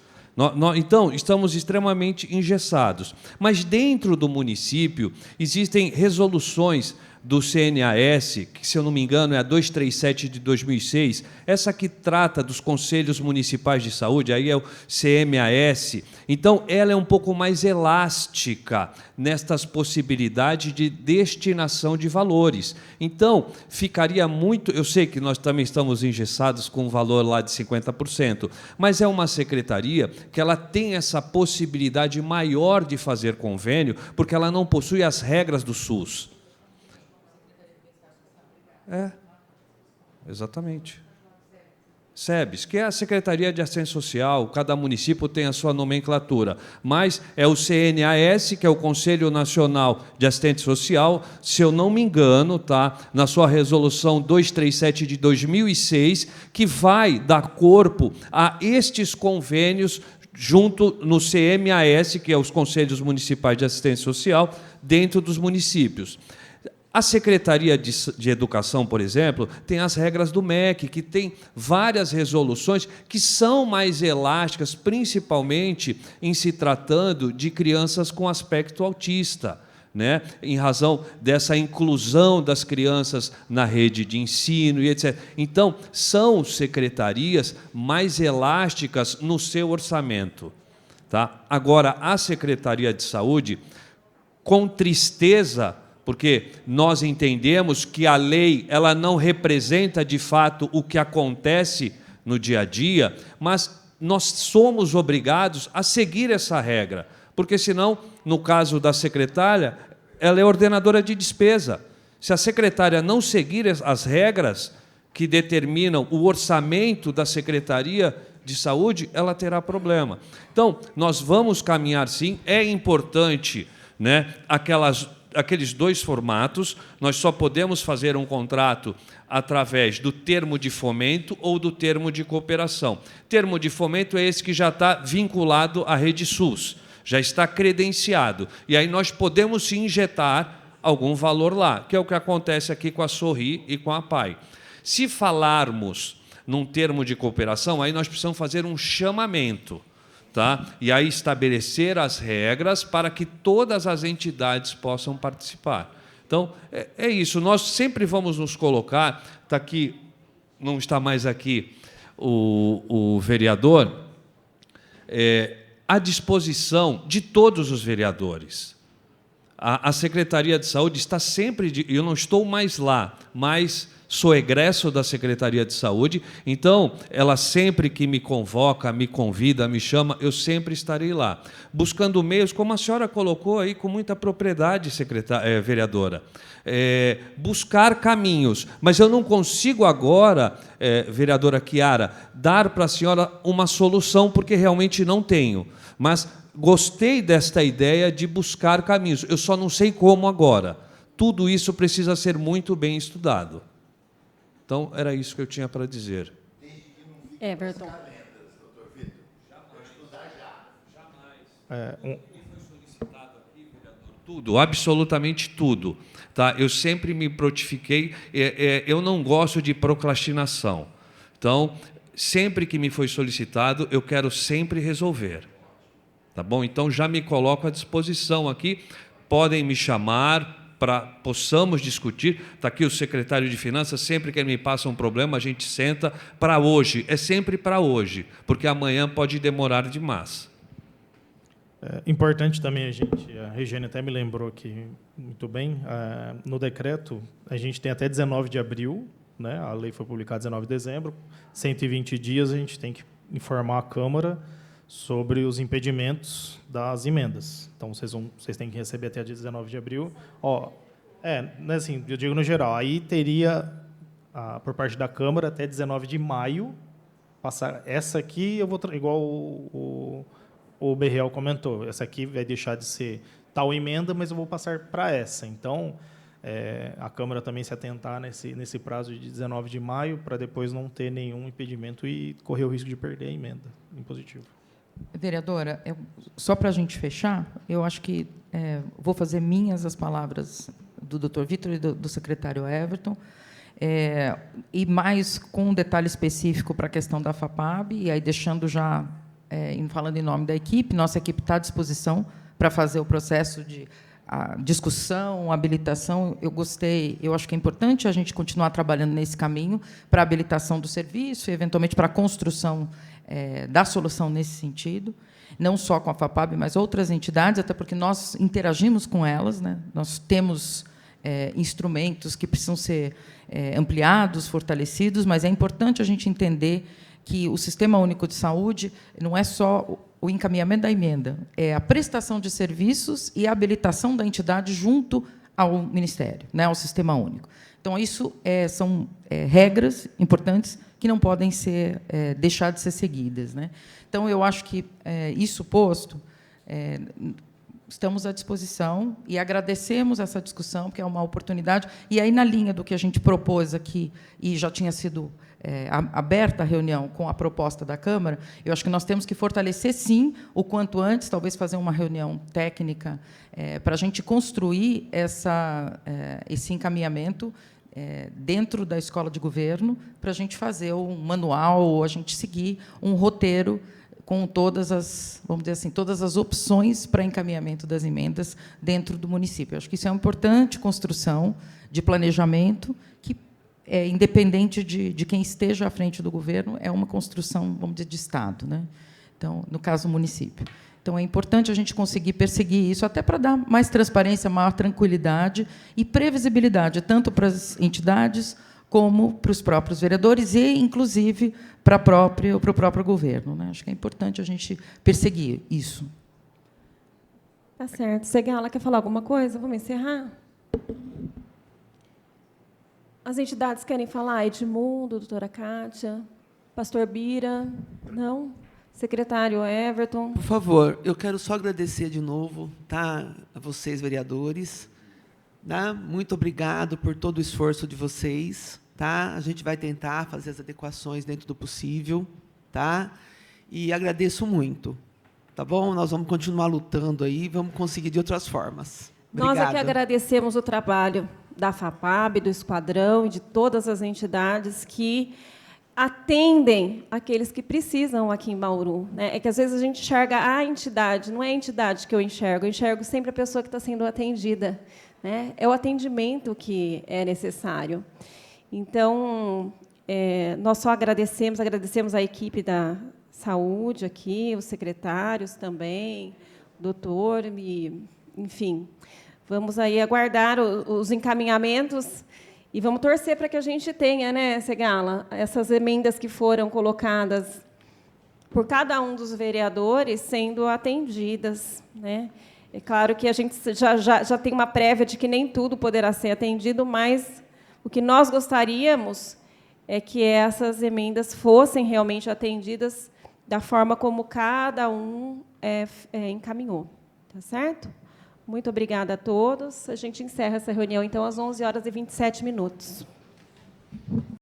Então, estamos extremamente engessados. Mas, dentro do município, existem resoluções do CNAS, que, se eu não me engano, é a 237 de 2006, essa que trata dos Conselhos Municipais de Saúde, aí é o CMAS. Então, ela é um pouco mais elástica nestas possibilidades de destinação de valores. Então, ficaria muito... Eu sei que nós também estamos engessados com um valor lá de 50%, mas é uma secretaria que ela tem essa possibilidade maior de fazer convênio, porque ela não possui as regras do SUS. Exatamente. SEBS, que é a Secretaria de Assistência Social, cada município tem a sua nomenclatura, mas é o CNAS, que é o Conselho Nacional de Assistência Social, se eu não me engano, tá, na sua resolução 237 de 2006, que vai dar corpo a estes convênios junto no CMAS, que é os Conselhos Municipais de Assistência Social, dentro dos municípios. A Secretaria de Educação, por exemplo, tem as regras do MEC, que tem várias resoluções que são mais elásticas, principalmente em se tratando de crianças com aspecto autista, né? Em razão dessa inclusão das crianças na rede de ensino e etc. Então, são secretarias mais elásticas no seu orçamento. Tá? Agora, a Secretaria de Saúde, com tristeza, porque nós entendemos que a lei ela não representa, de fato, o que acontece no dia a dia, mas nós somos obrigados a seguir essa regra, porque, senão, no caso da secretária, ela é ordenadora de despesa. Se a secretária não seguir as regras que determinam o orçamento da Secretaria de Saúde, ela terá problema. Então, nós vamos caminhar, sim, é importante, né, aqueles dois formatos, nós só podemos fazer um contrato através do termo de fomento ou do termo de cooperação. Termo de fomento é esse que já está vinculado à rede SUS, já está credenciado, e aí nós podemos se injetar algum valor lá, que é o que acontece aqui com a Sorri e com a PAI. Se falarmos num termo de cooperação, aí nós precisamos fazer um chamamento, tá? E aí estabelecer as regras para que todas as entidades possam participar. Então, é isso. Nós sempre vamos nos colocar, está aqui, não está mais aqui o vereador, à disposição de todos os vereadores. a Secretaria de Saúde está sempre... Eu não estou mais lá, mas sou egresso da Secretaria de Saúde, então, ela sempre que me convoca, me convida, me chama, eu sempre estarei lá, buscando meios, como a senhora colocou aí com muita propriedade, vereadora, buscar caminhos. Mas eu não consigo agora, vereadora Chiara, dar para a senhora uma solução, porque realmente não tenho. Mas gostei desta ideia de buscar caminhos. Eu só não sei como agora. Tudo isso precisa ser muito bem estudado. Então, era isso que eu tinha para dizer. Everton. Tudo, absolutamente tudo. Tá? Eu sempre me prontifiquei, eu não gosto de procrastinação. Então, sempre que me foi solicitado, eu quero sempre resolver. Tá bom? Então, já me coloco à disposição aqui, podem me chamar para possamos discutir. Está aqui o secretário de Finanças, sempre que ele me passa um problema, a gente senta para hoje. É sempre para hoje, porque amanhã pode demorar demais. Importante também a Regiane até me lembrou aqui muito bem, no decreto, a gente tem até 19 de abril, né? A lei foi publicada 19 de dezembro, 120 dias a gente tem que informar a Câmara sobre os impedimentos das emendas. Então, vocês têm que receber até dia 19 de abril. Né, assim, eu digo no geral, aí teria, por parte da Câmara, até 19 de maio, passar essa aqui, eu vou igual o Berriel comentou, essa aqui vai deixar de ser tal emenda, mas eu vou passar para essa. Então, a Câmara também se atentar nesse prazo de 19 de maio, para depois não ter nenhum impedimento e correr o risco de perder a emenda impositiva. Vereadora, só para a gente fechar, eu acho que vou fazer minhas as palavras do Dr. Vitor e do secretário Everton, e mais com um detalhe específico para a questão da FAPAB, e aí deixando já, falando em nome da equipe, nossa equipe está à disposição para fazer o processo de discussão, habilitação. Eu gostei, eu acho que é importante a gente continuar trabalhando nesse caminho para a habilitação do serviço e, eventualmente, para a construção da solução nesse sentido, não só com a FAPAB, mas outras entidades, até porque nós interagimos com elas, né? Nós temos instrumentos que precisam ser ampliados, fortalecidos, mas é importante a gente entender que o Sistema Único de Saúde não é só o encaminhamento da emenda, é a prestação de serviços e a habilitação da entidade junto ao Ministério, né, ao Sistema Único. Então, isso são regras importantes que não podem ser deixar de ser seguidas, né? Então, eu acho que, isso posto, estamos à disposição e agradecemos essa discussão, porque é uma oportunidade. E aí, na linha do que a gente propôs aqui, e já tinha sido aberta a reunião com a proposta da Câmara, eu acho que nós temos que fortalecer, sim, o quanto antes, talvez fazer uma reunião técnica para a gente construir esse encaminhamento dentro da escola de governo, para a gente fazer um manual, ou a gente seguir um roteiro com todas as, vamos dizer assim, todas as opções para encaminhamento das emendas dentro do município. Eu acho que isso é uma importante construção de planejamento que, independente de quem esteja à frente do governo, é uma construção, vamos dizer, de Estado, né? Então, no caso, o município. Então, é importante a gente conseguir perseguir isso, até para dar mais transparência, maior tranquilidade e previsibilidade, tanto para as entidades como para os próprios vereadores e, inclusive, para o próprio governo, né? Acho que é importante a gente perseguir isso. Tá certo. Segala, quer falar alguma coisa? Vamos encerrar? As entidades querem falar? Edmundo, doutora Kátia, pastor Bira? Não? Secretário Everton? Por favor, eu quero só agradecer de novo, tá, a vocês, vereadores. Tá? Muito obrigado por todo o esforço de vocês. Tá? A gente vai tentar fazer as adequações dentro do possível. Tá? E agradeço muito. Tá bom? Nós vamos continuar lutando aí, vamos conseguir de outras formas. Obrigada. Nós aqui agradecemos o trabalho da FAPAB, do Esquadrão e de todas as entidades que atendem aqueles que precisam aqui em Bauru, né? É que, às vezes, a gente enxerga a entidade, não é a entidade que eu enxergo sempre a pessoa que está sendo atendida, né? É o atendimento que é necessário. Então, nós só agradecemos a equipe da saúde aqui, os secretários também, o doutor, enfim, Vamos aí aguardar os encaminhamentos e vamos torcer para que a gente tenha, né, Segala, essas emendas que foram colocadas por cada um dos vereadores sendo atendidas, né? É claro que a gente já tem uma prévia de que nem tudo poderá ser atendido, mas o que nós gostaríamos é que essas emendas fossem realmente atendidas da forma como cada um encaminhou. Tá certo? Muito obrigada a todos. A gente encerra essa reunião, então, às 11h27.